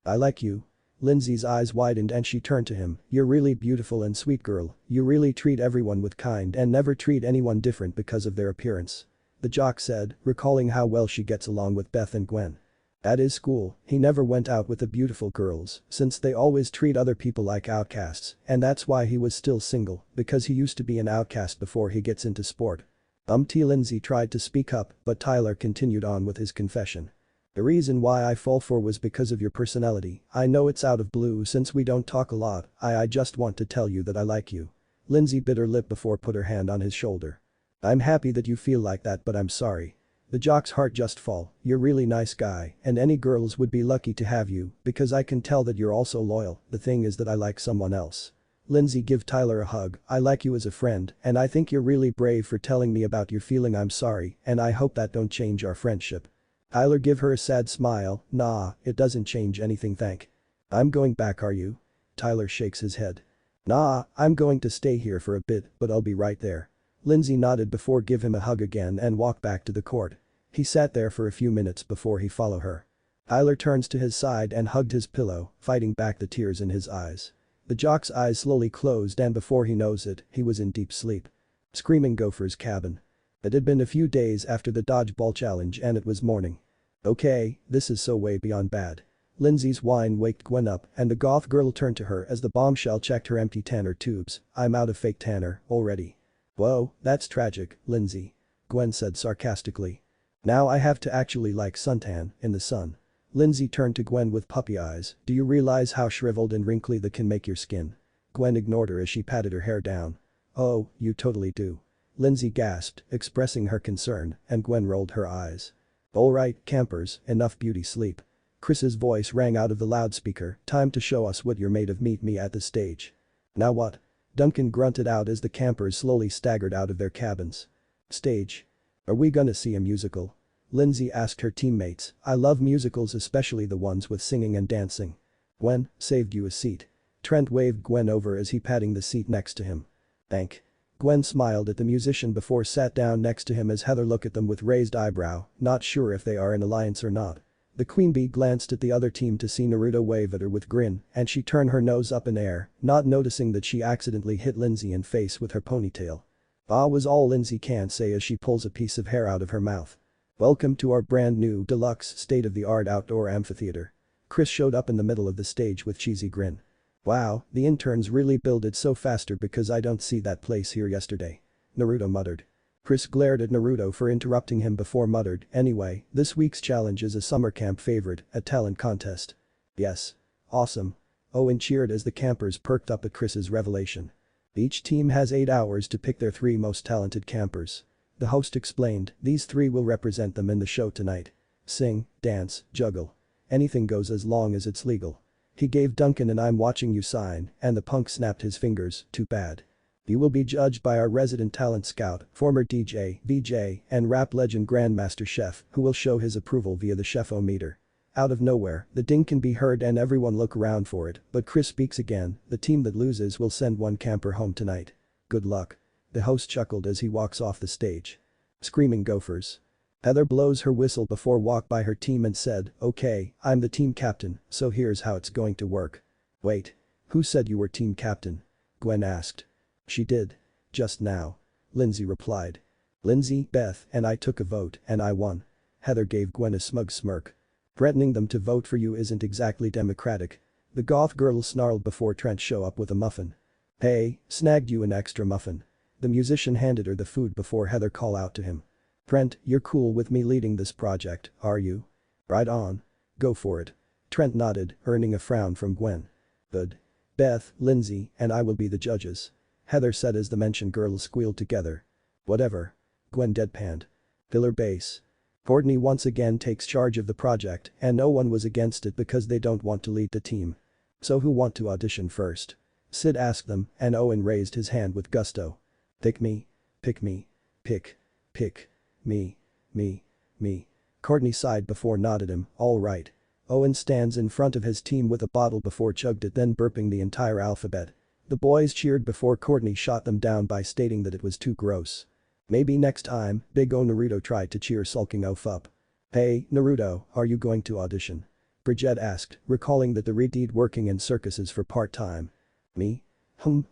like you. Lindsay's eyes widened and she turned to him. You're really beautiful and sweet girl, you really treat everyone with kind and never treat anyone different because of their appearance. The jock said, recalling how well she gets along with Beth and Gwen. At his school, he never went out with the beautiful girls, since they always treat other people like outcasts, and that's why he was still single, because he used to be an outcast before he gets into sport. Lindsay tried to speak up, but Tyler continued on with his confession. The reason why I fall for was because of your personality. I know it's out of blue since we don't talk a lot, I just want to tell you that I like you. Lindsay bit her lip before put her hand on his shoulder. I'm happy that you feel like that but I'm sorry. The jock's heart just fall, you're really nice guy and any girls would be lucky to have you because I can tell that you're also loyal, the thing is that I like someone else. Lindsay give Tyler a hug, I like you as a friend and I think you're really brave for telling me about your feeling. I'm sorry and I hope that don't change our friendship. Tyler give her a sad smile, nah, it doesn't change anything thank. I'm going back are you? Tyler shakes his head. Nah, I'm going to stay here for a bit but I'll be right there. Lindsay nodded before give him a hug again and walked back to the court. He sat there for a few minutes before he followed her. Tyler turns to his side and hugged his pillow, fighting back the tears in his eyes. The jock's eyes slowly closed and before he knows it, he was in deep sleep. Screaming Gopher's cabin. It had been a few days after the dodgeball challenge and it was morning. Okay, this is so way beyond bad. Lindsay's whine waked Gwen up and the goth girl turned to her as the bombshell checked her empty tanner tubes. I'm out of fake tanner, already. Whoa, that's tragic, Lindsay. Gwen said sarcastically. Now I have to actually like suntan, in the sun. Lindsay turned to Gwen with puppy eyes. Do you realize how shriveled and wrinkly that can make your skin? Gwen ignored her as she patted her hair down. Oh, you totally do. Lindsay gasped, expressing her concern, and Gwen rolled her eyes. Alright, campers, enough beauty sleep. Chris's voice rang out of the loudspeaker, time to show us what you're made of. Meet me at the stage. Now what? Duncan grunted out as the campers slowly staggered out of their cabins. Stage. Are we gonna see a musical? Lindsay asked her teammates. I love musicals, especially the ones with singing and dancing. Gwen, saved you a seat. Trent waved Gwen over as he patting the seat next to him. Thank. Gwen smiled at the musician before sat down next to him as Heather looked at them with raised eyebrow, not sure if they are an alliance or not. The queen bee glanced at the other team to see Naruto wave at her with grin and she turned her nose up in air, not noticing that she accidentally hit Lindsay in face with her ponytail. Ah was all Lindsay can say as she pulls a piece of hair out of her mouth. Welcome to our brand new deluxe state-of-the-art outdoor amphitheater. Chris showed up in the middle of the stage with cheesy grin. Wow, the interns really build it so faster because I don't see that place here yesterday. Naruto muttered. Chris glared at Naruto for interrupting him before muttered, anyway, this week's challenge is a summer camp favorite, a talent contest. Yes. Awesome. Owen cheered as the campers perked up at Chris's revelation. Each team has 8 hours to pick their 3 most talented campers. The host explained, these 3 will represent them in the show tonight. Sing, dance, juggle. Anything goes as long as it's legal. He gave Duncan an I'm watching you sign and the punk snapped his fingers, too bad. You will be judged by our resident talent scout, former DJ, VJ, and rap legend Grandmaster Chef who will show his approval via the chef-o-meter. Out of nowhere, the ding can be heard and everyone look around for it, but Chris speaks again, the team that loses will send 1 camper home tonight. Good luck. The host chuckled as he walks off the stage. Screaming Gophers. Heather blows her whistle before walk by her team and said, okay, I'm the team captain, so here's how it's going to work. Wait. Who said you were team captain? Gwen asked. She did. Just now. Lindsay replied. Lindsay, Beth, and I took a vote and I won. Heather gave Gwen a smug smirk. Threatening them to vote for you isn't exactly democratic. The goth girl snarled before Trent showed up with a muffin. Hey, snagged you an extra muffin. The musician handed her the food before Heather called out to him. Trent, you're cool with me leading this project, are you? Right on. Go for it. Trent nodded, earning a frown from Gwen. Good. Beth, Lindsay, and I will be the judges. Heather said as the mentioned girls squealed together. Whatever. Gwen deadpanned. Filler bass. Courtney once again takes charge of the project and no one was against it because they don't want to lead the team. So who want to audition first? Sid asked them, and Owen raised his hand with gusto. Pick me. Pick me. Pick. Pick. Me. Me. Me. Courtney sighed before nodded him, all right. Owen stands in front of his team with a bottle before chugged it then burping the entire alphabet. The boys cheered before Courtney shot them down by stating that it was too gross. Maybe next time, Big O Naruto tried to cheer sulking Oaf up. Hey, Naruto, are you going to audition? Bridget asked, recalling that the Reed working in circuses for part-time. Me?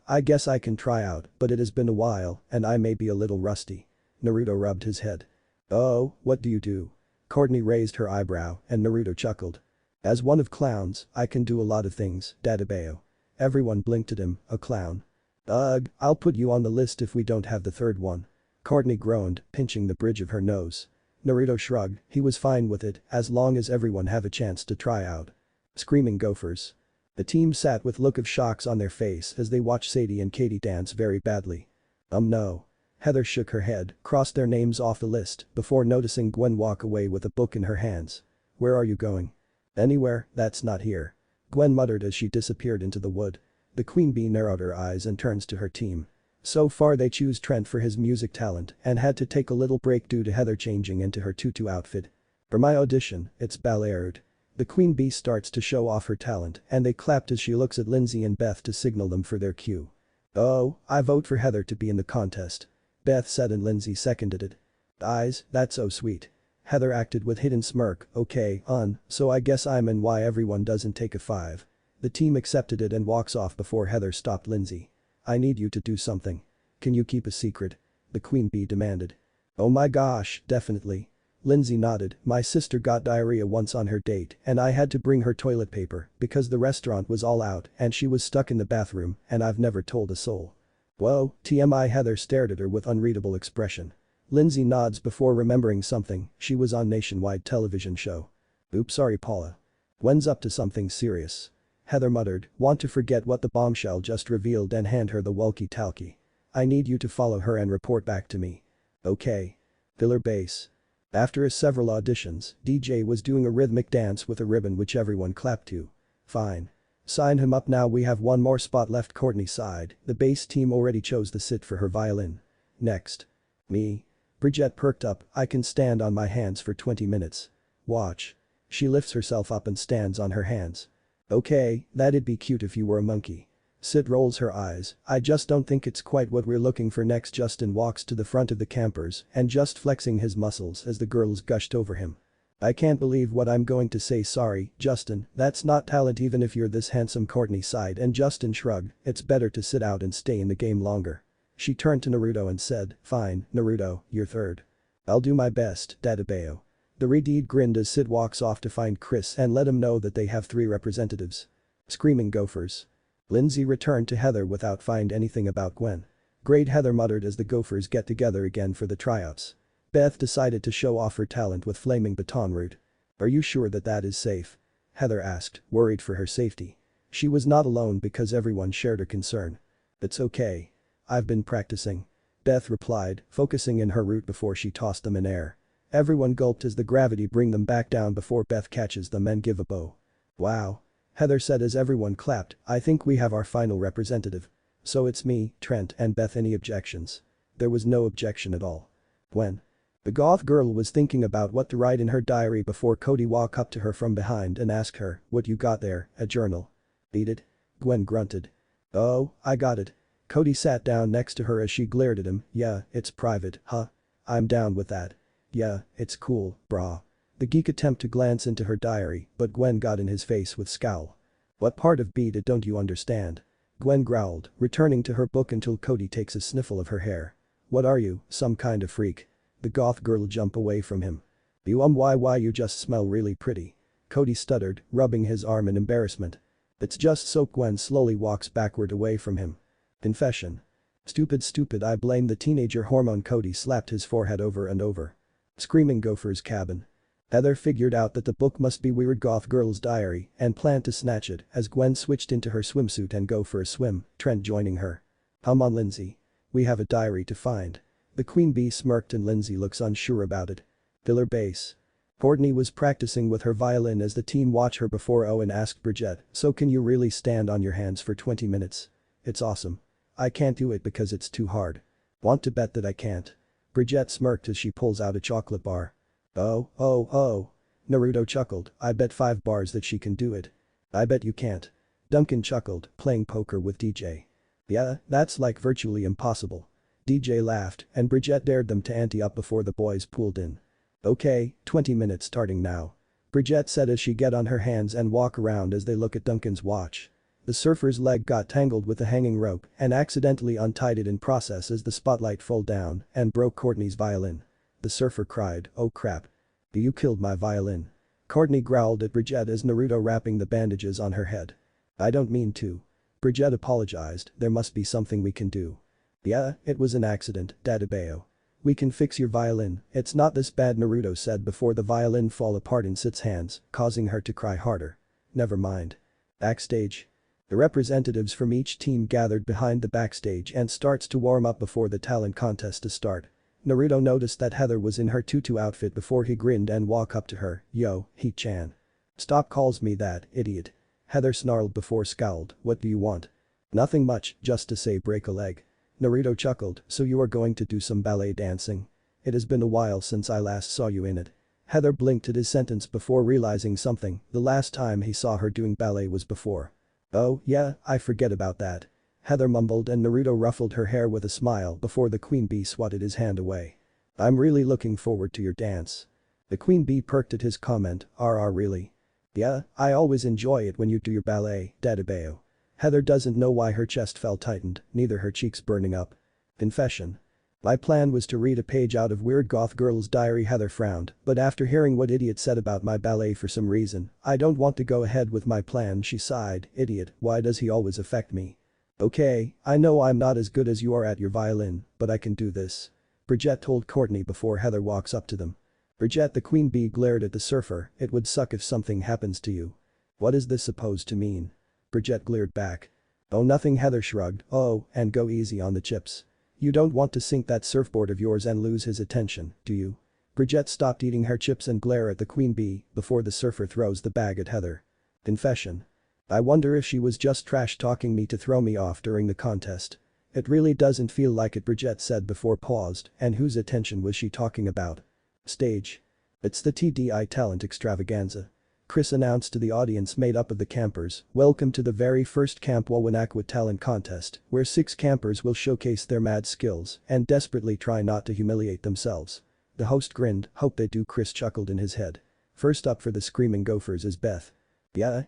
I guess I can try out, but it has been a while, and I may be a little rusty. Naruto rubbed his head. Oh, what do you do? Courtney raised her eyebrow, and Naruto chuckled. As one of clowns, I can do a lot of things, Dadabayo. Everyone blinked at him, a clown. Ugh, I'll put you on the list if we don't have the third one. Courtney groaned, pinching the bridge of her nose. Naruto shrugged, he was fine with it, as long as everyone have a chance to try out. Screaming gophers. The team sat with look of shocks on their face as they watched Sadie and Katie dance very badly. No. Heather shook her head, crossed their names off the list, before noticing Gwen walk away with a book in her hands. Where are you going? Anywhere, that's not here. Gwen muttered as she disappeared into the wood. The queen bee narrowed her eyes and turns to her team. So far they choose Trent for his music talent and had to take a little break due to Heather changing into her tutu outfit. For my audition, it's ballet. The queen bee starts to show off her talent and they clapped as she looks at Lindsay and Beth to signal them for their cue. Oh, I vote for Heather to be in the contest. Beth said and Lindsay seconded it. Eyes, that's so sweet. Heather acted with hidden smirk, okay, so I guess I'm in why everyone doesn't take a 5. The team accepted it and walks off before Heather stopped Lindsay. I need you to do something. Can you keep a secret? The queen bee demanded. Oh my gosh, definitely. Lindsay nodded, my sister got diarrhea once on her date and I had to bring her toilet paper because the restaurant was all out and she was stuck in the bathroom and I've never told a soul. Whoa, TMI. Heather stared at her with unreadable expression. Lindsay nods before remembering something, she was on nationwide television show. Oops, sorry Paula. Gwen's up to something serious. Heather muttered, want to forget what the bombshell just revealed and hand her the walkie-talkie. I need you to follow her and report back to me. Okay. Filler bass. After several auditions, DJ was doing a rhythmic dance with a ribbon which everyone clapped to. Fine. Sign him up now, we have one more spot left. Courtney sighed, the bass team already chose the sit for her violin. Next. Me. Bridget perked up, I can stand on my hands for 20 minutes. Watch. She lifts herself up and stands on her hands. Okay, that'd be cute if you were a monkey. Sid rolls her eyes, I just don't think it's quite what we're looking for. Next Justin walks to the front of the campers and just flexing his muscles as the girls gushed over him. I can't believe what I'm going to say, sorry, Justin, that's not talent even if you're this handsome. Courtney sighed and Justin shrugged, it's better to sit out and stay in the game longer. She turned to Naruto and said, fine, Naruto, you're third. I'll do my best, Dadabayo. The Reed grinned as Sid walks off to find Chris and let him know that they have 3 representatives. Screaming gophers. Lindsay returned to Heather without find anything about Gwen. Great, Heather muttered as the gophers get together again for the tryouts. Beth decided to show off her talent with flaming baton root. Are you sure that that is safe? Heather asked, worried for her safety. She was not alone because everyone shared her concern. It's okay. I've been practicing. Beth replied, focusing in her root before she tossed them in air. Everyone gulped as the gravity bring them back down before Beth catches them and give a bow. Wow. Heather said as everyone clapped, I think we have our final representative. So it's me, Trent and Beth. Any objections? There was no objection at all. Gwen. The goth girl was thinking about what to write in her diary before Cody walked up to her from behind and asked her, what you got there, a journal? Beat it? Gwen grunted. Oh, I got it. Cody sat down next to her as she glared at him, yeah, it's private, huh? I'm down with that. Yeah, it's cool, brah. The geek attempted to glance into her diary, but Gwen got in his face with scowl. What part of beat it don't you understand? Gwen growled, returning to her book until Cody takes a sniffle of her hair. What are you, some kind of freak? The goth girl jumped away from him. Why you just smell really pretty. Cody stuttered, rubbing his arm in embarrassment. It's just soap. Gwen slowly walks backward away from him. Confession. Stupid, I blame the teenager hormone. Cody slapped his forehead over and over. Screaming gopher's cabin. Heather figured out that the book must be weird goth girl's diary and planned to snatch it as Gwen switched into her swimsuit and go for a swim, Trent joining her. Come on Lindsay. We have a diary to find. The queen bee smirked and Lindsay looks unsure about it. Filler bass. Courtney was practicing with her violin as the team watched her before Owen asked Bridget, "So can you really stand on your hands for 20 minutes? It's awesome. I can't do it because it's too hard. Want to bet that I can't?" Bridget smirked as she pulls out a chocolate bar. "Oh, oh, oh." Naruto chuckled, "I bet 5 bars that she can do it." "I bet you can't." Duncan chuckled, playing poker with DJ. "Yeah, that's like virtually impossible." DJ laughed and Bridget dared them to ante up before the boys pulled in. "Okay, 20 minutes starting now." Bridget said as she get on her hands and walk around as they look at Duncan's watch. The surfer's leg got tangled with the hanging rope and accidentally untied it in process as the spotlight fell down and broke Courtney's violin. The surfer cried, "Oh crap. You killed my violin." Courtney growled at Bridget as Naruto wrapping the bandages on her head. "I don't mean to." Bridget apologized, "There must be something we can do." "Yeah, it was an accident, Dodgeball. We can fix your violin, it's not this bad," Naruto said before the violin fall apart in Sit's hands, causing her to cry harder. "Never mind." Backstage. The representatives from each team gathered behind the backstage and starts to warm up before the talent contest to start. Naruto noticed that Heather was in her tutu outfit before he grinned and walked up to her, "Yo, He-chan. Stop calls me that, idiot." Heather snarled before scowled, "What do you want?" "Nothing much, just to say break a leg." Naruto chuckled, "So you are going to do some ballet dancing? It has been a while since I last saw you in it." Heather blinked at his sentence before realizing something, the last time he saw her doing ballet was before. "Oh, yeah, I forget about that." Heather mumbled and Naruto ruffled her hair with a smile before the queen bee swatted his hand away. "I'm really looking forward to your dance." The queen bee perked at his comment, Really? "Yeah, I always enjoy it when you do your ballet, Dadabao." Heather doesn't know why her chest felt tightened, neither her cheeks burning up. Confession. "My plan was to read a page out of Weird Goth Girl's diary." Heather frowned, "but after hearing what Idiot said about my ballet for some reason, I don't want to go ahead with my plan." She sighed, "Idiot, why does he always affect me?" "Okay, I know I'm not as good as you are at your violin, but I can do this." Bridget told Courtney before Heather walks up to them. "Bridget," the queen bee glared at the surfer, "it would suck if something happens to you." "What is this supposed to mean?" Bridget glared back. "Oh nothing." Heather shrugged, "Oh, and go easy on the chips. You don't want to sink that surfboard of yours and lose his attention, do you?" Bridget stopped eating her chips and glare at the queen bee before the surfer throws the bag at Heather. Confession. "I wonder if she was just trash talking me to throw me off during the contest. It really doesn't feel like it." Bridget said before paused, "And whose attention was she talking about?" Stage. It's the TDI talent extravaganza. Chris announced to the audience made up of the campers, "Welcome to the very first Camp Wawanakwa talent contest, where 6 campers will showcase their mad skills and desperately try not to humiliate themselves." The host grinned, "Hope they do." Chris chuckled in his head. First up for the Screaming Gophers is Beth. Yeah.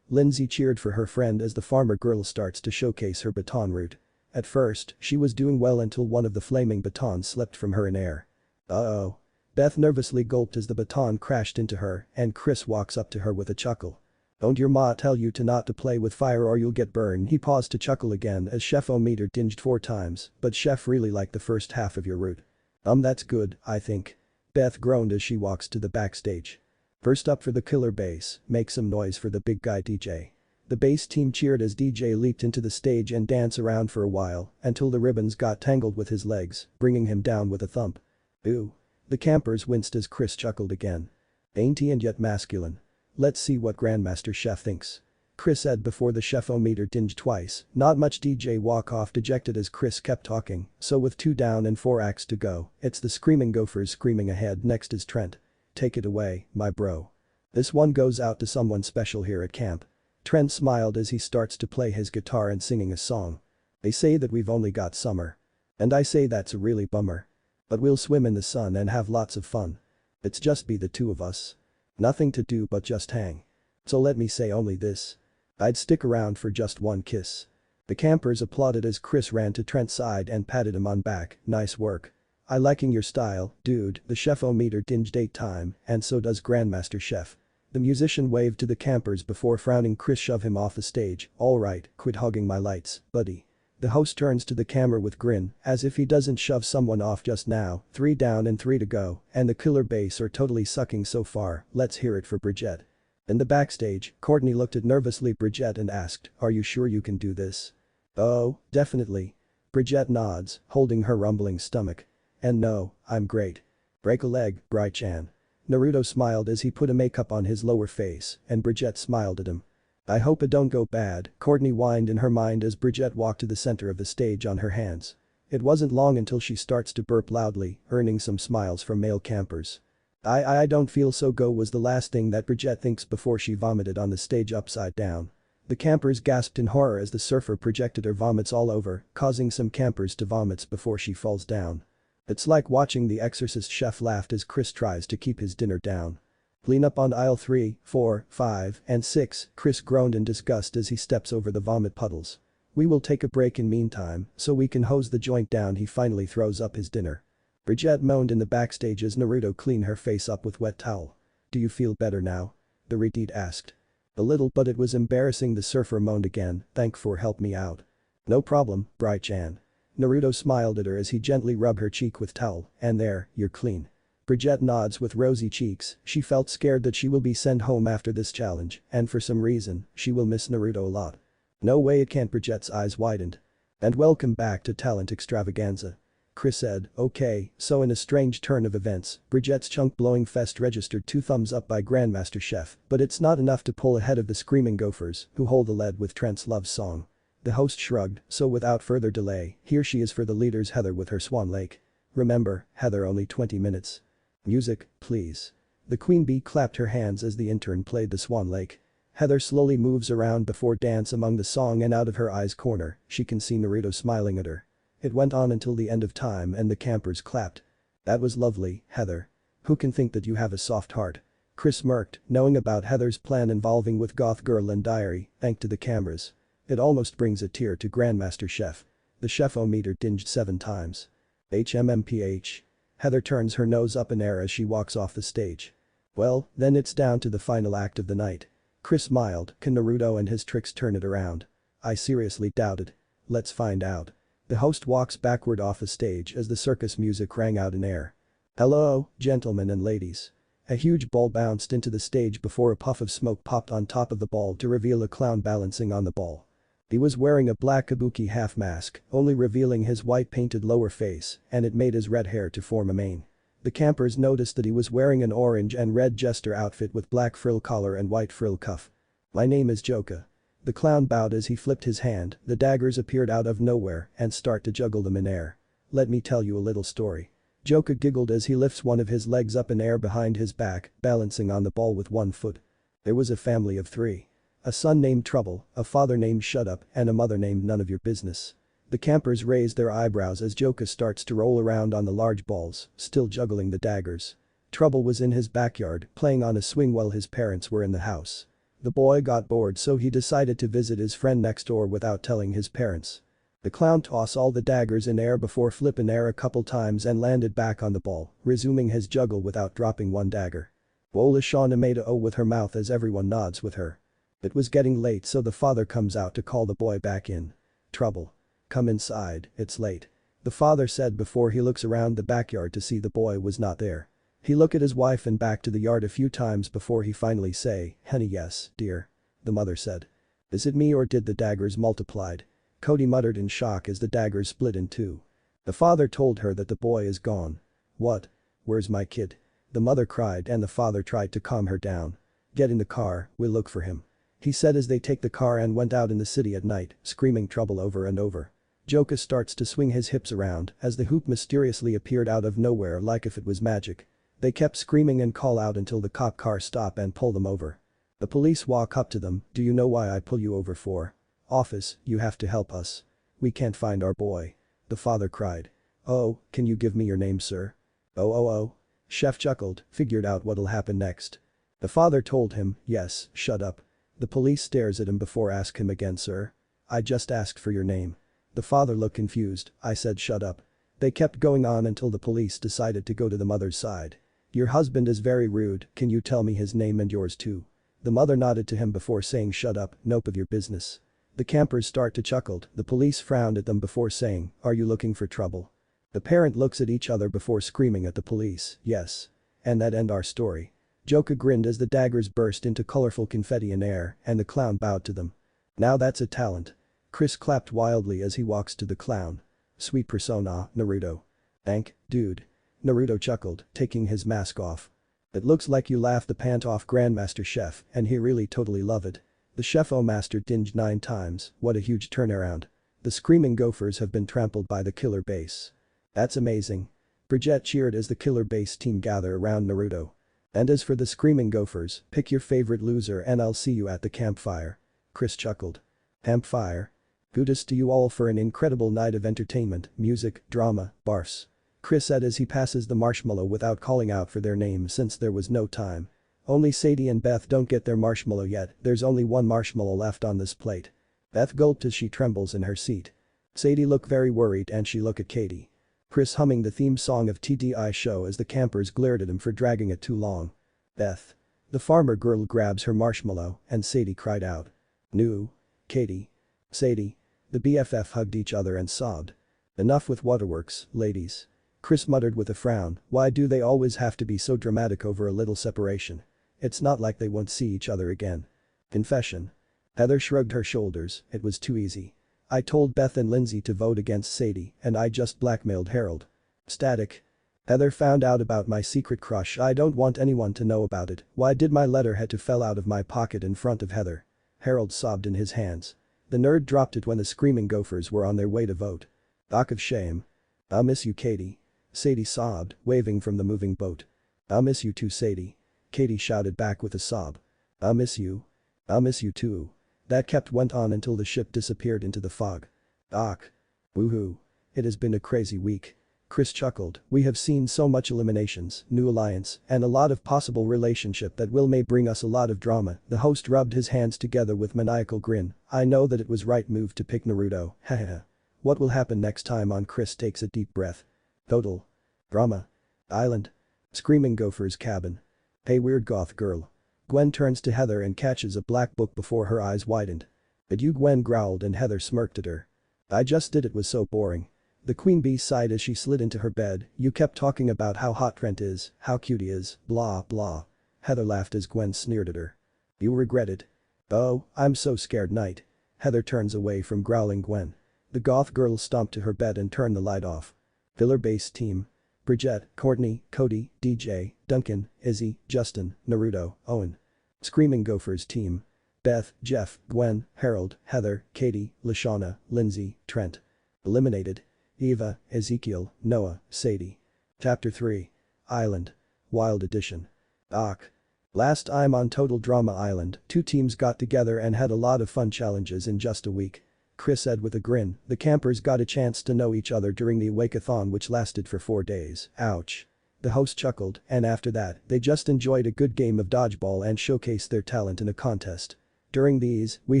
Lindsay cheered for her friend as the farmer girl starts to showcase her baton route. At first, she was doing well until one of the flaming batons slipped from her in air. Uh-oh. Beth nervously gulped as the baton crashed into her and Chris walks up to her with a chuckle. "Don't your ma tell you to not to play with fire or you'll get burned?" He paused to chuckle again as Chef O-meter dinged 4 times, "But Chef really liked the first half of your route." That's good, I think." Beth groaned as she walks to the backstage. First up for the killer bass, "Make some noise for the big guy DJ." The bass team cheered as DJ leaped into the stage and danced around for a while until the ribbons got tangled with his legs, bringing him down with a thump. "Ooh." The campers winced as Chris chuckled again. "Dainty and yet masculine. Let's see what Grandmaster Chef thinks." Chris said before the chef-o-meter dinged twice. Not much. DJ walk off dejected as Chris kept talking, so with 2 down and 4 acts to go, it's the Screaming Gophers screaming ahead. Next is Trent. "Take it away, my bro." This one goes out to someone special here at camp. Trent smiled as he starts to play his guitar and singing a song. "They say that we've only got summer. And I say that's a really bummer. But we'll swim in the sun and have lots of fun. It's just be the 2 of us. Nothing to do but just hang. So let me say only this. I'd stick around for just 1 kiss." The campers applauded as Chris ran to Trent's side and patted him on back. "Nice work. I liking your style, dude." The chef-o-meter dinged 8 times, and so does Grandmaster Chef. The musician waved to the campers before frowning. Chris shoved him off the stage. "Alright, quit hogging my lights, buddy." The host turns to the camera with grin, as if he doesn't shove someone off just now. 3 down and 3 to go, and the killer bass are totally sucking so far. Let's hear it for Bridget. In the backstage, Courtney looked at nervously Bridget and asked, "Are you sure you can do this?" "Oh, definitely." Bridget nods, holding her rumbling stomach. "And no, I'm great." "Break a leg, Bri-chan." Naruto smiled as he put a makeup on his lower face, and Brigitte smiled at him. I hope it don't go bad, Courtney whined in her mind as Brigitte walked to the center of the stage on her hands. It wasn't long until she starts to burp loudly, earning some smiles from male campers. I don't feel so go was the last thing that Brigitte thinks before she vomited on the stage upside down. The campers gasped in horror as the surfer projected her vomits all over, causing some campers to vomit before she falls down. It's like watching The Exorcist. Chef laughed as Chris tries to keep his dinner down. Clean up on aisle 3, 4, 5, and 6, Chris groaned in disgust as he steps over the vomit puddles. We will take a break in meantime, so we can hose the joint down. He finally throws up his dinner. Brigitte moaned in the backstage as Naruto cleaned her face up with wet towel. Do you feel better now? The retard asked. A little, but it was embarrassing. The surfer moaned again. Thank for help me out. No problem, Bri-chan. Naruto smiled at her as he gently rubbed her cheek with towel, and there, you're clean. Brigitte nods with rosy cheeks. She felt scared that she will be sent home after this challenge, and for some reason, she will miss Naruto a lot. No way it can't. Brigitte's eyes widened. And welcome back to Talent Extravaganza. Chris said, okay, so in a strange turn of events, Brigitte's chunk blowing fest registered 2 thumbs up by Grandmaster Chef, but it's not enough to pull ahead of the Screaming Gophers, who hold the lead with Trent's love song. The host shrugged, so without further delay, here she is for the leaders. Heather with her Swan Lake. Remember, Heather, only 20 minutes. Music, please. The queen bee clapped her hands as the intern played the Swan Lake. Heather slowly moves around before dance among the song, and out of her eye's corner, she can see Naruto smiling at her. It went on until the end of time and the campers clapped. That was lovely, Heather. Who can think that you have a soft heart? Chris smirked, knowing about Heather's plan involving with Goth Girl and Diary, thanks to the cameras. It almost brings a tear to Grandmaster Chef. The chef-o-meter dinged 7 times. HMMPH. Heather turns her nose up in air as she walks off the stage. Well, then it's down to the final act of the night. Chris smiled. Can Naruto and his tricks turn it around? I seriously doubt it. Let's find out. The host walks backward off the stage as the circus music rang out in air. Hello, gentlemen and ladies. A huge ball bounced into the stage before a puff of smoke popped on top of the ball to reveal a clown balancing on the ball. He was wearing a black kabuki half mask, only revealing his white painted lower face, and it made his red hair to form a mane. The campers noticed that he was wearing an orange and red jester outfit with black frill collar and white frill cuff. My name is Joka. The clown bowed as he flipped his hand. The daggers appeared out of nowhere and start to juggle them in air. Let me tell you a little story. Joka giggled as he lifts one of his legs up in air behind his back, balancing on the ball with one foot. There was a family of 3. A son named Trouble, a father named Shut Up, and a mother named None of Your Business. The campers raised their eyebrows as Joka starts to roll around on the large balls, still juggling the daggers. Trouble was in his backyard, playing on a swing while his parents were in the house. The boy got bored, so he decided to visit his friend next door without telling his parents. The clown tossed all the daggers in air before flipping air a couple times and landed back on the ball, resuming his juggle without dropping one dagger. Wola Shauna made a O with her mouth as everyone nods with her. It was getting late, so the father comes out to call the boy back in. Trouble. Come inside, it's late. The father said before he looks around the backyard to see the boy was not there. He looked at his wife and back to the yard a few times before he finally say, honey, yes, dear. The mother said. Is it me or did the daggers multiplied? Cody muttered in shock as the daggers split in 2. The father told her that the boy is gone. What? Where's my kid? The mother cried and the father tried to calm her down. Get in the car, we'll look for him. He said as they take the car and went out in the city at night, screaming trouble over and over. Joka starts to swing his hips around as the hoop mysteriously appeared out of nowhere like if it was magic. They kept screaming and call out until the cop car stop and pull them over. The police walk up to them. Do you know why I pull you over for? Office, you have to help us. We can't find our boy. The father cried. Oh, can you give me your name, sir? Oh. Chef chuckled, figured out what'll happen next. The father told him, yes, shut up. The police stares at him before ask him again, sir. I just asked for your name. The father looked confused. I said shut up. They kept going on until the police decided to go to the mother's side. Your husband is very rude, can you tell me his name and yours too? The mother nodded to him before saying shut up, nope of your business. The campers start to chuckle. The police frowned at them before saying, are you looking for trouble? The parent looks at each other before screaming at the police, yes. And that end our story. Joka grinned as the daggers burst into colorful confetti in air and the clown bowed to them. Now that's a talent. Chris clapped wildly as he walks to the clown. Sweet persona, Naruto. Thank, dude. Naruto chuckled, taking his mask off. It looks like you laughed the pant off Grandmaster Chef and he really totally love it. The Chef-O Master dinged 9 times, what a huge turnaround. The screaming gophers have been trampled by the killer base. That's amazing. Bridget cheered as the killer base team gather around Naruto. And as for the screaming gophers, pick your favorite loser and I'll see you at the campfire. Chris chuckled. Campfire? Kudos to you all for an incredible night of entertainment, music, drama, barfs. Chris said as he passes the marshmallow without calling out for their name since there was no time. Only Sadie and Beth don't get their marshmallow yet, there's only one marshmallow left on this plate. Beth gulped as she trembles in her seat. Sadie looked very worried and she looked at Katie. Chris humming the theme song of TDI show as the campers glared at him for dragging it too long. Beth. The farmer girl grabs her marshmallow and Sadie cried out. No. Katie. Sadie. The BFF hugged each other and sobbed. Enough with waterworks, ladies. Chris muttered with a frown, why do they always have to be so dramatic over a little separation? It's not like they won't see each other again. Confession. Heather shrugged her shoulders, it was too easy. I told Beth and Lindsay to vote against Sadie and I just blackmailed Harold. Static. Heather found out about my secret crush, I don't want anyone to know about it, why did my letterhead to fell out of my pocket in front of Heather? Harold sobbed in his hands. The nerd dropped it when the screaming gophers were on their way to vote. Dock of shame. I'll miss you Katie. Sadie sobbed, waving from the moving boat. I'll miss you too Sadie. Katie shouted back with a sob. I'll miss you. I'll miss you too. That went on until the ship disappeared into the fog. Doc. Woohoo. It has been a crazy week. Chris chuckled, we have seen so much eliminations, new alliance, and a lot of possible relationship that may bring us a lot of drama. The host rubbed his hands together with maniacal grin. I know that it was right move to pick Naruto, hahaha. What will happen next time on Chris takes a deep breath. Total. Drama. Island. Screaming Gopher's cabin. Hey weird goth girl. Gwen turns to Heather and catches a black book before her eyes widened. Did you? Gwen growled and Heather smirked at her. I just did, it was so boring. The queen bee sighed as she slid into her bed, you kept talking about how hot Trent is, how cute he is, blah blah. Heather laughed as Gwen sneered at her. You regret it. Oh, I'm so scared night. Heather turns away from growling Gwen. The goth girl stomped to her bed and turned the light off. Filler base team. Bridget, Courtney, Cody, DJ, Duncan, Izzy, Justin, Naruto, Owen. Screaming Gophers team. Beth, Jeff, Gwen, Harold, Heather, Katie, Lashana, Lindsay, Trent. Eliminated. Eva, Ezekiel, Noah, Sadie. Chapter 3. Island. Wild Edition. Doc. Last time on Total Drama Island, 2 teams got together and had a lot of fun challenges in just a week. Chris said with a grin, the campers got a chance to know each other during the Wakeathon which lasted for 4 days. Ouch. The host chuckled, and after that, they just enjoyed a good game of dodgeball and showcased their talent in a contest. During these, we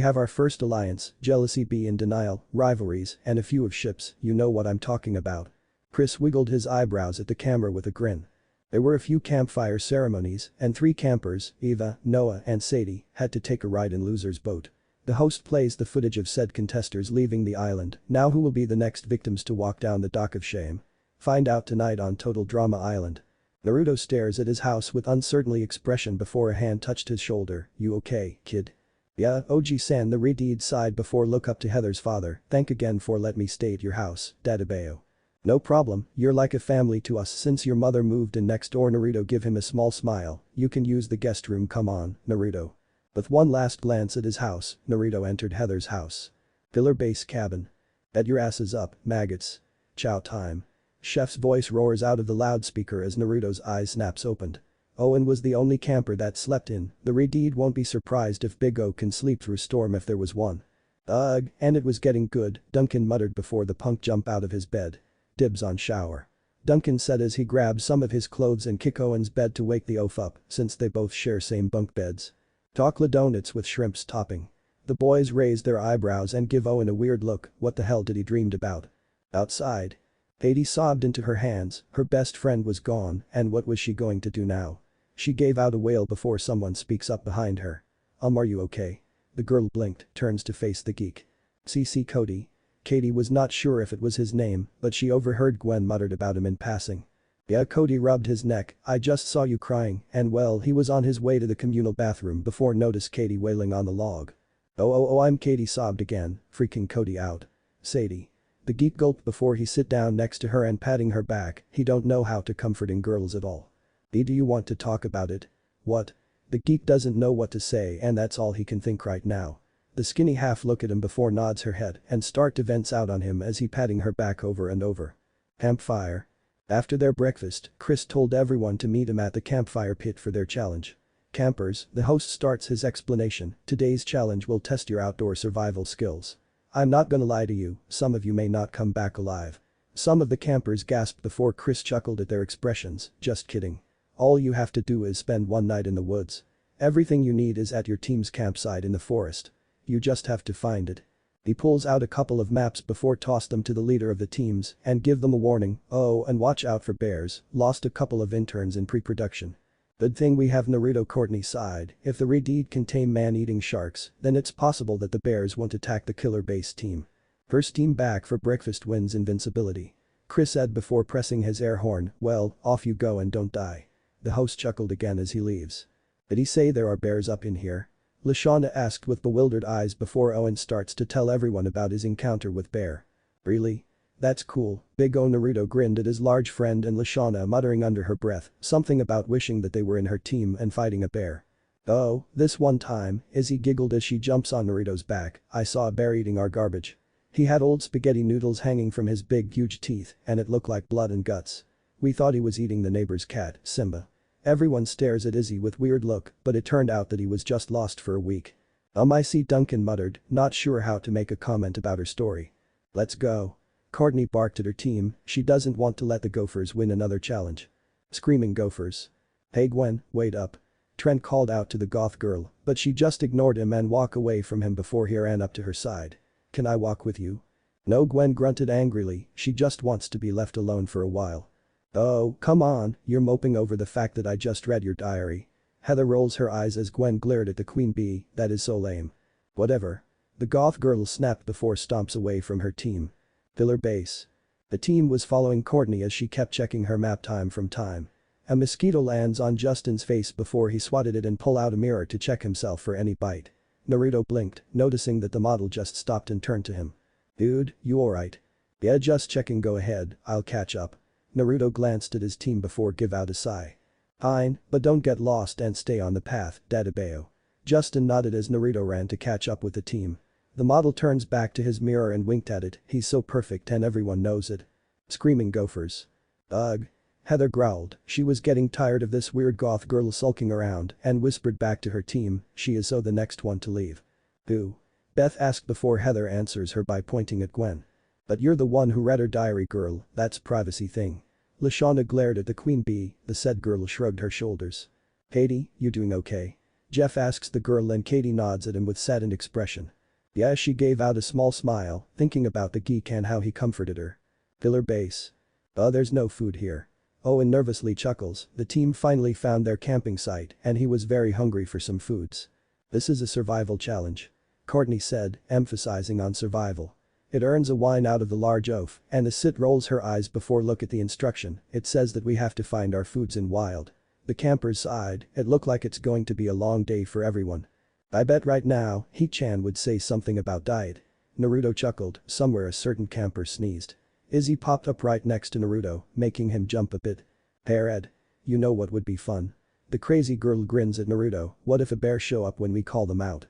have our first alliance, jealousy be in denial, rivalries, and a few of ships, you know what I'm talking about. Chris wiggled his eyebrows at the camera with a grin. There were a few campfire ceremonies, and 3 campers, Eva, Noah, and Sadie, had to take a ride in Loser's boat. The host plays the footage of said contesters leaving the island, now who will be the next victims to walk down the dock of shame? Find out tonight on Total Drama Island. Naruto stares at his house with uncertainly expression before a hand touched his shoulder, you okay, kid? Yeah, OG-san, the Redeed sighed before look up to Heather's father, thank again for let me stay at your house, Dadabeo. No problem, you're like a family to us since your mother moved in next door. Naruto give him a small smile, you can use the guest room, come on, Naruto. With one last glance at his house, Naruto entered Heather's house. Pillar base cabin. Bet your asses up, maggots. Chow time. Chef's voice roars out of the loudspeaker as Naruto's eyes snaps opened. Owen was the only camper that slept in, the Redeed won't be surprised if Big O can sleep through storm if there was one. Ugh, and it was getting good, Duncan muttered before the punk jumped out of his bed. Dibs on shower. Duncan said as he grabbed some of his clothes and kick Owen's bed to wake the oaf up since they both share same bunk beds. Chocolate donuts with shrimps topping. The boys raised their eyebrows and give Owen a weird look, what the hell did he dreamed about? Outside. Katie sobbed into her hands, her best friend was gone and what was she going to do now? She gave out a wail before someone speaks up behind her. Are you okay? The girl blinked, turns to face the geek. CC Cody. Katie was not sure if it was his name, but she overheard Gwen muttered about him in passing. Yeah, Cody rubbed his neck, I just saw you crying, and well he was on his way to the communal bathroom before noticed Katie wailing on the log. Oh I'm Katie sobbed again, freaking Cody out. Sadie. The geek gulped before he sit down next to her and patting her back, he don't know how to comforting girls at all. Do you want to talk about it? What? The geek doesn't know what to say and that's all he can think right now. The skinny half look at him before nods her head and start to vents out on him as he patting her back over and over. Campfire. After their breakfast, Chris told everyone to meet him at the campfire pit for their challenge. Campers, the host starts his explanation, today's challenge will test your outdoor survival skills. I'm not gonna lie to you, some of you may not come back alive. Some of the campers gasped before Chris chuckled at their expressions, just kidding. All you have to do is spend one night in the woods. Everything you need is at your team's campsite in the forest. You just have to find it. He pulls out a couple of maps before toss them to the leader of the teams and give them a warning, oh and watch out for bears, lost a couple of interns in pre-production. Good thing we have Naruto Courtney's side, if the raid contain man-eating sharks, then it's possible that the bears won't attack the killer base team. First team back for breakfast wins invincibility. Chris said before pressing his air horn, well, off you go and don't die. The host chuckled again as he leaves. Did he say there are bears up in here? Lashana asked with bewildered eyes before Owen starts to tell everyone about his encounter with Bear. Really? That's cool, Big O. Naruto grinned at his large friend and Lashana muttering under her breath something about wishing that they were in her team and fighting a bear. Oh, this one time, Izzy giggled as she jumps on Naruto's back, I saw a bear eating our garbage. He had old spaghetti noodles hanging from his big huge teeth and it looked like blood and guts. We thought he was eating the neighbor's cat, Simba. Everyone stares at Izzy with weird look, but it turned out that he was just lost for a week. I see, Duncan muttered, not sure how to make a comment about her story. Let's go. Courtney barked at her team, she doesn't want to let the Gophers win another challenge. Screaming Gophers. Hey Gwen, wait up. Trent called out to the goth girl, but she just ignored him and walked away from him before he ran up to her side. Can I walk with you? No, Gwen grunted angrily, she just wants to be left alone for a while. Oh, come on, you're moping over the fact that I just read your diary. Heather rolls her eyes as Gwen glared at the queen bee, that is so lame. Whatever. The goth girl snapped before stomps away from her team. Pillar base. The team was following Courtney as she kept checking her map time from time. A mosquito lands on Justin's face before he swatted it and pulled out a mirror to check himself for any bite. Naruto blinked, noticing that the model just stopped and turned to him. Dude, you alright? Yeah, just checking, go ahead, I'll catch up. Naruto glanced at his team before give out a sigh. Fine, but don't get lost and stay on the path, Dadabeo. Justin nodded as Naruto ran to catch up with the team. The model turns back to his mirror and winked at it, he's so perfect and everyone knows it. Screaming Gophers. Ugh. Heather growled, she was getting tired of this weird goth girl sulking around and whispered back to her team, she is so the next one to leave. Who? Beth asked before Heather answers her by pointing at Gwen. But you're the one who read her diary, girl, that's privacy thing. Lashana glared at the queen bee, the said girl shrugged her shoulders. Katie, you doing okay? Jeff asks the girl and Katie nods at him with saddened expression. Yeah, she gave out a small smile, thinking about the geek and how he comforted her. Pillar base. There's no food here. Owen nervously chuckles, the team finally found their camping site and he was very hungry for some foods. This is a survival challenge. Courtney said, emphasizing on survival. It earns a wine out of the large oaf, and the sit rolls her eyes before look at the instruction, it says that we have to find our foods in wild. The campers sighed, it looked like it's going to be a long day for everyone. I bet right now, He-chan would say something about diet. Naruto chuckled, somewhere a certain camper sneezed. Izzy popped up right next to Naruto, making him jump a bit. Bear Ed. You know what would be fun? The crazy girl grins at Naruto, what if a bear show up when we call them out?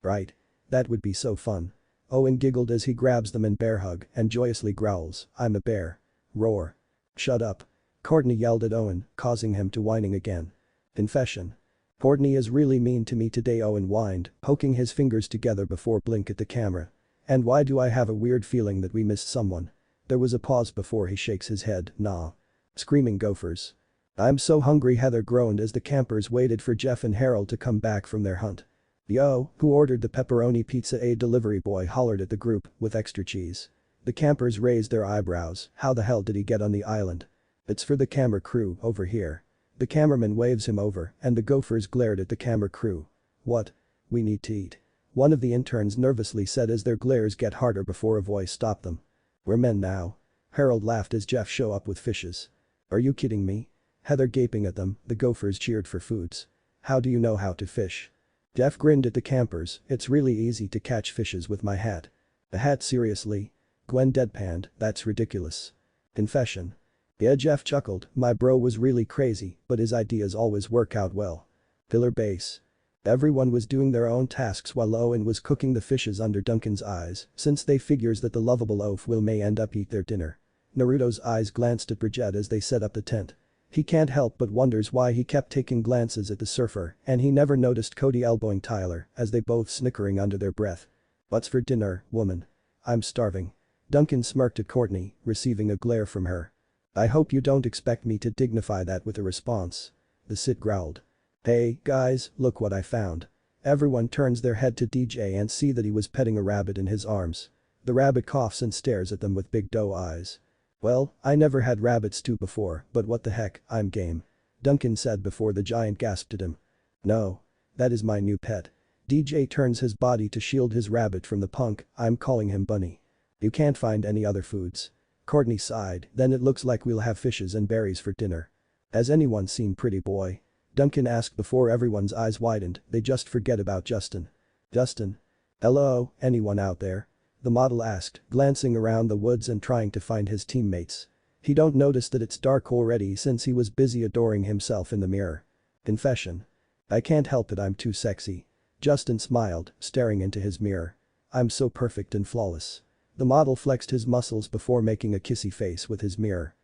Right. That would be so fun. Owen giggled as he grabs them in bear hug and joyously growls, I'm a bear. Roar. Shut up. Courtney yelled at Owen, causing him to whining again. Confession. Courtney is really mean to me today, Owen whined, poking his fingers together before blink at the camera. And why do I have a weird feeling that we missed someone? There was a pause before he shakes his head, nah. Screaming Gophers. I'm so hungry, Heather groaned as the campers waited for Jeff and Harold to come back from their hunt. Yo, who ordered the pepperoni pizza? A delivery boy hollered at the group, with extra cheese. The campers raised their eyebrows, how the hell did he get on the island? It's for the camera crew, over here. The cameraman waves him over, and the Gophers glared at the camera crew. What? We need to eat. One of the interns nervously said as their glares get harder before a voice stopped them. We're men now. Harold laughed as Jeff show up with fishes. Are you kidding me? Heather gaping at them, the Gophers cheered for foods. How do you know how to fish? Jeff grinned at the campers, it's really easy to catch fishes with my hat. The hat seriously? Gwen deadpanned, that's ridiculous. Confession. Yeah, Jeff chuckled, my bro was really crazy, but his ideas always work out well. Pillar base. Everyone was doing their own tasks while Owen was cooking the fishes under Duncan's eyes, since they figures that the lovable oaf may end up eat their dinner. Naruto's eyes glanced at Brigitte as they set up the tent. He can't help but wonders why he kept taking glances at the surfer, and he never noticed Cody elbowing Tyler as they both snickering under their breath. What's for dinner, woman? I'm starving. Duncan smirked at Courtney, receiving a glare from her. I hope you don't expect me to dignify that with a response. The Cid growled. Hey, guys, look what I found. Everyone turns their head to DJ and see that he was petting a rabbit in his arms. The rabbit coughs and stares at them with big doe eyes. Well, I never had rabbit stew before, but what the heck, I'm game. Duncan said before the giant gasped at him. No. That is my new pet. DJ turns his body to shield his rabbit from the punk, I'm calling him Bunny. You can't find any other foods. Courtney sighed, then it looks like we'll have fishes and berries for dinner. Has anyone seen Pretty Boy? Duncan asked before everyone's eyes widened, they just forget about Justin. Justin? Hello, anyone out there? The model asked, glancing around the woods and trying to find his teammates. He don't notice that it's dark already since he was busy adoring himself in the mirror. Confession. I can't help it, I'm too sexy. Justin smiled, staring into his mirror. I'm so perfect and flawless. The model flexed his muscles before making a kissy face with his mirror.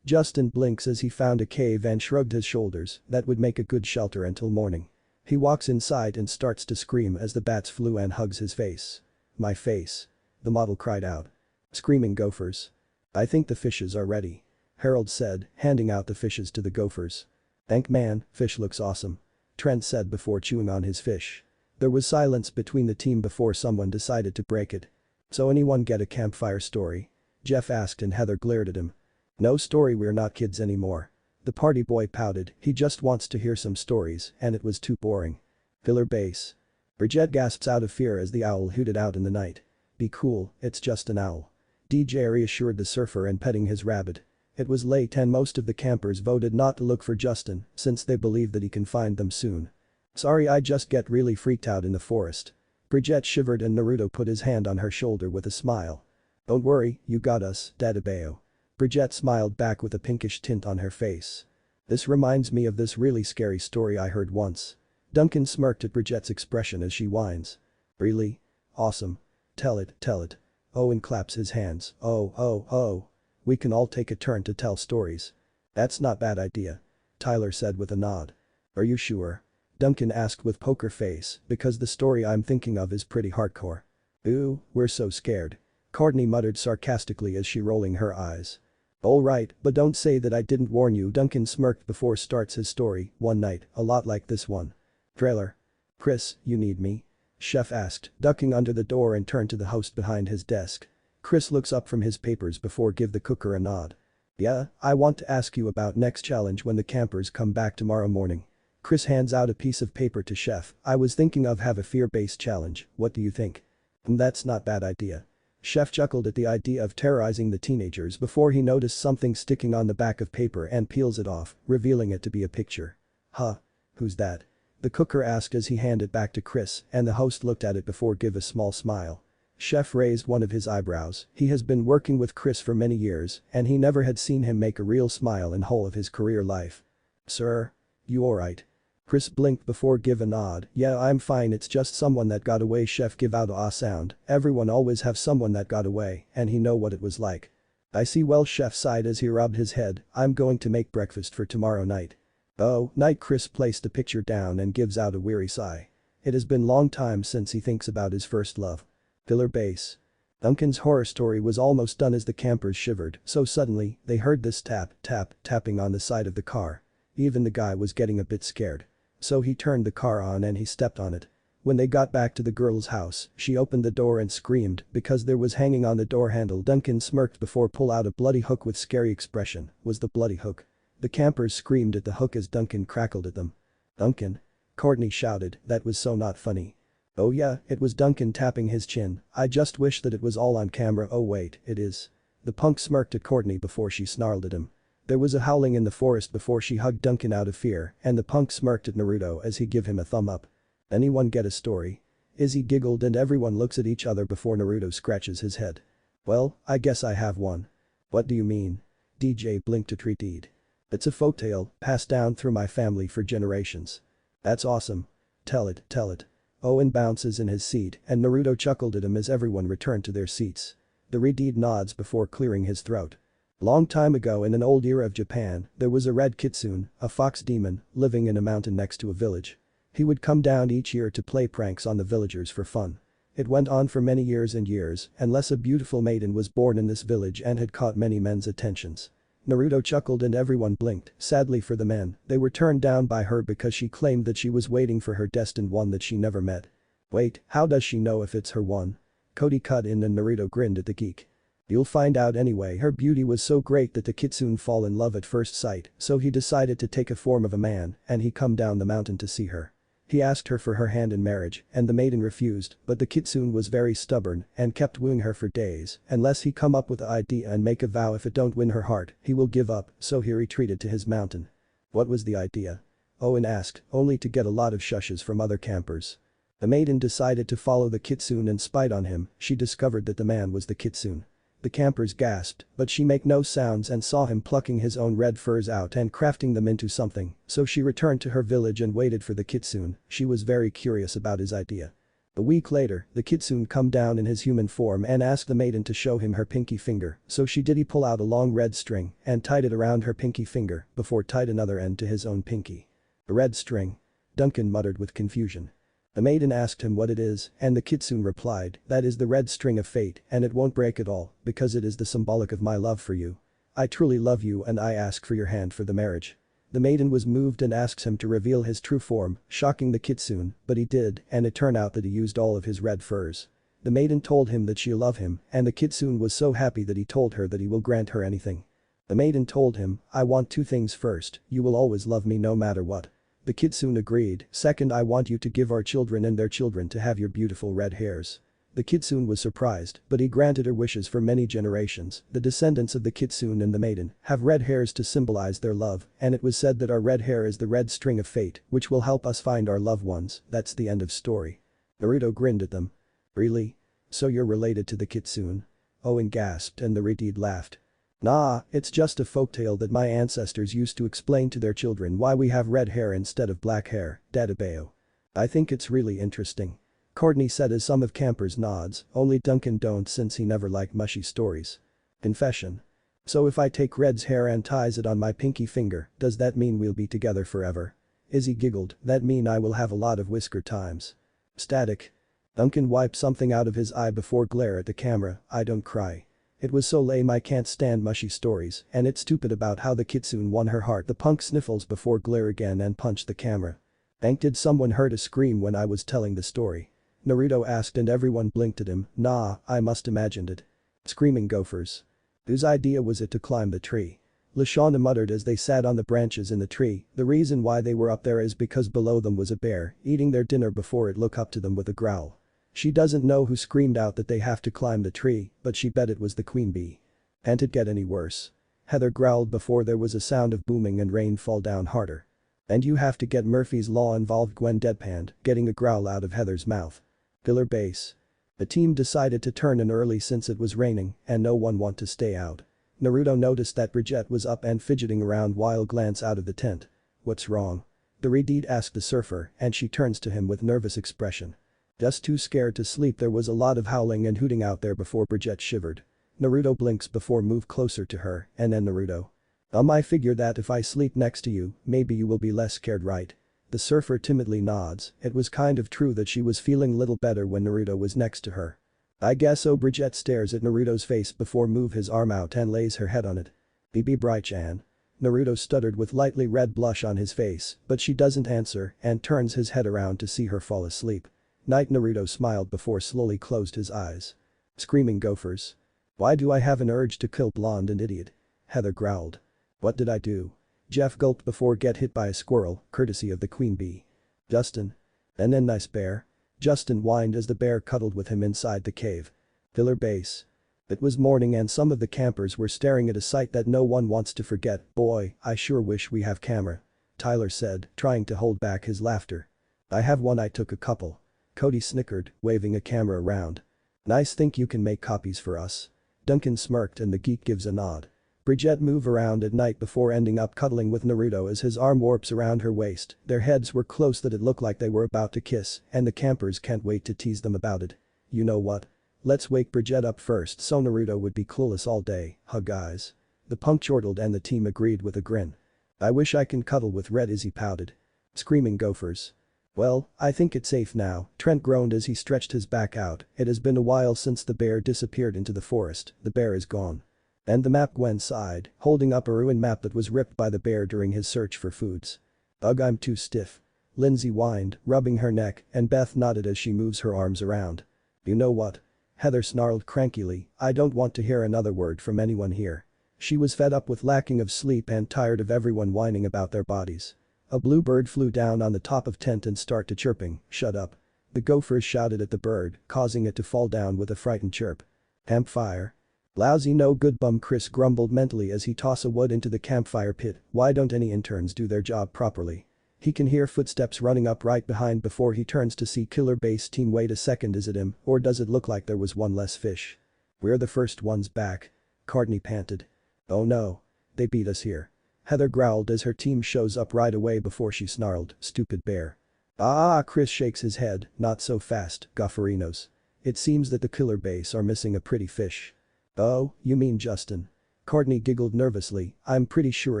Justin blinks as he found a cave and shrugged his shoulders, that would make a good shelter until morning. He walks inside and starts to scream as the bats flew and hugs his face. My face. The model cried out. Screaming gophers. I think the fishes are ready. Harold said, handing out the fishes to the gophers. Thank man, fish looks awesome. Trent said before chewing on his fish. There was silence between the team before someone decided to break it. So anyone get a campfire story? Jeff asked and Heather glared at him. No story, we're not kids anymore. The party boy pouted, he just wants to hear some stories and it was too boring. Pillar base. Brigitte gasps out of fear as the owl hooted out in the night. Be cool, it's just an owl. DJ reassured the surfer and petting his rabbit. It was late and most of the campers voted not to look for Justin since they believe that he can find them soon. Sorry, I just get really freaked out in the forest. Brigitte shivered and Naruto put his hand on her shoulder with a smile. Don't worry, you got us, Dadabeo. Brigitte smiled back with a pinkish tint on her face. This reminds me of this really scary story I heard once. Duncan smirked at Brigitte's expression as she whines. Really? Awesome. Tell it, tell it. Owen claps his hands. Oh. We can all take a turn to tell stories. That's not bad idea. Tyler said with a nod. Are you sure? Duncan asked with poker face, because the story I'm thinking of is pretty hardcore. Ooh, we're so scared. Courtney muttered sarcastically as she rolling her eyes. Alright, but don't say that I didn't warn you, Duncan smirked before starts his story, one night, a lot like this one. Trailer. Chris, you need me? Chef asked, ducking under the door and turned to the host behind his desk. Chris looks up from his papers before give the cooker a nod. Yeah, I want to ask you about next challenge when the campers come back tomorrow morning. Chris hands out a piece of paper to Chef, I was thinking of have a fear-based challenge, what do you think? That's not bad idea. Chef chuckled at the idea of terrorizing the teenagers before he noticed something sticking on the back of paper and peels it off, revealing it to be a picture. Huh? Who's that? The cooker asked as he handed it back to Chris and the host looked at it before give a small smile. Chef raised one of his eyebrows, he has been working with Chris for many years and he never had seen him make a real smile in whole of his career life. Sir? You alright? Chris blinked before give a nod, yeah I'm fine, it's just someone that got away. Chef give out a ah sound, everyone always have someone that got away and he know what it was like. I see, well, Chef sighed as he rubbed his head, I'm going to make breakfast for tomorrow night. Oh, night. Chris placed the picture down and gives out a weary sigh. It has been long time since he thinks about his first love. Pillar base. Duncan's horror story was almost done as the campers shivered, so suddenly, they heard this tapping on the side of the car. Even the guy was getting a bit scared. So he turned the car on and he stepped on it. When they got back to the girl's house, she opened the door and screamed because there was hanging on the door handle. Duncan smirked before pull out a bloody hook with scary expression, was the bloody hook. The campers screamed at the hook as Duncan crackled at them. Duncan? Courtney shouted, that was so not funny. Oh yeah, it was Duncan tapping his chin, I just wish that it was all on camera. Oh wait, it is. The punk smirked at Courtney before she snarled at him. There was a howling in the forest before she hugged Duncan out of fear and the punk smirked at Naruto as he gave him a thumb up. Anyone get a story? Izzy giggled and everyone looks at each other before Naruto scratches his head. Well, I guess I have one. What do you mean? DJ blinked at Reed. It's a folktale passed down through my family for generations. That's awesome. Tell it, tell it. Owen bounces in his seat and Naruto chuckled at him as everyone returned to their seats. The Reed nods before clearing his throat. Long time ago in an old era of Japan, there was a red kitsune, a fox demon, living in a mountain next to a village. He would come down each year to play pranks on the villagers for fun. It went on for many years and years, unless a beautiful maiden was born in this village and had caught many men's attentions. Naruto chuckled and everyone blinked, sadly for the men, they were turned down by her because she claimed that she was waiting for her destined one that she never met. Wait, how does she know if it's her one? Cody cut in and Naruto grinned at the geek. You'll find out anyway. Her beauty was so great that the kitsune fall in love at first sight, so he decided to take a form of a man and he come down the mountain to see her. He asked her for her hand in marriage and the maiden refused, but the kitsune was very stubborn and kept wooing her for days unless he come up with the idea and make a vow if it don't win her heart, he will give up, so he retreated to his mountain. What was the idea? Owen asked, only to get a lot of shushes from other campers. The maiden decided to follow the kitsune and spied on him, she discovered that the man was the kitsune. The campers gasped, but she made no sounds and saw him plucking his own red furs out and crafting them into something, so she returned to her village and waited for the kitsune, she was very curious about his idea. A week later, the kitsune come down in his human form and asked the maiden to show him her pinky finger, so she did. He pull out a long red string and tied it around her pinky finger before tied another end to his own pinky. A red string? Duncan muttered with confusion. The maiden asked him what it is, and the kitsune replied, that is the red string of fate and it won't break at all, because it is the symbolic of my love for you. I truly love you and I ask for your hand for the marriage. The maiden was moved and asked him to reveal his true form, shocking the kitsune, but he did and it turned out that he used all of his red furs. The maiden told him that she loved him and the kitsune was so happy that he told her that he will grant her anything. The maiden told him, I want two things first, you will always love me no matter what. The kitsune agreed, second I want you to give our children and their children to have your beautiful red hairs. The kitsune was surprised, but he granted her wishes for many generations. The descendants of the kitsune and the maiden have red hairs to symbolize their love, and it was said that our red hair is the red string of fate, which will help us find our loved ones. That's the end of story. Naruto grinned at them. Really? So you're related to the kitsune? Owen gasped and the Reed laughed. Nah, it's just a folktale that my ancestors used to explain to their children why we have red hair instead of black hair, Dadabeo. I think it's really interesting. Courtney said as some of campers nods, only Duncan don't since he never liked mushy stories. Confession. So if I take Red's hair and ties it on my pinky finger, does that mean we'll be together forever? Izzy giggled, that mean I will have a lot of whisker times. Static. Duncan wiped something out of his eye before glare at the camera, I don't cry. It was so lame I can't stand mushy stories and it's stupid about how the kitsune won her heart. The punk sniffles before glare again and punched the camera. Bank, did someone heard a scream when I was telling the story? Naruto asked and everyone blinked at him, nah, I must imagined it. Screaming gophers. Whose idea was it to climb the tree? Lashana muttered as they sat on the branches in the tree, the reason why they were up there is because below them was a bear eating their dinner before it looked up to them with a growl. She doesn't know who screamed out that they have to climb the tree, but she bet it was the queen bee. Can't it get any worse? Heather growled before there was a sound of booming and rain fall down harder. And you have to get Murphy's Law involved, Gwen deadpanned, getting a growl out of Heather's mouth. Pillar base. The team decided to turn in early since it was raining and no one wanted to stay out. Naruto noticed that Brigitte was up and fidgeting around while glance out of the tent. What's wrong? The Reed asked the surfer and she turns to him with nervous expression. Just too scared to sleep. There was a lot of howling and hooting out there before Brigitte shivered. Naruto blinks before move closer to her and then Naruto. I figure that if I sleep next to you, maybe you will be less scared, right? The surfer timidly nods, it was kind of true that she was feeling little better when Naruto was next to her. I guess so. Brigitte stares at Naruto's face before move his arm out and lays her head on it. BB Bright-chan. Naruto stuttered with lightly red blush on his face, but she doesn't answer and turns his head around to see her fall asleep. Night. Naruto smiled before slowly closed his eyes. Screaming gophers. Why do I have an urge to kill blonde and idiot? Heather growled. What did I do? Jeff gulped before get hit by a squirrel, courtesy of the queen bee. Justin. And then nice bear. Justin whined as the bear cuddled with him inside the cave. Pillar base. It was morning and some of the campers were staring at a sight that no one wants to forget. Boy, I sure wish we have camera. Tyler said, trying to hold back his laughter. I have one, I took a couple. Cody snickered, waving a camera around. Nice, think you can make copies for us? Duncan smirked and the geek gives a nod. Brigitte move around at night before ending up cuddling with Naruto as his arm warps around her waist. Their heads were close that it looked like they were about to kiss, and the campers can't wait to tease them about it. You know what? Let's wake Brigitte up first so Naruto would be clueless all day, huh guys? The punk chortled and the team agreed with a grin. I wish I can cuddle with Red, Izzy pouted. Screaming gophers. Well, I think it's safe now, Trent groaned as he stretched his back out. It has been a while since the bear disappeared into the forest. The bear is gone. And the map, Gwen sighed, holding up a ruined map that was ripped by the bear during his search for foods. Ugh, I'm too stiff. Lindsay whined, rubbing her neck, and Beth nodded as she moves her arms around. You know what? Heather snarled crankily, I don't want to hear another word from anyone here. She was fed up with lacking of sleep and tired of everyone whining about their bodies. A blue bird flew down on the top of tent and started chirping, shut up. The gophers shouted at the bird, causing it to fall down with a frightened chirp. Campfire. Lousy no good bum, Chris grumbled mentally as he tossed a wood into the campfire pit. Why don't any interns do their job properly? He can hear footsteps running up right behind before he turns to see Killer Base team. Wait a second, is it him, or does it look like there was one less fish? We're the first ones back. Courtney panted. Oh no. They beat us here. Heather growled as her team shows up right away before she snarled, stupid bear. Ah, Chris shakes his head, not so fast, Gofferinos. It seems that the Killer Base are missing a pretty fish. Oh, you mean Justin? Courtney giggled nervously, I'm pretty sure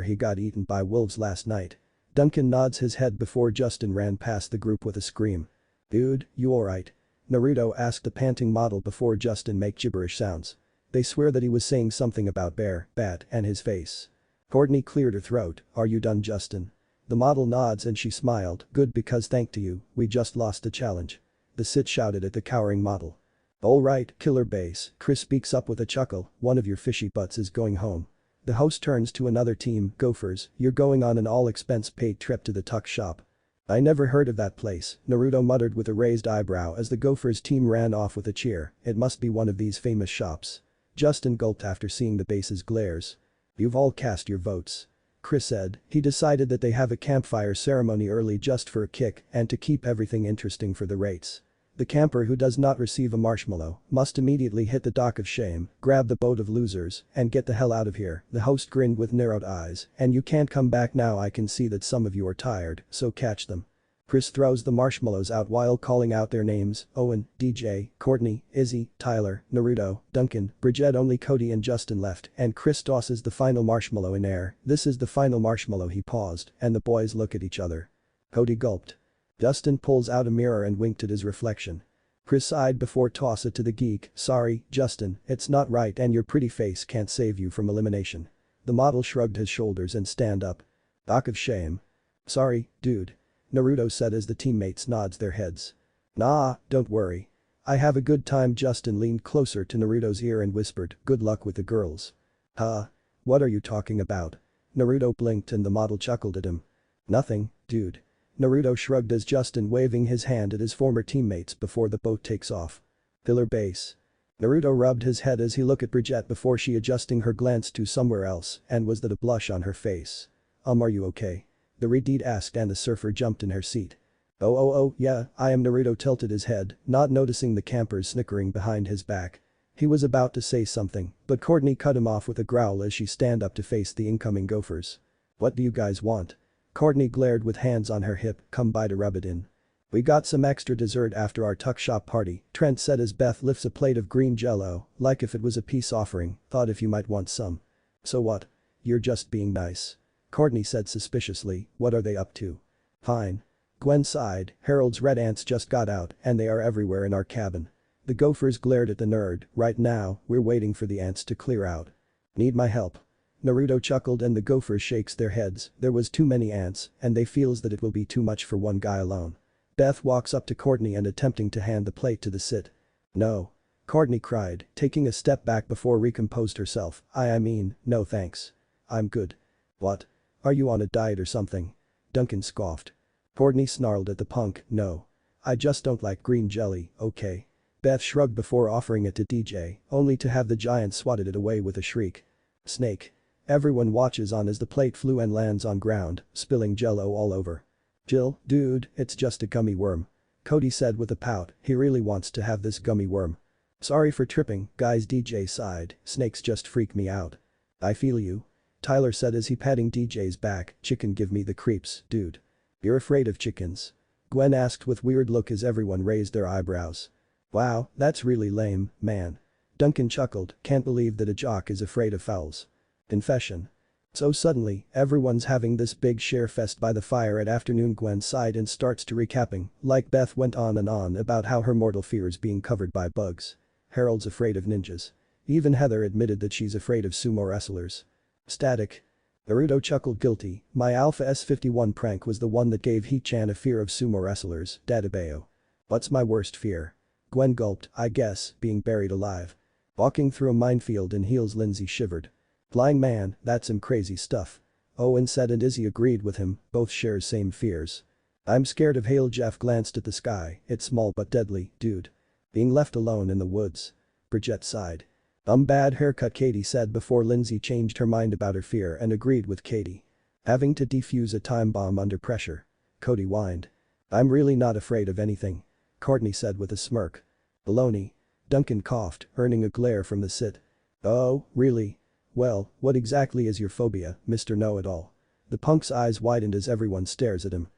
he got eaten by wolves last night. Duncan nods his head before Justin ran past the group with a scream. Dude, you alright? Naruto asked the panting model before Justin make gibberish sounds. They swear that he was saying something about bear, bat, and his face. Courtney cleared her throat, are you done, Justin? The model nods and she smiled, good, because thanks to you, we just lost the challenge. The Sit shouted at the cowering model. Alright, Killer Base, Chris speaks up with a chuckle, one of your fishy butts is going home. The host turns to another team, Gophers, you're going on an all-expense-paid trip to the tuck shop. I never heard of that place, Naruto muttered with a raised eyebrow as the Gophers team ran off with a cheer, it must be one of these famous shops. Justin gulped after seeing the base's glares. You've all cast your votes. Chris said, he decided that they have a campfire ceremony early just for a kick and to keep everything interesting for the rates. The camper who does not receive a marshmallow must immediately hit the dock of shame, grab the boat of losers, and get the hell out of here. The host grinned with narrowed eyes, and you can't come back now. I can see that some of you are tired, so catch them. Chris throws the marshmallows out while calling out their names, Owen, DJ, Courtney, Izzy, Tyler, Naruto, Duncan, Brigitte. Only Cody and Justin left, and Chris tosses the final marshmallow in air. This is the final marshmallow. He paused, and the boys look at each other. Cody gulped. Justin pulls out a mirror and winked at his reflection. Chris sighed before toss it to the geek, sorry, Justin, it's not right and your pretty face can't save you from elimination. The model shrugged his shoulders and stand up. Dock of shame. Sorry, dude. Naruto said as the teammates nods their heads. Nah, don't worry. I have a good time. Justin leaned closer to Naruto's ear and whispered, good luck with the girls. Huh? What are you talking about? Naruto blinked and the model chuckled at him. Nothing, dude. Naruto shrugged as Justin waving his hand at his former teammates before the boat takes off. Killer Base. Naruto rubbed his head as he looked at Brigitte before she adjusting her glance to somewhere else, and was that a blush on her face. Are you okay? The redhead asked and the surfer jumped in her seat. Oh, yeah, I am. Naruto tilted his head, not noticing the campers snickering behind his back. He was about to say something, but Courtney cut him off with a growl as she stand up to face the incoming Gophers. What do you guys want? Courtney glared with hands on her hip, come by to rub it in. We got some extra dessert after our tuck shop party, Trent said as Beth lifts a plate of green jello, like if it was a peace offering, thought if you might want some. So what? You're just being nice. Courtney said suspiciously, what are they up to? Fine. Gwen sighed, Harold's red ants just got out and they are everywhere in our cabin. The Gophers glared at the nerd, right now, we're waiting for the ants to clear out. Need my help? Naruto chuckled and the Gophers shakes their heads, there was too many ants and they feels that it will be too much for one guy alone. Beth walks up to Courtney and attempting to hand the plate to the Sit. No. Courtney cried, taking a step back before recomposed herself, I mean, no thanks. I'm good. What? Are you on a diet or something? Duncan scoffed. Courtney snarled at the punk, no. I just don't like green jelly, okay. Beth shrugged before offering it to DJ, only to have the giant swatted it away with a shriek. Snake. Everyone watches on as the plate flew and lands on ground, spilling jello all over. Jill, dude, it's just a gummy worm. Cody said with a pout, he really wants to have this gummy worm. Sorry for tripping, guys, DJ sighed, snakes just freak me out. I feel you. Tyler said as he patting DJ's back, chicken give me the creeps, dude. You're afraid of chickens? Gwen asked with weird look as everyone raised their eyebrows. Wow, that's really lame, man. Duncan chuckled, can't believe that a jock is afraid of fowls. Confession. So suddenly, everyone's having this big share fest by the fire at afternoon. Gwen sighed and starts to recapping, like Beth went on and on about how her mortal fear is being covered by bugs. Harold's afraid of ninjas. Even Heather admitted that she's afraid of sumo wrestlers. Static. Naruto chuckled guilty, my Alpha S51 prank was the one that gave He-chan a fear of sumo wrestlers, Dadabeo. What's my worst fear? Gwen gulped, I guess, being buried alive. Walking through a minefield in heels. Lindsay shivered. Flying man, that's some crazy stuff. Owen said and Izzy agreed with him, both share same fears. I'm scared of hail. Jeff glanced at the sky, it's small but deadly, dude. Being left alone in the woods. Bridget sighed. Bad haircut, Katie said before Lindsay changed her mind about her fear and agreed with Katie. Having to defuse a time bomb under pressure. Cody whined. I'm really not afraid of anything. Courtney said with a smirk. Baloney. Duncan coughed, earning a glare from the sit. Oh, really? Well, what exactly is your phobia, Mr. Know-It-All? The punk's eyes widened as everyone stares at him.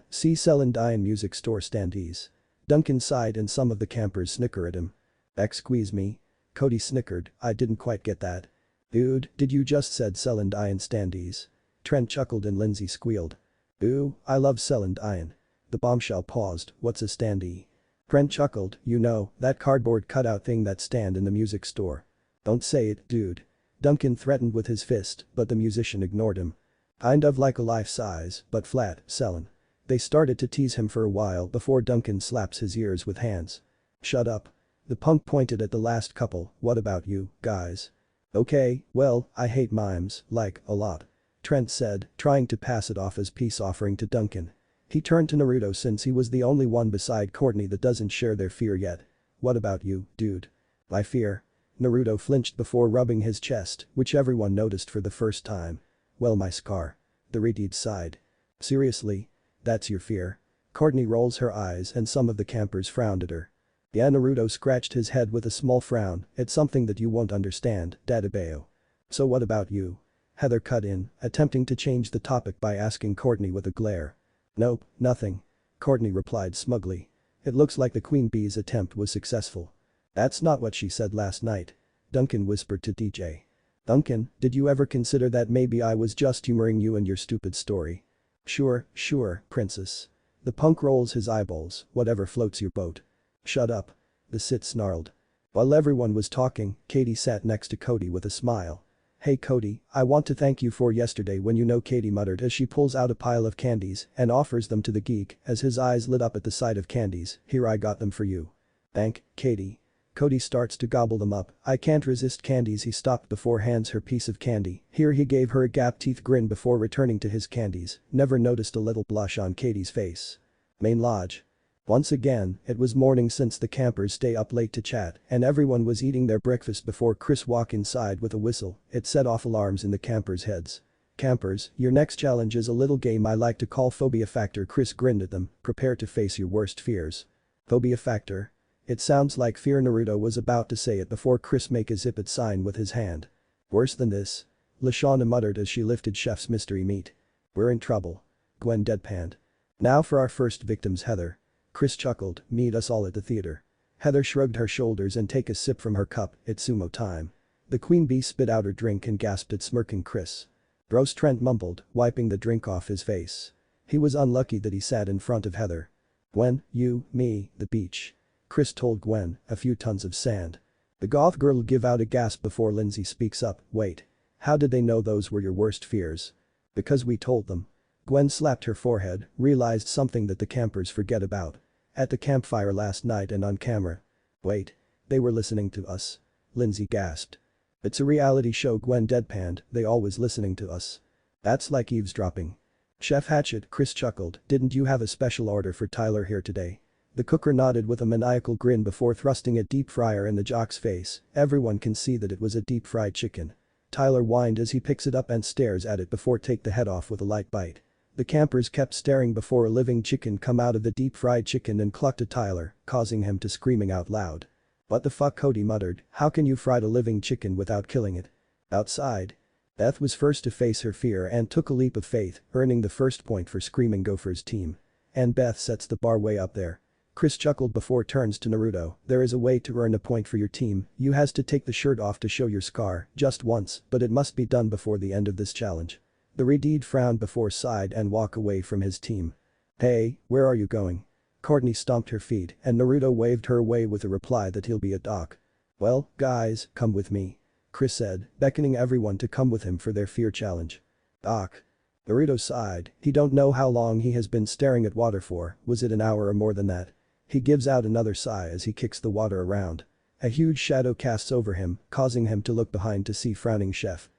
See Celandine music store standees. Duncan sighed and some of the campers snicker at him. Squeeze me. Cody snickered, I didn't quite get that. Dude, did you just said Celandine standees? Trent chuckled and Lindsay squealed. Ooh, I love Celandine. The bombshell paused, what's a standee? Trent chuckled, you know, that cardboard cutout thing that stand in the music store. Don't say it, dude. Duncan threatened with his fist, but the musician ignored him. Kind of like a life-size, but flat, Celen. They started to tease him for a while before Duncan slaps his ears with hands. Shut up. The punk pointed at the last couple, what about you, guys? Okay, well, I hate mimes, like, a lot. Trent said, trying to pass it off as peace offering to Duncan. He turned to Naruto since he was the only one beside Courtney that doesn't share their fear yet. What about you, dude? My fear? Naruto flinched before rubbing his chest, which everyone noticed for the first time. Well, my scar. The Redeed sighed. Seriously? That's your fear? Courtney rolls her eyes and some of the campers frowned at her. Yeah, Naruto scratched his head with a small frown, it's something that you won't understand, Dadabeo. So what about you? Heather cut in, attempting to change the topic by asking Courtney with a glare. Nope, nothing. Courtney replied smugly. It looks like the queen bee's attempt was successful. That's not what she said last night. Duncan whispered to DJ. Duncan, did you ever consider that maybe I was just humoring you and your stupid story? Sure, princess. The punk rolls his eyeballs, whatever floats your boat. Shut up. The Sit snarled. While everyone was talking, Katie sat next to Cody with a smile. Hey Cody, I want to thank you for yesterday when you know, Katie muttered as she pulls out a pile of candies and offers them to the geek as his eyes lit up at the sight of candies, here I got them for you. Thank, Katie. Cody starts to gobble them up, I can't resist candies. He stopped before hands her piece of candy, here he gave her a gap-teeth grin before returning to his candies, never noticed a little blush on Katie's face. Main lodge. Once again, it was morning since the campers stay up late to chat and everyone was eating their breakfast before Chris walked inside with a whistle, it set off alarms in the campers' heads. Campers, your next challenge is a little game I like to call Phobia Factor. Chris grinned at them, prepare to face your worst fears. Phobia Factor? It sounds like fear. Naruto was about to say it before Chris make a zip it sign with his hand. Worse than this? Lashana muttered as she lifted Chef's mystery meat. We're in trouble. Gwen deadpanned. Now for our first victims, Heather. Chris chuckled, meet us all at the theater. Heather shrugged her shoulders and take a sip from her cup, it's sumo time. The queen bee spit out her drink and gasped at smirking Chris. Gross, Trent mumbled, wiping the drink off his face. He was unlucky that he sat in front of Heather. Gwen, you, me, the beach. Chris told Gwen, a few tons of sand. The goth girl give out a gasp before Lindsay speaks up, wait. How did they know those were your worst fears? Because we told them. Gwen slapped her forehead, realized something that the campers forget about. At the campfire last night and on camera. Wait. They were listening to us. Lindsay gasped. It's a reality show. Gwen deadpanned, they always listening to us. That's like eavesdropping. Chef Hatchet, Chris chuckled, didn't you have a special order for Tyler here today? The cooker nodded with a maniacal grin before thrusting a deep fryer in the jock's face, everyone can see that it was a deep-fried chicken. Tyler whined as he picks it up and stares at it before take the head off with a light bite. The campers kept staring before a living chicken come out of the deep-fried chicken and clucked at Tyler, causing him to screaming out loud. What the fuck, Cody muttered, how can you fry a living chicken without killing it? Outside. Beth was first to face her fear and took a leap of faith, earning the first point for Screaming Gopher's team. And Beth sets the bar way up there. Chris chuckled before turns to Naruto, there is a way to earn a point for your team, you has to take the shirt off to show your scar, just once, but it must be done before the end of this challenge. The Redeed frowned before sighed and walk away from his team. Hey, where are you going? Courtney stomped her feet and Naruto waved her away with a reply that he'll be at dock. Well, guys, come with me. Chris said, beckoning everyone to come with him for their fear challenge. Doc. Naruto sighed, he don't know how long he has been staring at water for, was it an hour or more than that? He gives out another sigh as he kicks the water around. A huge shadow casts over him, causing him to look behind to see frowning Chef.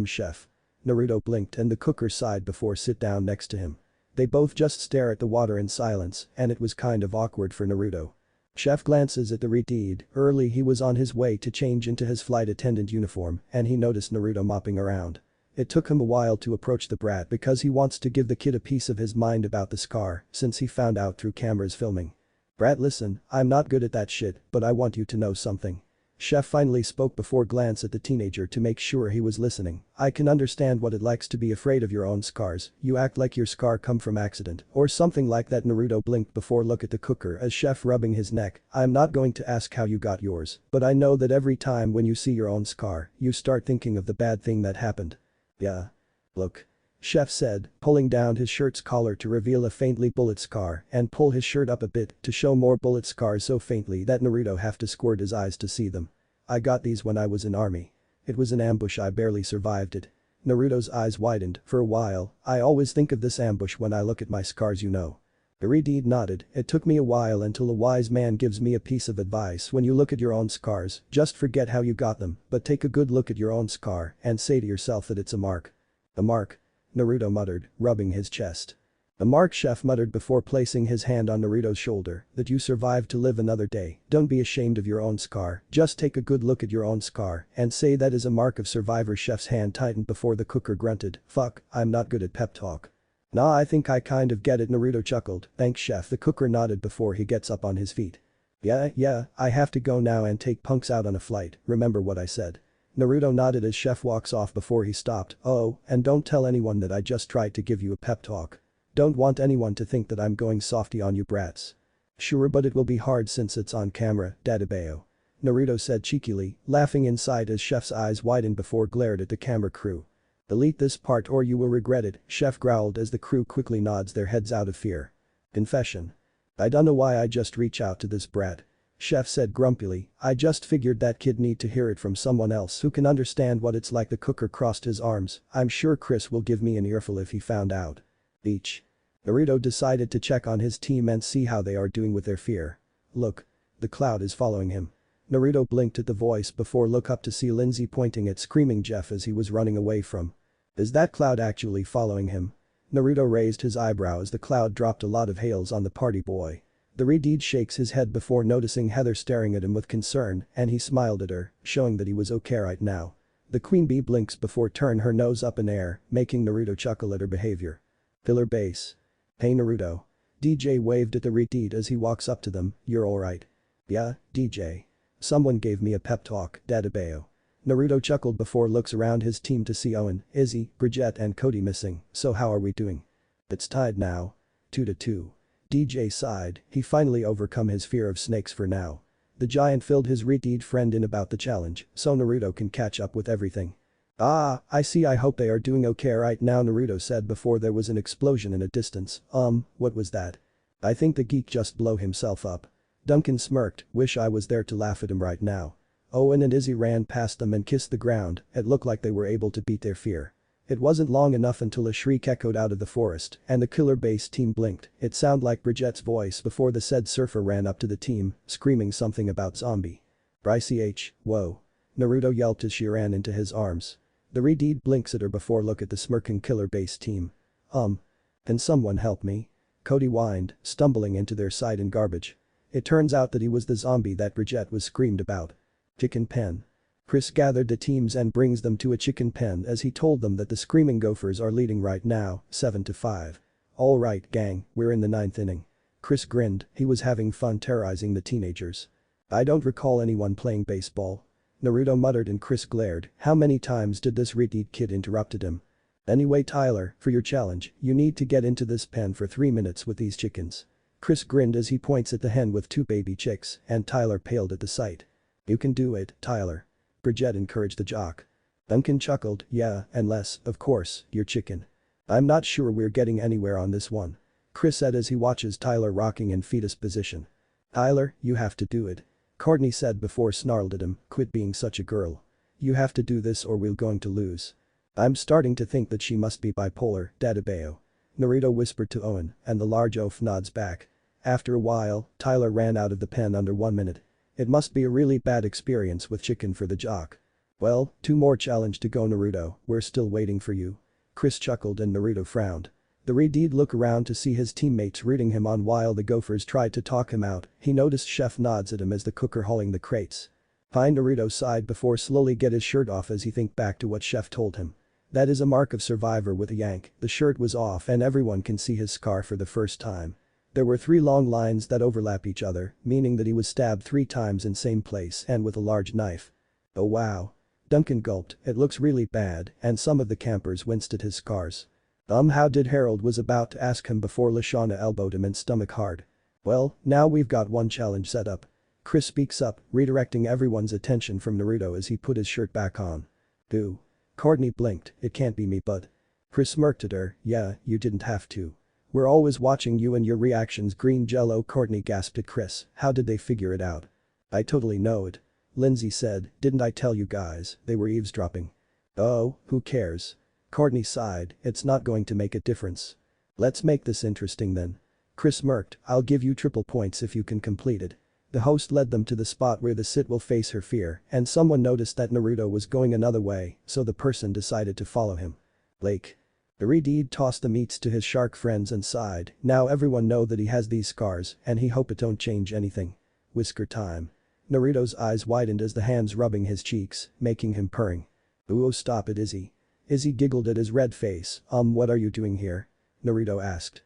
Chef. Naruto blinked and the cooker sighed before sit down next to him. They both just stare at the water in silence and it was kind of awkward for Naruto. Chef glances at the Redeed, early he was on his way to change into his flight attendant uniform and he noticed Naruto mopping around. It took him a while to approach the brat because he wants to give the kid a piece of his mind about the scar since he found out through cameras filming. Brat listen, I'm not good at that shit, but I want you to know something. Chef finally spoke before glance at the teenager to make sure he was listening. I can understand what it likes to be afraid of your own scars, you act like your scar come from accident or something like that. Naruto blinked before look at the cooker as Chef rubbing his neck. I'm not going to ask how you got yours, but I know that every time when you see your own scar, you start thinking of the bad thing that happened. Yeah. Look. Chef said, pulling down his shirt's collar to reveal a faintly bullet scar and pull his shirt up a bit to show more bullet scars so faintly that Naruto have to squirt his eyes to see them. I got these when I was in army. It was an ambush, I barely survived it. Naruto's eyes widened, for a while, I always think of this ambush when I look at my scars you know. Redeed nodded, it took me a while until a wise man gives me a piece of advice when you look at your own scars, just forget how you got them, but take a good look at your own scar and say to yourself that it's a mark. A mark? Naruto muttered, rubbing his chest. A mark, Chef muttered before placing his hand on Naruto's shoulder, that you survived to live another day, don't be ashamed of your own scar, just take a good look at your own scar and say that is a mark of survivor. Chef's hand tightened before the cooker grunted, fuck, I'm not good at pep talk. Nah, I think I kind of get it. Naruto chuckled, thanks Chef. The cooker nodded before he gets up on his feet. Yeah, I have to go now and take punks out on a flight, remember what I said. Naruto nodded as Chef walks off before he stopped, oh, and don't tell anyone that I just tried to give you a pep talk. Don't want anyone to think that I'm going softy on you brats. Sure, but it will be hard since it's on camera, Dodgeball. Naruto said cheekily, laughing inside as Chef's eyes widened before glared at the camera crew. Delete this part or you will regret it, Chef growled as the crew quickly nods their heads out of fear. Confession. I don't know why I just reach out to this brat. Chef said grumpily, I just figured that kid need to hear it from someone else who can understand what it's like. The cooker crossed his arms, I'm sure Chris will give me an earful if he found out. Beach. Naruto decided to check on his team and see how they are doing with their fear. Look. The cloud is following him. Naruto blinked at the voice before look up to see Lindsay pointing at screaming Jeff as he was running away from. Is that cloud actually following him? Naruto raised his eyebrow as the cloud dropped a lot of hails on the party boy. The Redeed shakes his head before noticing Heather staring at him with concern and he smiled at her, showing that he was okay right now. The queen bee blinks before turn her nose up in air, making Naruto chuckle at her behavior. Pillar base. Hey Naruto. DJ waved at the Redeed as he walks up to them, you're alright. Yeah, DJ. Someone gave me a pep talk, Dodgeball. Naruto chuckled before looks around his team to see Owen, Izzy, Bridget and Cody missing, so how are we doing? It's tied now. 2-2. DJ sighed, he finally overcome his fear of snakes for now. The giant filled his Redeed friend in about the challenge, so Naruto can catch up with everything. Ah, I see, I hope they are doing okay right now, Naruto said before there was an explosion in a distance. What was that? I think the geek just blew himself up. Duncan smirked, wish I was there to laugh at him right now. Owen and Izzy ran past them and kissed the ground, it looked like they were able to beat their fear. It wasn't long enough until a shriek echoed out of the forest and the killer base team blinked, it sounded like Bridget's voice before the said surfer ran up to the team, screaming something about zombie. Brycey H, whoa. Naruto yelped as she ran into his arms. The Redeed blinks at her before look at the smirking killer base team. Can someone help me? Cody whined, stumbling into their side in garbage. It turns out that he was the zombie that Bridget was screamed about. Chicken pen. Chris gathered the teams and brings them to a chicken pen as he told them that the Screaming Gophers are leading right now, 7-5. Alright gang, we're in the 9th inning. Chris grinned, he was having fun terrorizing the teenagers. I don't recall anyone playing baseball. Naruto muttered and Chris glared. How many times did this retard kid interrupted him? Anyway Tyler, for your challenge, you need to get into this pen for 3 minutes with these chickens. Chris grinned as he points at the hen with 2 baby chicks, and Tyler paled at the sight. You can do it, Tyler. Bridget encouraged the jock. Duncan chuckled, yeah, unless, of course, you're chicken. I'm not sure we're getting anywhere on this one. Chris said as he watches Tyler rocking in fetus position. Tyler, you have to do it. Courtney said before snarled at him, quit being such a girl. You have to do this or we're going to lose. I'm starting to think that she must be bipolar, Dadabeo. Naruto whispered to Owen, and the large oaf nods back. After a while, Tyler ran out of the pen under 1 minute. It must be a really bad experience with chicken for the jock. Well, 2 more challenge to go Naruto, we're still waiting for you. Chris chuckled and Naruto frowned. The Redeed looked around to see his teammates rooting him on while the Gophers tried to talk him out. He noticed Chef nods at him as the cooker hauling the crates. Fine Naruto sighed before slowly get his shirt off as he think back to what Chef told him. That is a mark of survivor with a yank. The shirt was off and everyone can see his scar for the first time. There were 3 long lines that overlap each other, meaning that he was stabbed 3 times in same place and with a large knife. Oh wow. Duncan gulped, it looks really bad, and some of the campers winced at his scars. How did Harold was about to ask him before Lashana elbowed him in stomach hard. Well, now we've got 1 challenge set up. Chris speaks up, redirecting everyone's attention from Naruto as he put his shirt back on. Boo. Courtney blinked, it can't be me but. Chris smirked at her, yeah, you didn't have to. We're always watching you and your reactions green jello Courtney gasped at Chris, how did they figure it out? I totally know it. Lindsay said, didn't I tell you guys, they were eavesdropping. Oh, who cares? Courtney sighed, it's not going to make a difference. Let's make this interesting then. Chris smirked, I'll give you triple points if you can complete it. The host led them to the spot where the sit will face her fear, and someone noticed that Naruto was going another way, so the person decided to follow him. Lake. The Redeed tossed the meats to his shark friends and sighed, now everyone know that he has these scars and he hope it don't change anything. Whisker time. Naruto's eyes widened as the hands rubbing his cheeks, making him purring. Ooh stop it Izzy. Izzy giggled at his red face, what are you doing here? Naruto asked.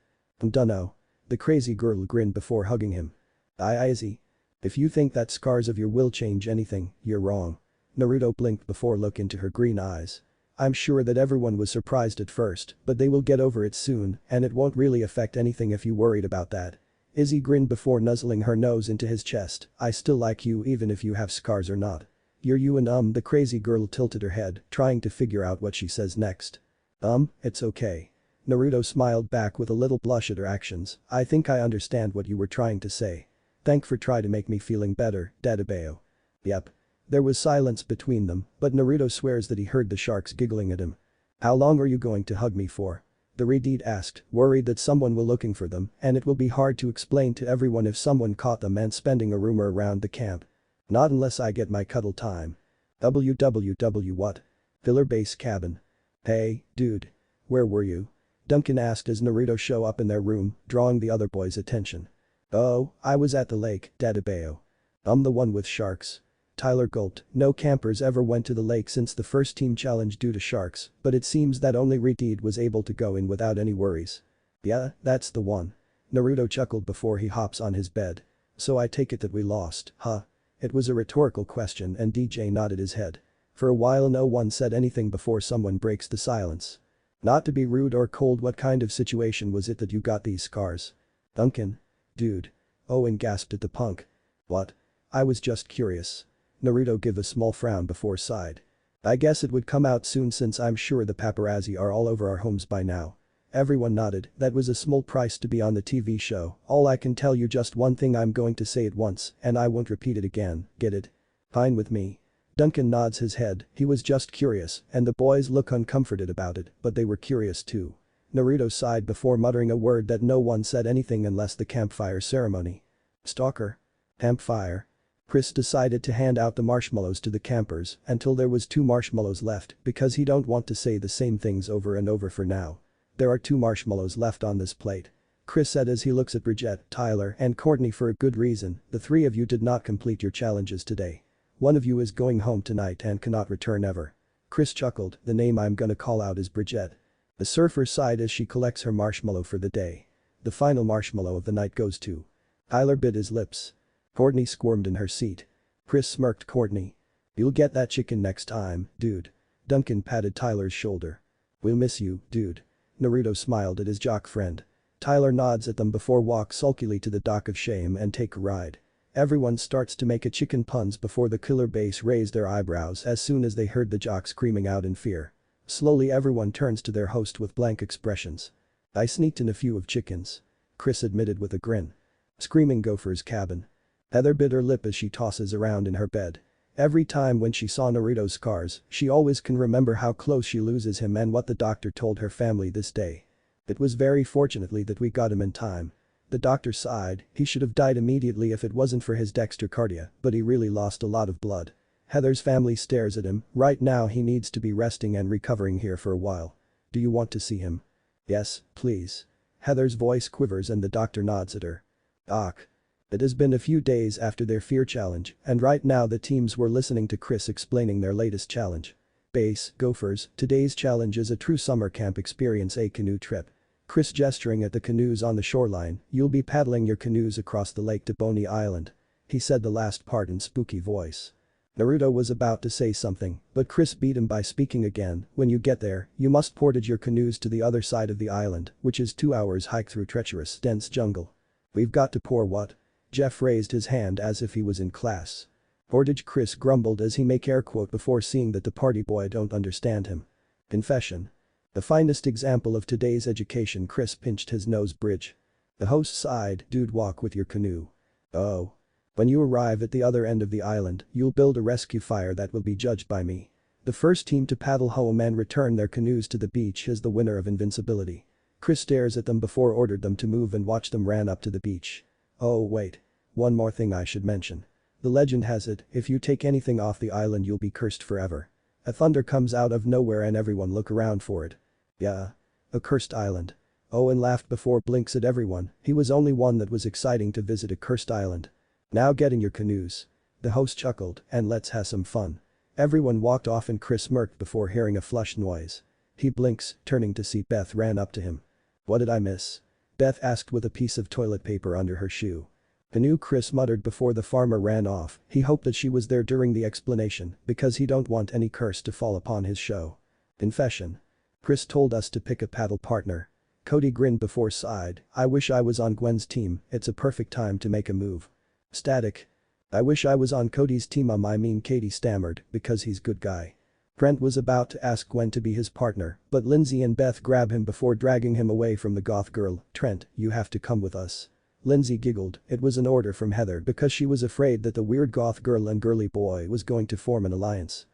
Dunno. The crazy girl grinned before hugging him. Izzy. If you think that scars of your will change anything, you're wrong. Naruto blinked before look into her green eyes. I'm sure that everyone was surprised at first, but they will get over it soon, and it won't really affect anything if you worried about that. Izzy grinned before nuzzling her nose into his chest, I still like you even if you have scars or not. You're you and the crazy girl tilted her head, trying to figure out what she says next. It's okay. Naruto smiled back with a little blush at her actions, I think I understand what you were trying to say. Thank for try to make me feeling better, Dadabeo. Yep. There was silence between them, but Naruto swears that he heard the sharks giggling at him. How long are you going to hug me for? The Redeed asked, worried that someone will looking for them and it will be hard to explain to everyone if someone caught them and spending a rumor around the camp. Not unless I get my cuddle time. WWW what? Filler base cabin. Hey, dude. Where were you? Duncan asked as Naruto show up in their room, drawing the other boys' attention. Oh, I was at the lake, Dadabeo. The one with sharks. Tyler gulped, no campers ever went to the lake since the first team challenge due to sharks, but it seems that only Redeed was able to go in without any worries. Yeah, that's the one. Naruto chuckled before he hops on his bed. So I take it that we lost, huh? It was a rhetorical question and DJ nodded his head. For a while no one said anything before someone breaks the silence. Not to be rude or cold, what kind of situation was it that you got these scars? Duncan. Dude. Owen gasped at the punk. What? I was just curious. Naruto gave a small frown before sighed. I guess it would come out soon since I'm sure the paparazzi are all over our homes by now. Everyone nodded, that was a small price to be on the TV show, all I can tell you just one thing I'm going to say it once and I won't repeat it again, get it? Fine with me. Duncan nods his head, he was just curious and the boys look uncomforted about it, but they were curious too. Naruto sighed before muttering a word that no one said anything unless the campfire ceremony. Stalker. Campfire. Chris decided to hand out the marshmallows to the campers until there was 2 marshmallows left because he don't want to say the same things over and over for now. There are 2 marshmallows left on this plate. Chris said as he looks at Bridget, Tyler and Courtney for a good reason, the 3 of you did not complete your challenges today. One of you is going home tonight and cannot return ever. Chris chuckled, the name I'm gonna call out is Bridget. The surfer sighed as she collects her marshmallow for the day. The final marshmallow of the night goes to. Tyler bit his lips. Courtney squirmed in her seat. Chris smirked Courtney. You'll get that chicken next time, dude. Duncan patted Tyler's shoulder. We'll miss you, dude. Naruto smiled at his jock friend. Tyler nods at them before walk sulkily to the dock of shame and take a ride. Everyone starts to make a chicken puns before the killer base raised their eyebrows as soon as they heard the jock screaming out in fear. Slowly everyone turns to their host with blank expressions. I sneaked in a few of chickens. Chris admitted with a grin. Screaming Gopher's cabin. Heather bit her lip as she tosses around in her bed. Every time when she saw Naruto's scars, she always can remember how close she loses him and what the doctor told her family this day. It was very fortunately that we got him in time. The doctor sighed, he should have died immediately if it wasn't for his dextrocardia, but he really lost a lot of blood. Heather's family stares at him, right now he needs to be resting and recovering here for a while. Do you want to see him? Yes, please. Heather's voice quivers and the doctor nods at her. Doc. It has been a few days after their fear challenge, and right now the teams were listening to Chris explaining their latest challenge. Base, Gophers, today's challenge is a true summer camp experience, a canoe trip. Chris gesturing at the canoes on the shoreline, you'll be paddling your canoes across the lake to Boney Island. He said the last part in spooky voice. Naruto was about to say something, but Chris beat him by speaking again, when you get there, you must portage your canoes to the other side of the island, which is 2 hours hike through treacherous, dense jungle. We've got to pour what? Jeff raised his hand as if he was in class. Portage Chris grumbled as he make air quote before seeing that the party boy don't understand him. Confession. The finest example of today's education. Chris pinched his nose bridge. The host sighed, dude walk with your canoe. Oh. When you arrive at the other end of the island, you'll build a rescue fire that will be judged by me. The first team to paddle home and return their canoes to the beach is the winner of invincibility. Chris stares at them before ordered them to move and watch them ran up to the beach. Oh wait. One more thing I should mention. The legend has it, if you take anything off the island you'll be cursed forever. A thunder comes out of nowhere and everyone look around for it. Yeah. A cursed island. Owen laughed before blinks at everyone, he was only one that was exciting to visit a cursed island. Now get in your canoes. The host chuckled, and let's have some fun. Everyone walked off and Chris smirked before hearing a flush noise. He blinks, turning to see Beth ran up to him. What did I miss? Beth asked with a piece of toilet paper under her shoe. Canoe, Chris muttered before the farmer ran off, he hoped that she was there during the explanation because he don't want any curse to fall upon his show. Confession. Chris told us to pick a paddle partner. Cody grinned before sighed, I wish I was on Gwen's team, it's a perfect time to make a move. Static. I wish I was on Cody's team. I mean Katie stammered, because he's good guy. Brent was about to ask Gwen to be his partner, but Lindsay and Beth grab him before dragging him away from the goth girl. Trent, you have to come with us. Lindsay giggled, it was an order from Heather because she was afraid that the weird goth girl and girly boy was going to form an alliance.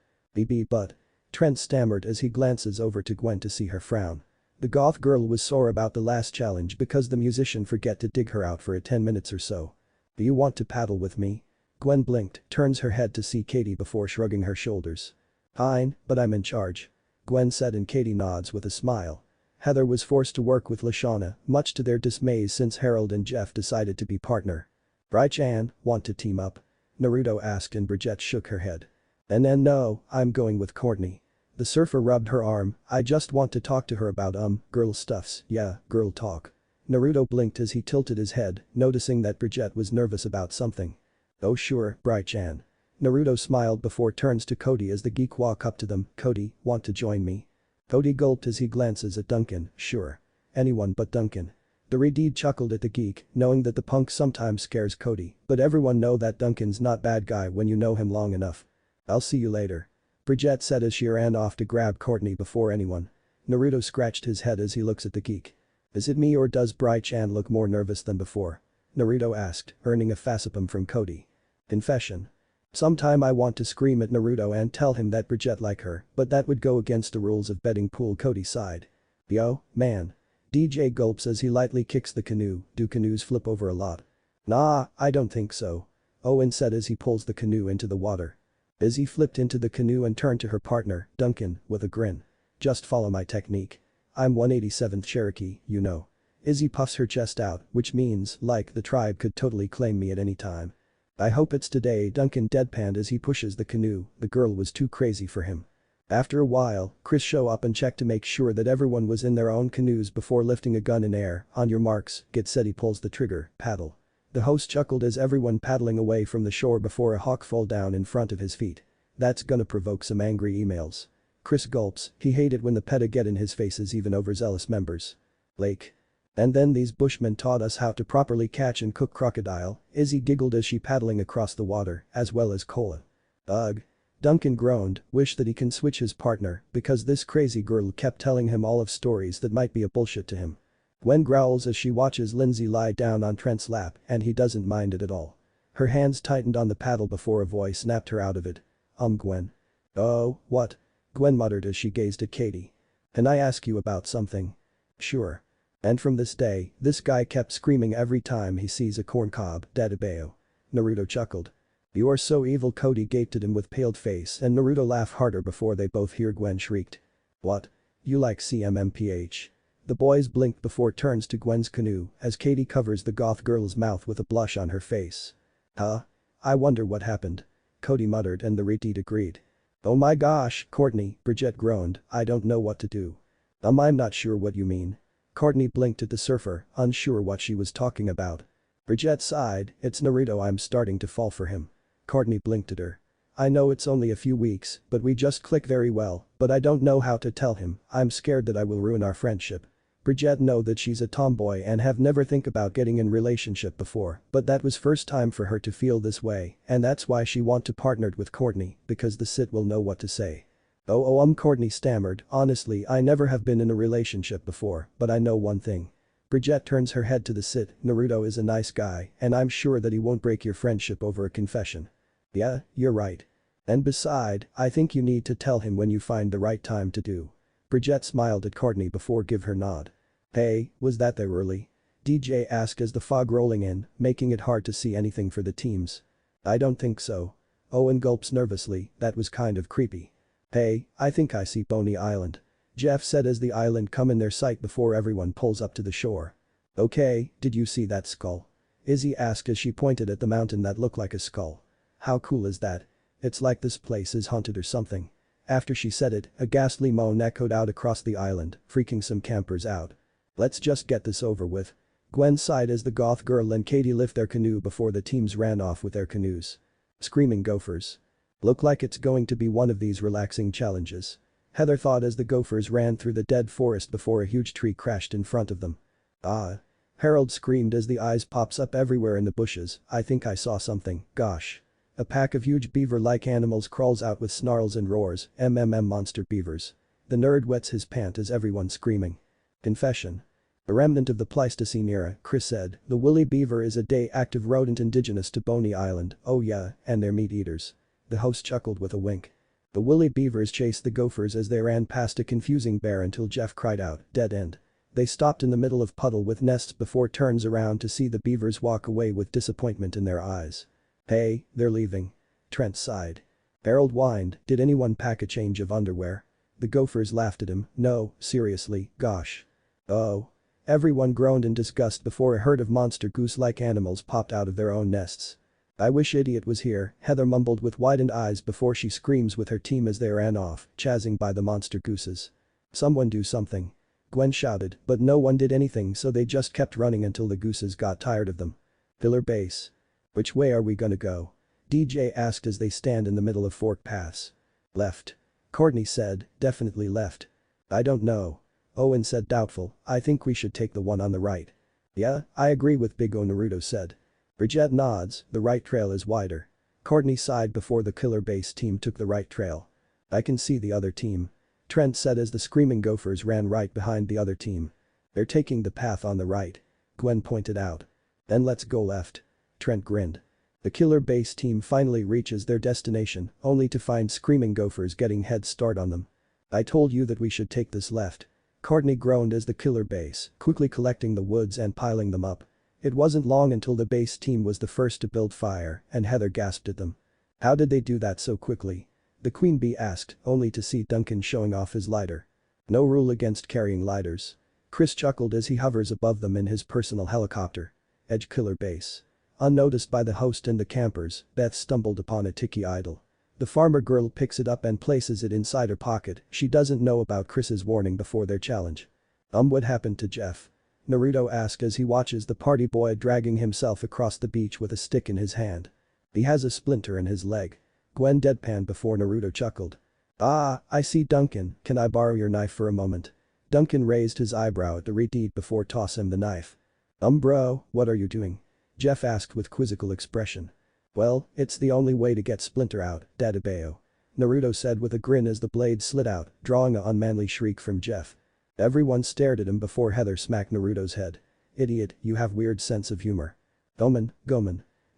But. Trent stammered as he glances over to Gwen to see her frown. The goth girl was sore about the last challenge because the musician forget to dig her out for 10 minutes or so. Do you want to paddle with me? Gwen blinked, turns her head to see Katie before shrugging her shoulders. Fine, but I'm in charge. Gwen said and Katie nods with a smile. Heather was forced to work with Lashana, much to their dismay since Harold and Jeff decided to be partner. Bri-chan, want to team up? Naruto asked and Bridget shook her head. And then no, I'm going with Courtney. The surfer rubbed her arm, I just want to talk to her about girl stuffs, yeah, girl talk. Naruto blinked as he tilted his head, noticing that Bridget was nervous about something. Oh sure, Bri-chan. Naruto smiled before turns to Cody as the geek walk up to them, Cody, want to join me? Cody gulped as he glances at Duncan, sure. Anyone but Duncan. The Redeed chuckled at the geek, knowing that the punk sometimes scares Cody, but everyone know that Duncan's not bad guy when you know him long enough. I'll see you later. Bridget said as she ran off to grab Courtney before anyone. Naruto scratched his head as he looks at the geek. Is it me or does Bri-chan look more nervous than before? Naruto asked, earning a facepalm from Cody. Confession. Sometime I want to scream at Naruto and tell him that Bridget like her, but that would go against the rules of betting pool. Cody sighed. Yo, man. DJ gulps as he lightly kicks the canoe, do canoes flip over a lot? Nah, I don't think so. Owen said as he pulls the canoe into the water. Izzy flipped into the canoe and turned to her partner, Duncan, with a grin. Just follow my technique. I'm 187th Cherokee, you know. Izzy puffs her chest out, which means, like, the tribe could totally claim me at any time. I hope it's today. Duncan deadpanned as he pushes the canoe, the girl was too crazy for him. After a while, Chris show up and check to make sure that everyone was in their own canoes before lifting a gun in air, on your marks, get set. He pulls the trigger, paddle. The host chuckled as everyone paddling away from the shore before a hawk fall down in front of his feet. That's gonna provoke some angry emails. Chris gulps, he hated when the PETA get in his faces even overzealous members. Lake. And then these bushmen taught us how to properly catch and cook crocodile, Izzy giggled as she paddling across the water, as well as cola. Ugh. Duncan groaned, wish that he can switch his partner because this crazy girl kept telling him all of stories that might be a bullshit to him. Gwen growls as she watches Lindsay lie down on Trent's lap and he doesn't mind it at all. Her hands tightened on the paddle before a voice snapped her out of it. Gwen. Oh, what? Gwen muttered as she gazed at Katie. Can I ask you about something? Sure. And from this day, this guy kept screaming every time he sees a corn cob, Dadabeo. Naruto chuckled. You are so evil, Cody gaped at him with paled face and Naruto laughed harder before they both hear Gwen shrieked. What? You like CMMPH? The boys blinked before turns to Gwen's canoe as Katie covers the goth girl's mouth with a blush on her face. Huh? I wonder what happened. Cody muttered and the retweet agreed. Oh my gosh, Courtney, Bridget groaned, I don't know what to do. I'm not sure what you mean. Courtney blinked at the surfer, unsure what she was talking about. Bridget sighed, it's Naruto, I'm starting to fall for him. Courtney blinked at her. I know it's only a few weeks, but we just click very well, but I don't know how to tell him, I'm scared that I will ruin our friendship. Bridget know that she's a tomboy and have never think about getting in relationship before, but that was first time for her to feel this way, and that's why she want to partnered with Courtney, because the Sit will know what to say. Courtney stammered, honestly I never have been in a relationship before, but I know one thing. Bridget turns her head to the Sit, Naruto is a nice guy, and I'm sure that he won't break your friendship over a confession. Yeah, you're right. And beside, I think you need to tell him when you find the right time to do. Bridget smiled at Courtney before give her nod. Hey, was that there early? DJ asked as the fog rolling in, making it hard to see anything for the teams. I don't think so. Owen gulps nervously, that was kind of creepy. Hey, I think I see Boney Island. Jeff said as the island come in their sight before everyone pulls up to the shore. Okay, did you see that skull? Izzy asked as she pointed at the mountain that looked like a skull. How cool is that? It's like this place is haunted or something. After she said it, a ghastly moan echoed out across the island, freaking some campers out. Let's just get this over with. Gwen sighed as the goth girl and Katie lift their canoe before the teams ran off with their canoes. Screaming gophers. Look like it's going to be one of these relaxing challenges. Heather thought as the gophers ran through the dead forest before a huge tree crashed in front of them. Ah. Harold screamed as the eyes pops up everywhere in the bushes, I think I saw something, gosh. A pack of huge beaver-like animals crawls out with snarls and roars, monster beavers. The nerd wets his pant as everyone's screaming. Confession. A remnant of the Pleistocene era, Chris said, the woolly beaver is a day-active rodent indigenous to Boney Island, oh yeah, and they're meat eaters. The host chuckled with a wink. The woolly beavers chased the gophers as they ran past a confusing bear until Jeff cried out, dead end. They stopped in the middle of puddle with nests before turns around to see the beavers walk away with disappointment in their eyes. Hey, they're leaving. Trent sighed. Harold whined, did anyone pack a change of underwear? The gophers laughed at him, no, seriously, gosh. Oh. Everyone groaned in disgust before a herd of monster goose-like animals popped out of their own nests. I wish Idiot was here, Heather mumbled with widened eyes before she screams with her team as they ran off, chazzing by the monster gooses. Someone do something. Gwen shouted, but no one did anything so they just kept running until the gooses got tired of them. Pillar base. Which way are we gonna go? DJ asked as they stand in the middle of fork paths. Left. Courtney said, definitely left. I don't know. Owen said doubtful, I think we should take the one on the right. Yeah, I agree with Big O, Naruto said. Bridget nods, the right trail is wider. Courtney sighed before the killer base team took the right trail. I can see the other team. Trent said as the screaming gophers ran right behind the other team. They're taking the path on the right. Gwen pointed out. Then let's go left. Trent grinned. The killer base team finally reaches their destination, only to find screaming gophers getting head start on them. I told you that we should take this left. Courtney groaned as the killer base, quickly collecting the woods and piling them up. It wasn't long until the base team was the first to build fire, and Heather gasped at them. How did they do that so quickly? The queen bee asked, only to see Duncan showing off his lighter. No rule against carrying lighters. Chris chuckled as he hovers above them in his personal helicopter. Edge killer base. Unnoticed by the host and the campers, Beth stumbled upon a tiki idol. The farmer girl picks it up and places it inside her pocket, she doesn't know about Chris's warning before their challenge. What happened to Jeff? Naruto asked as he watches the party boy dragging himself across the beach with a stick in his hand. He has a splinter in his leg. Gwen deadpanned before Naruto chuckled. "Ah, I see Duncan, can I borrow your knife for a moment?" Duncan raised his eyebrow at the redeed before tossing him the knife. Bro, what are you doing?" Jeff asked with quizzical expression. "Well, it's the only way to get Splinter out, Dadabeo," Naruto said with a grin as the blade slid out, drawing a unmanly shriek from Jeff. Everyone stared at him before Heather smacked Naruto's head. "Idiot, you have weird sense of humor." Gomen.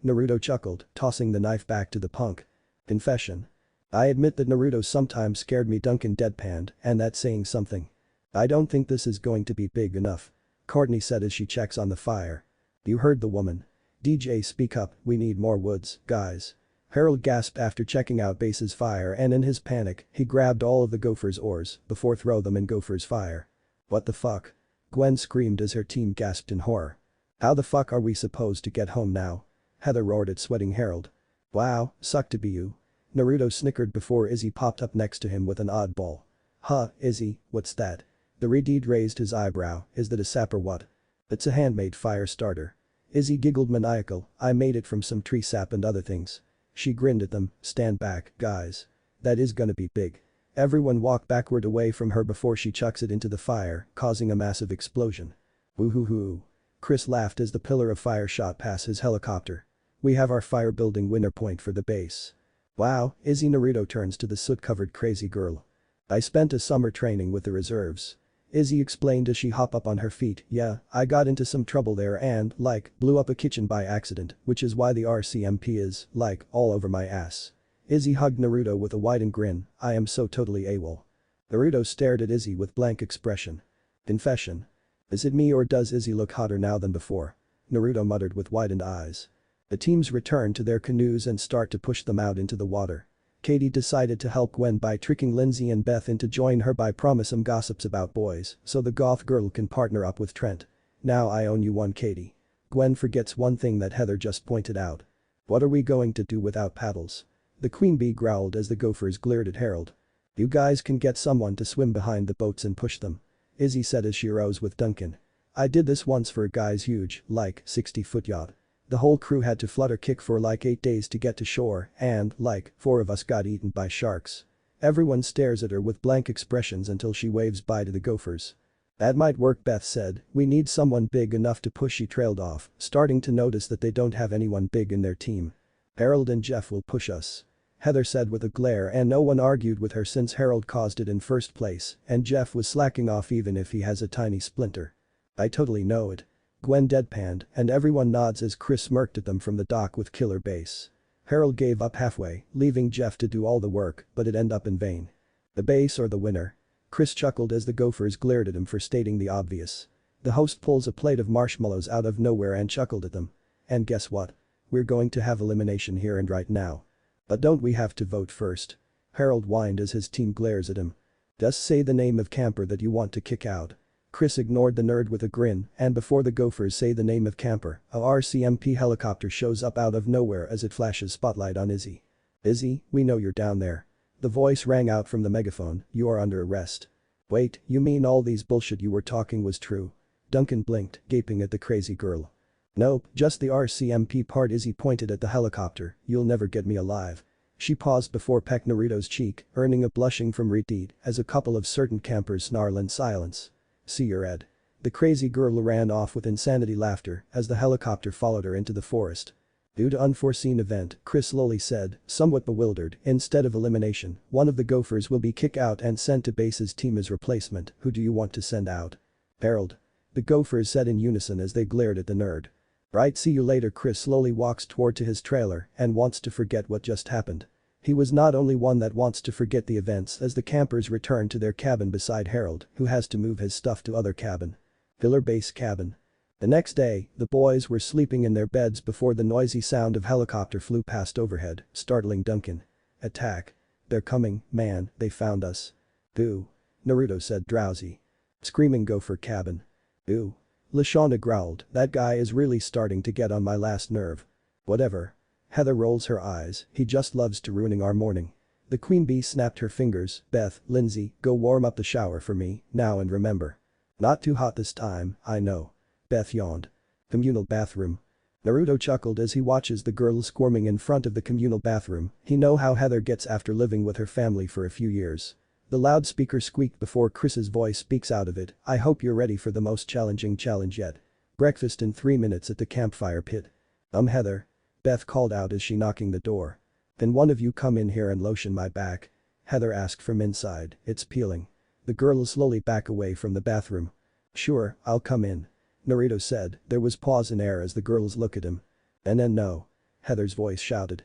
Naruto chuckled, tossing the knife back to the punk. Confession. "I admit that Naruto sometimes scared me," Duncan deadpanned, and that's saying something. "I don't think this is going to be big enough," Courtney said as she checks on the fire. "You heard the woman. DJ, speak up, we need more woods, guys." Harold gasped after checking out Base's fire, and in his panic, he grabbed all of the gopher's oars before throw them in gopher's fire. "What the fuck?" Gwen screamed as her team gasped in horror. "How the fuck are we supposed to get home now?" Heather roared at sweating Harold. "Wow, suck to be you." Naruto snickered before Izzy popped up next to him with an oddball. "Huh, Izzy, what's that?" The redeed raised his eyebrow, "Is that a sap or what?" "It's a handmade fire starter." Izzy giggled maniacal, "I made it from some tree sap and other things." She grinned at them, "Stand back, guys. That is gonna be big." Everyone walked backward away from her before she chucks it into the fire, causing a massive explosion. "Woo-hoo-hoo." Chris laughed as the pillar of fire shot past his helicopter. "We have our fire building winner point for the base." "Wow, Izzy." Naruto turns to the soot-covered crazy girl. "I spent a summer training with the reserves." Izzy explained as she hopped up on her feet. "Yeah, I got into some trouble there and, blew up a kitchen by accident, which is why the RCMP is, all over my ass." Izzy hugged Naruto with a widened grin, "I am so totally AWOL." Naruto stared at Izzy with blank expression. Confession. "Is it me or does Izzy look hotter now than before?" Naruto muttered with widened eyes. The teams return to their canoes and start to push them out into the water. Katie decided to help Gwen by tricking Lindsay and Beth into joining her by promising gossips about boys so the goth girl can partner up with Trent. "Now I own you one, Katie." Gwen forgets one thing that Heather just pointed out. "What are we going to do without paddles?" The queen bee growled as the gophers glared at Harold. "You guys can get someone to swim behind the boats and push them," Izzy said as she rose with Duncan. "I did this once for a guy's huge, 60-foot yacht. The whole crew had to flutter kick for 8 days to get to shore and, 4 of us got eaten by sharks." Everyone stares at her with blank expressions until she waves bye to the gophers. "That might work," Beth said, "we need someone big enough to push." She trailed off, starting to notice that they don't have anyone big in their team. "Harold and Jeff will push us," Heather said with a glare, and no one argued with her since Harold caused it in first place and Jeff was slacking off even if he has a tiny splinter. "I totally know it." Gwen deadpanned, and everyone nods as Chris smirked at them from the dock with killer base. Harold gave up halfway, leaving Jeff to do all the work, but it ended up in vain. "The base or the winner?" Chris chuckled as the gophers glared at him for stating the obvious. The host pulls a plate of marshmallows out of nowhere and chuckled at them. "And guess what? We're going to have elimination here and right now." "But don't we have to vote first?" Harold whined as his team glares at him. "Just say the name of camper that you want to kick out." Chris ignored the nerd with a grin, and before the gophers say the name of camper, a RCMP helicopter shows up out of nowhere as it flashes spotlight on Izzy. "Izzy, we know you're down there." The voice rang out from the megaphone, "You are under arrest." "Wait, you mean all these bullshit you were talking was true?" Duncan blinked, gaping at the crazy girl. "Nope, just the RCMP part." Izzy pointed at the helicopter, "You'll never get me alive." She paused before pecked Naruto's cheek, earning a blushing from Redeed as a couple of certain campers snarl in silence. "See your Ed." The crazy girl ran off with insanity laughter as the helicopter followed her into the forest. "Due to unforeseen event," Chris slowly said, somewhat bewildered, "instead of elimination, one of the gophers will be kicked out and sent to base's team as replacement. Who do you want to send out?" "Harold." The gophers said in unison as they glared at the nerd. "Right, see you later." Chris slowly walks toward to his trailer and wants to forget what just happened. He was not only one that wants to forget the events as the campers return to their cabin beside Harold, who has to move his stuff to other cabin. Filler base cabin. The next day, the boys were sleeping in their beds before the noisy sound of helicopter flew past overhead, startling Duncan. "Attack. They're coming, man, they found us." "Boo." Naruto said drowsy. "Screaming gopher cabin." "Boo." Lashonda growled, "That guy is really starting to get on my last nerve." "Whatever." Heather rolls her eyes, "He just loves to ruining our morning." The queen bee snapped her fingers, "Beth, Lindsay, go warm up the shower for me, now and remember. Not too hot this time, I know." Beth yawned. "Communal bathroom." Naruto chuckled as he watches the girl squirming in front of the communal bathroom. He know how Heather gets after living with her family for a few years. The loudspeaker squeaked before Chris's voice speaks out of it. I hope you're ready for the most challenging challenge yet. Breakfast in 3 minutes at the campfire pit. Heather. Beth called out as she knocking the door. Then one of you come in here and lotion my back. Heather asked from inside. It's peeling. The girl slowly back away from the bathroom. Sure, I'll come in. Naruto said. There was pause in air as the girls look at him. And then no. Heather's voice shouted.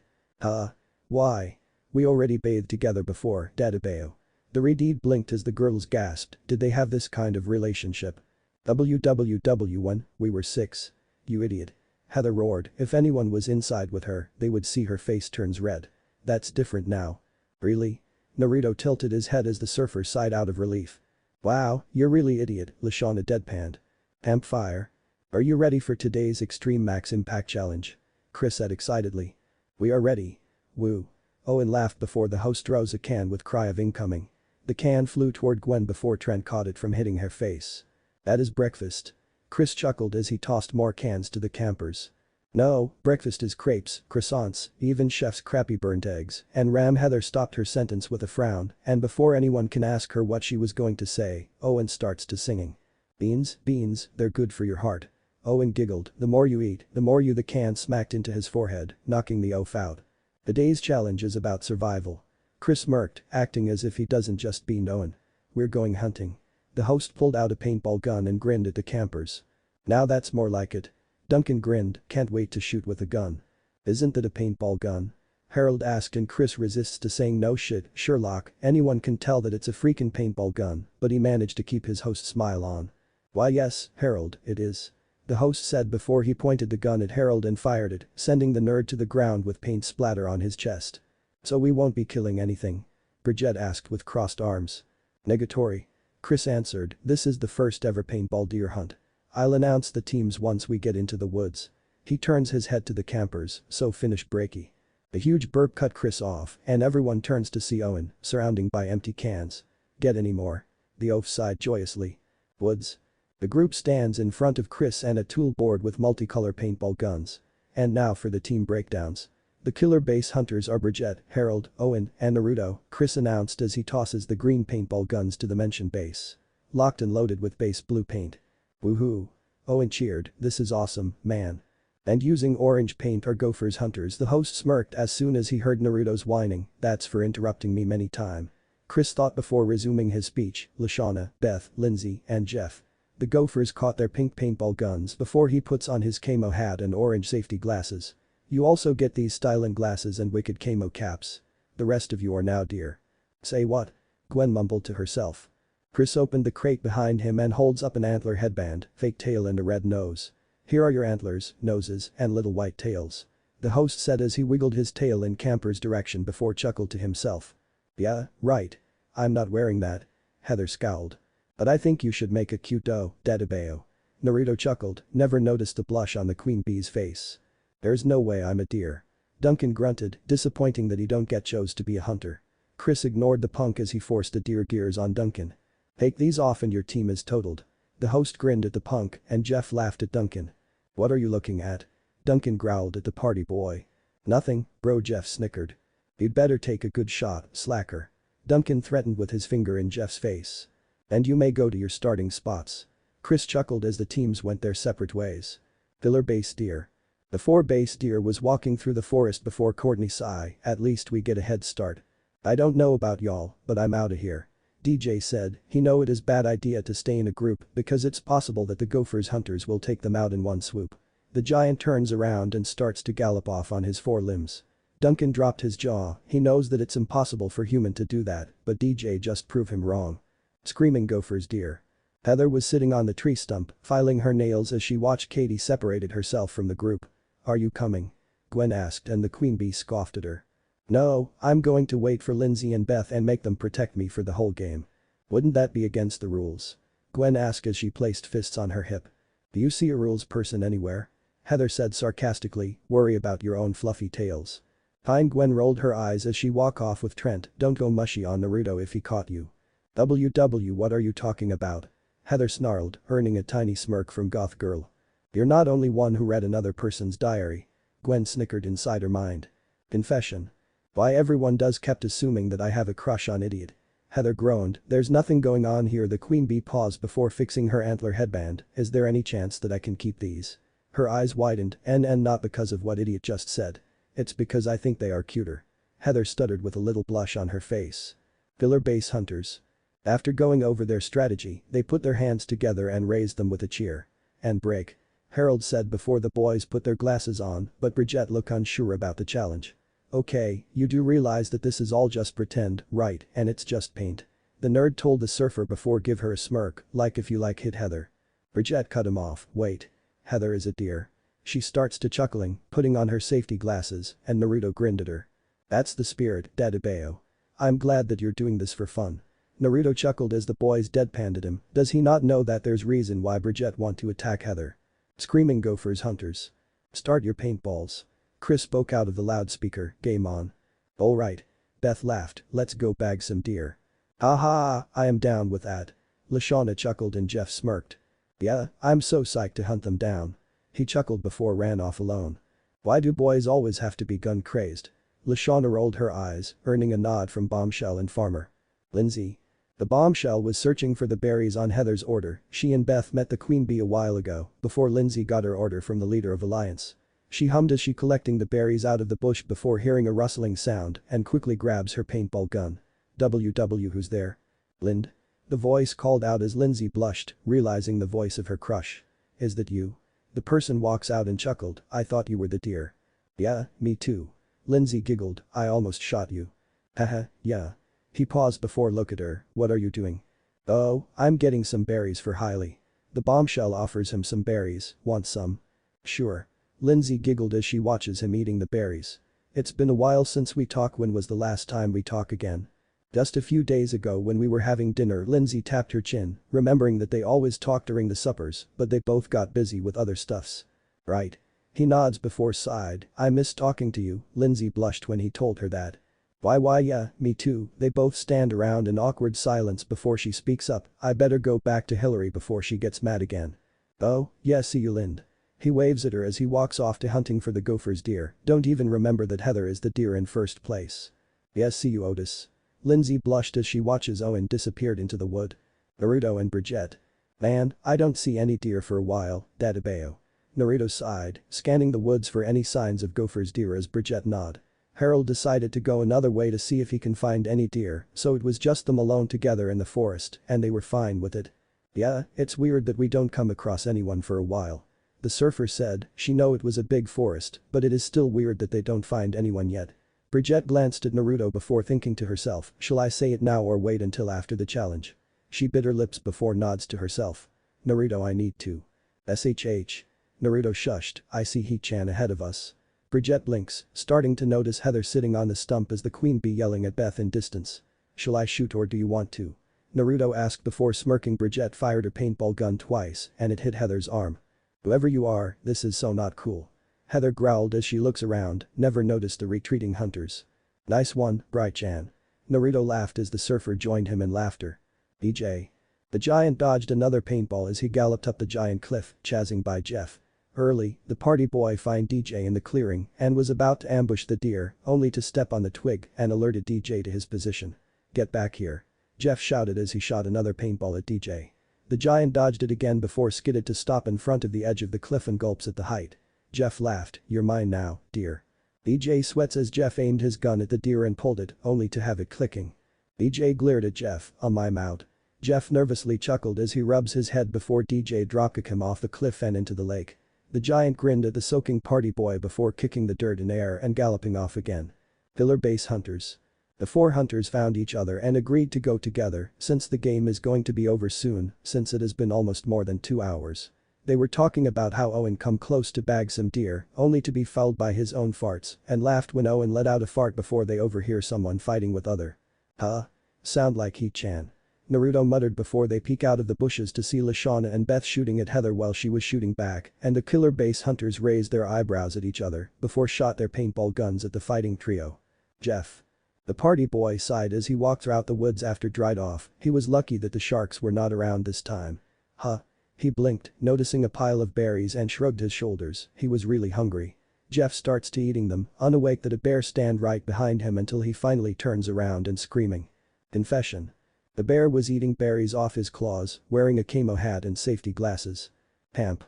Why? We already bathed together before, Dodgeball. The Redeed blinked as the girls gasped. Did they have this kind of relationship? When we were 6. You idiot. Heather roared. If anyone was inside with her, they would see her face turns red. That's different now. Really? Naruto tilted his head as the surfer sighed out of relief. Wow, you're really idiot, Lashana deadpanned. Campfire. Are you ready for today's Extreme Max Impact Challenge? Chris said excitedly. We are ready. Woo. Owen laughed before the host rose a can with cry of incoming. The can flew toward Gwen before Trent caught it from hitting her face. That is breakfast. Chris chuckled as he tossed more cans to the campers. No, breakfast is crepes, croissants, even chef's crappy burnt eggs, and Heather stopped her sentence with a frown, and before anyone can ask her what she was going to say, Owen starts to singing. Beans, they're good for your heart. Owen giggled. The more you eat, the more you. The can smacked into his forehead, knocking the oaf out. The day's challenge is about survival. Chris smirked, acting as if he doesn't just bean Owen. We're going hunting. The host pulled out a paintball gun and grinned at the campers. Now that's more like it. Duncan grinned, can't wait to shoot with a gun. Isn't that a paintball gun? Harold asked and Chris resists to saying no shit, Sherlock, anyone can tell that it's a freaking paintball gun, but he managed to keep his host's smile on. Why yes, Harold, it is. The host said before he pointed the gun at Harold and fired it, sending the nerd to the ground with paint splatter on his chest. So we won't be killing anything? Bridget asked with crossed arms. Negatory. Chris answered, this is the first ever paintball deer hunt. I'll announce the teams once we get into the woods. He turns his head to the campers, so finished Breaky. A huge burp cut Chris off and everyone turns to see Owen, surrounded by empty cans. Get any more? The oaf sighed joyously. Woods. The group stands in front of Chris and a tool board with multicolor paintball guns. And now for the team breakdowns. The killer base hunters are Bridget, Harold, Owen, and Naruto, Chris announced as he tosses the green paintball guns to the mentioned base. Locked and loaded with base blue paint. Woohoo. Owen cheered, this is awesome, man. And using orange paint are Gophers hunters. The host smirked as soon as he heard Naruto's whining, that's for interrupting me many time. Chris thought before resuming his speech, Lashana, Beth, Lindsay, and Jeff. The Gophers caught their pink paintball guns before he puts on his camo hat and orange safety glasses. You also get these styling glasses and wicked camo caps. The rest of you are now deer. Say what? Gwen mumbled to herself. Chris opened the crate behind him and holds up an antler headband, fake tail and a red nose. Here are your antlers, noses, and little white tails. The host said as he wiggled his tail in Camper's direction before chuckled to himself. Yeah, right. I'm not wearing that. Heather scowled. But I think you should make a cute Dodgeball. Naruto chuckled, never noticed the blush on the queen bee's face. There's no way I'm a deer. Duncan grunted, disappointing that he don't get chose to be a hunter. Chris ignored the punk as he forced a deer gears on Duncan. Take these off and your team is totaled. The host grinned at the punk and Jeff laughed at Duncan. What are you looking at? Duncan growled at the party boy. Nothing, bro, Jeff snickered. You'd better take a good shot, slacker. Duncan threatened with his finger in Jeff's face. And you may go to your starting spots. Chris chuckled as the teams went their separate ways. Filler base deer. The 4 base deer was walking through the forest before Courtney sighed, at least we get a head start. I don't know about y'all, but I'm outta here. DJ said, he know it is bad idea to stay in a group because it's possible that the Gophers hunters will take them out in one swoop. The giant turns around and starts to gallop off on his 4 limbs. Duncan dropped his jaw, he knows that it's impossible for human to do that, but DJ just proved him wrong. Screaming Gophers deer. Heather was sitting on the tree stump, filing her nails as she watched Katie separated herself from the group. Are you coming? Gwen asked and the queen bee scoffed at her. No, I'm going to wait for Lindsay and Beth and make them protect me for the whole game. Wouldn't that be against the rules? Gwen asked as she placed fists on her hip. Do you see a rules person anywhere? Heather said sarcastically, worry about your own fluffy tails. Fine. Gwen rolled her eyes as she walked off with Trent, don't go mushy on Naruto if he caught you. WW what are you talking about? Heather snarled, earning a tiny smirk from Goth Girl. You're not only one who read another person's diary. Gwen snickered inside her mind. Confession. Why everyone does kept assuming that I have a crush on idiot. Heather groaned, there's nothing going on here. The queen bee paused before fixing her antler headband. Is there any chance that I can keep these? Her eyes widened, and not because of what idiot just said. It's because I think they are cuter. Heather stuttered with a little blush on her face. Filler base hunters. After going over their strategy, they put their hands together and raised them with a cheer. And break. Harold said before the boys put their glasses on, but Bridget looked unsure about the challenge. Okay, you do realize that this is all just pretend, right, and it's just paint. The nerd told the surfer before give her a smirk, like if you like hit Heather. Bridget cut him off, wait. Heather is a deer. She starts to chuckling, putting on her safety glasses, and Naruto grinned at her. That's the spirit, Dadabeo. I'm glad that you're doing this for fun. Naruto chuckled as the boys deadpanned at him. Does he not know that there's reason why Bridget want to attack Heather? Screaming gophers hunters. Start your paintballs. Chris spoke out of the loudspeaker, game on. Alright. Beth laughed, let's go bag some deer. Haha, I am down with that. Lashana chuckled and Jeff smirked. Yeah, I'm so psyched to hunt them down. He chuckled before ran off alone. Why do boys always have to be gun crazed? Lashana rolled her eyes, earning a nod from Bombshell and Farmer. Lindsay. The Bombshell was searching for the berries on Heather's order. She and Beth met the queen bee a while ago, before Lindsay got her order from the leader of Alliance. She hummed as she collecting the berries out of the bush before hearing a rustling sound and quickly grabs her paintball gun. WW who's there? Lind? The voice called out as Lindsay blushed, realizing the voice of her crush. Is that you? The person walks out and chuckled, I thought you were the deer. Yeah, me too. Lindsay giggled, I almost shot you. Haha, yeah. He paused before look at her, what are you doing? Oh, I'm getting some berries for Hailey. The Bombshell offers him some berries, want some? Sure. Lindsay giggled as she watches him eating the berries. It's been a while since we talk. When was the last time we talk again? Just a few days ago when we were having dinner. Lindsay tapped her chin, remembering that they always talk during the suppers, but they both got busy with other stuffs. Right. He nods before sighed, I miss talking to you. Lindsay blushed when he told her that. Why yeah, me too. They both stand around in awkward silence before she speaks up, I better go back to Hillary before she gets mad again. Oh, yeah, see you Lind. He waves at her as he walks off to hunting for the gopher's deer, don't even remember that Heather is the deer in first place. Yes, see you Otis. Lindsay blushed as she watches Owen disappeared into the wood. Naruto and Bridget. Man, I don't see any deer for a while, Dadabeo. Naruto sighed, scanning the woods for any signs of gopher's deer as Bridget nodded. Harold decided to go another way to see if he can find any deer, so it was just them alone together in the forest, and they were fine with it. Yeah, it's weird that we don't come across anyone for a while. The surfer said, she know it was a big forest, but it is still weird that they don't find anyone yet. Bridget glanced at Naruto before thinking to herself, shall I say it now or wait until after the challenge? She bit her lips before nods to herself. Naruto, I need to. SHH. Naruto shushed, I see He-chan ahead of us. Bridget blinks, starting to notice Heather sitting on the stump as the queen bee yelling at Beth in distance. Shall I shoot or do you want to? Naruto asked before smirking. Bridget fired her paintball gun twice and it hit Heather's arm. Whoever you are, this is so not cool. Heather growled as she looks around, never noticed the retreating hunters. Nice one, Bright-chan. Naruto laughed as the surfer joined him in laughter. DJ. The giant dodged another paintball as he galloped up the giant cliff, chazzing by Jeff. Early, the party boy found DJ in the clearing and was about to ambush the deer, only to step on the twig and alerted DJ to his position. Get back here. Jeff shouted as he shot another paintball at DJ. The giant dodged it again before skidded to stop in front of the edge of the cliff and gulps at the height. Jeff laughed, you're mine now, dear. DJ sweats as Jeff aimed his gun at the deer and pulled it, only to have it clicking. DJ glared at Jeff, on my mouth. Jeff nervously chuckled as he rubs his head before DJ dropkicked him off the cliff and into the lake. The giant grinned at the soaking party boy before kicking the dirt in air and galloping off again. Pillar base hunters. The four hunters found each other and agreed to go together since the game is going to be over soon, since it has been almost more than 2 hours. They were talking about how Owen come close to bag some deer, only to be fouled by his own farts, and laughed when Owen let out a fart before they overhear someone fighting with other. Huh? Sound like He-chan. Naruto muttered before they peek out of the bushes to see Lashana and Beth shooting at Heather while she was shooting back, and the killer base hunters raised their eyebrows at each other before shot their paintball guns at the fighting trio. Jeff. The party boy sighed as he walked throughout the woods after dried off, he was lucky that the sharks were not around this time. Huh. He blinked, noticing a pile of berries and shrugged his shoulders, he was really hungry. Jeff starts to eating them, unawake that a bear stand right behind him until he finally turns around and screaming. Confession. The bear was eating berries off his claws, wearing a camo hat and safety glasses. Pamp.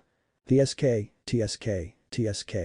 TSK, TSK, TSK.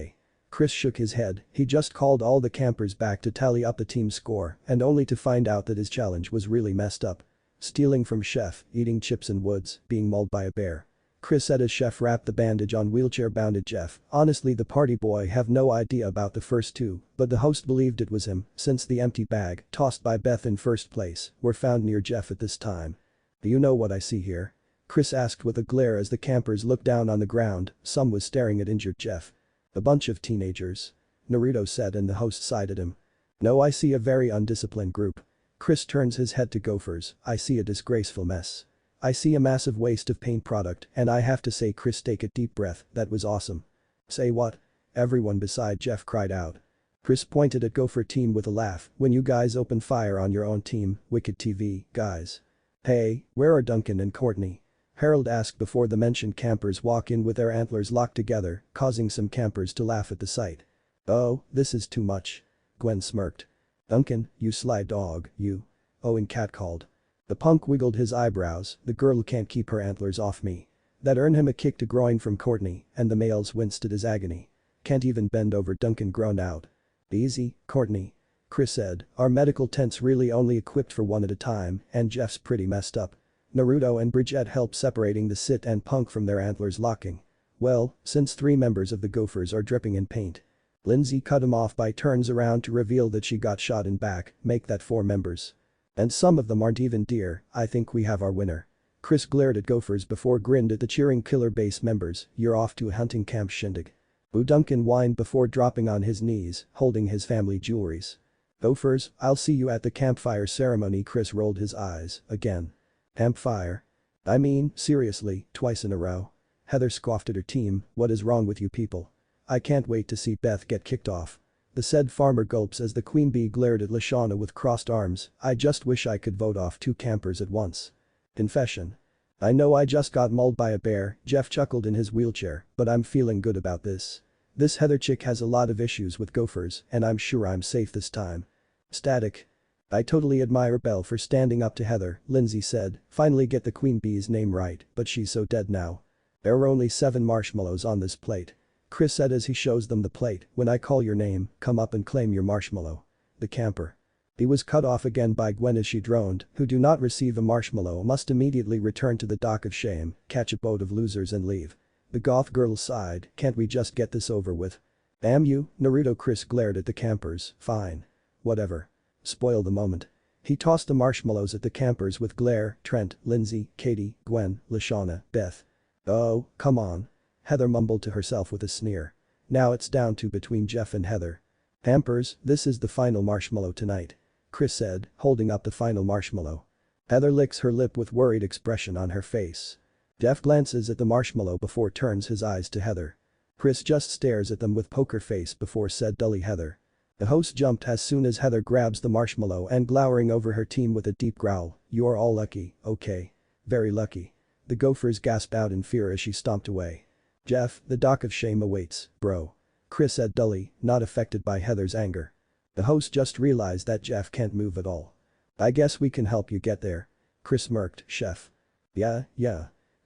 Chris shook his head, he just called all the campers back to tally up the team score and only to find out that his challenge was really messed up. Stealing from Chef, eating chips in woods, being mauled by a bear. Chris said as Chef wrapped the bandage on wheelchair-bounded Jeff. Honestly, the party boy have no idea about the first two, but the host believed it was him since the empty bag, tossed by Beth in first place, were found near Jeff at this time. Do you know what I see here? Chris asked with a glare as the campers looked down on the ground, some was staring at injured Jeff. A bunch of teenagers. Naruto said and the host sided him. No, I see a very undisciplined group. Chris turns his head to Gophers, I see a disgraceful mess. I see a massive waste of paint product and I have to say Chris take a deep breath, that was awesome. Say what? Everyone beside Jeff cried out. Chris pointed at Gopher team with a laugh, when you guys open fire on your own team, wicked TV, guys. Hey, where are Duncan and Courtney? Harold asked before the mentioned campers walk in with their antlers locked together, causing some campers to laugh at the sight. Oh, this is too much. Gwen smirked. Duncan, you sly dog, you. Owen catcalled. The punk wiggled his eyebrows, the girl can't keep her antlers off me. That earned him a kick to groin from Courtney, and the males winced at his agony. Can't even bend over, Duncan groaned out. Easy, Courtney. Chris said, our medical tent's really only equipped for one at a time, and Jeff's pretty messed up. Naruto and Bridget helped separating the sit and punk from their antlers locking. Well, since 3 members of the Gophers are dripping in paint. Lindsay cut him off by turns around to reveal that she got shot in back, make that 4 members. And some of them aren't even deer, I think we have our winner. Chris glared at Gophers before grinned at the cheering Killer Base members, you're off to a hunting camp shindig. Boo, Duncan whined before dropping on his knees, holding his family jewelries. Gophers, I'll see you at the campfire ceremony. Chris rolled his eyes, again. Campfire? I mean, seriously, twice in a row. Heather scoffed at her team, what is wrong with you people? I can't wait to see Beth get kicked off. The said farmer gulps as the queen bee glared at Lashana with crossed arms, I just wish I could vote off 2 campers at once. Confession. I know I just got mauled by a bear, Jeff chuckled in his wheelchair, but I'm feeling good about this. This Heather chick has a lot of issues with Gophers and I'm sure I'm safe this time. Static. I totally admire Belle for standing up to Heather, Lindsay said, finally get the queen bee's name right, but she's so dead now. There are only 7 marshmallows on this plate. Chris said as he shows them the plate, when I call your name, come up and claim your marshmallow. The camper. He was cut off again by Gwen as she droned, who do not receive a marshmallow must immediately return to the dock of shame, catch a boat of losers and leave. The goth girl sighed, can't we just get this over with? Damn you, Naruto. Chris glared at the campers, fine. Whatever. Spoil the moment. He tossed the marshmallows at the campers with glare, Trent, Lindsay, Katie, Gwen, Lashana, Beth. Oh, come on. Heather mumbled to herself with a sneer. Now it's down to between Jeff and Heather. Campers, this is the final marshmallow tonight. Chris said, holding up the final marshmallow. Heather licks her lip with worried expression on her face. Jeff glances at the marshmallow before turns his eyes to Heather. Chris just stares at them with poker face before said dully Heather. The host jumped as soon as Heather grabs the marshmallow and glowering over her team with a deep growl, you're all lucky, okay. Very lucky. The Gophers gasped out in fear as she stomped away. Jeff, the dock of shame awaits, bro. Chris said dully, not affected by Heather's anger. The host just realized that Jeff can't move at all. I guess we can help you get there. Chris smirked, Chef. Yeah.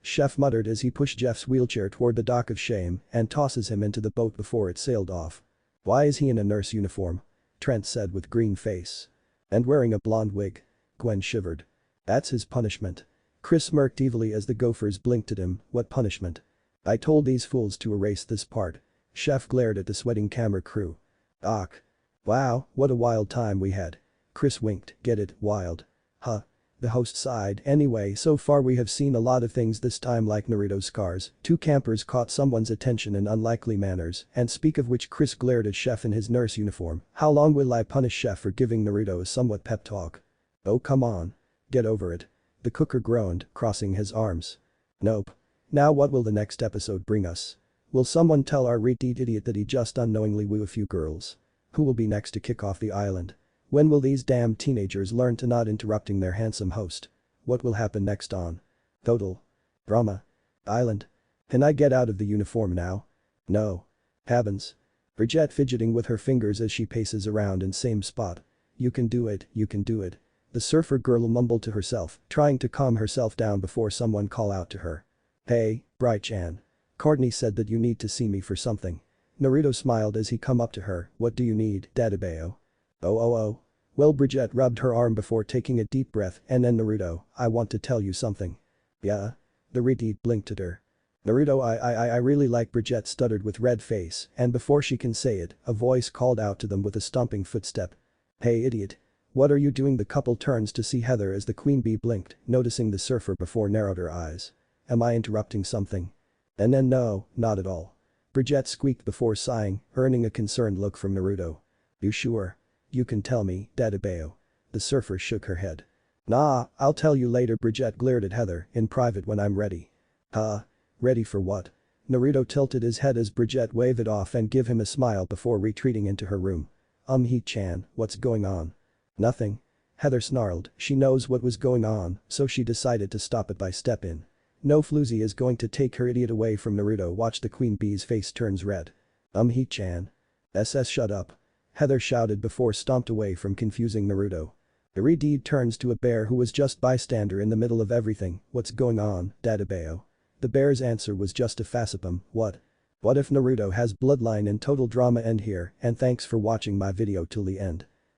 Chef muttered as he pushed Jeff's wheelchair toward the dock of shame and tosses him into the boat before it sailed off. Why is he in a nurse uniform? Trent said with green face. And wearing a blonde wig. Gwen shivered. That's his punishment. Chris smirked evilly as the Gophers blinked at him, what punishment? I told these fools to erase this part. Chef glared at the sweating camera crew. Doc. Wow, what a wild time we had. Chris winked, get it, wild. Huh. The host sighed, anyway so far we have seen a lot of things this time like Naruto's scars, 2 campers caught someone's attention in unlikely manners, and speak of which Chris glared at Chef in his nurse uniform, how long will I punish Chef for giving Naruto a somewhat pep talk? Oh come on. Get over it. The cooker groaned, crossing his arms. Nope. Now what will the next episode bring us? Will someone tell our retard idiot that he just unknowingly woo a few girls? Who will be next to kick off the island? When will these damn teenagers learn to not interrupting their handsome host? What will happen next on Total Drama? Island. Can I get out of the uniform now? No. Heavens. Bridget fidgeting with her fingers as she paces around in same spot. You can do it, you can do it. The surfer girl mumbled to herself, trying to calm herself down before someone call out to her. Hey, Bright-chan. Courtney said that you need to see me for something. Naruto smiled as he come up to her. What do you need, Dodgeball? Oh. Well, Bridget rubbed her arm before taking a deep breath and then Naruto, I want to tell you something. Yeah? The redhead blinked at her. Naruto I really like Bridget stuttered with red face and before she can say it, a voice called out to them with a stomping footstep. Hey idiot. What are you doing? The couple turns to see Heather as the queen bee blinked, noticing the surfer before narrowed her eyes. Am I interrupting something? And then no, not at all. Bridget squeaked before sighing, earning a concerned look from Naruto. You sure? You can tell me, Dodgeball. The surfer shook her head. Nah, I'll tell you later. Bridget glared at Heather, in private when I'm ready. Huh? Ready for what? Naruto tilted his head as Bridget waved it off and give him a smile before retreating into her room. He-chan, what's going on? Nothing. Heather snarled, she knows what was going on, so she decided to stop it by step in. No floozy is going to take her idiot away from Naruto. Watch the queen bee's face turns red. He-chan. SS shut up. Heather shouted before stomped away from confusing Naruto. The redhead turns to a bear who was just bystander in the middle of everything. What's going on, Dodgeball? The bear's answer was just a facepalm. What? What if Naruto has bloodline and total drama? End here and thanks for watching my video till the end.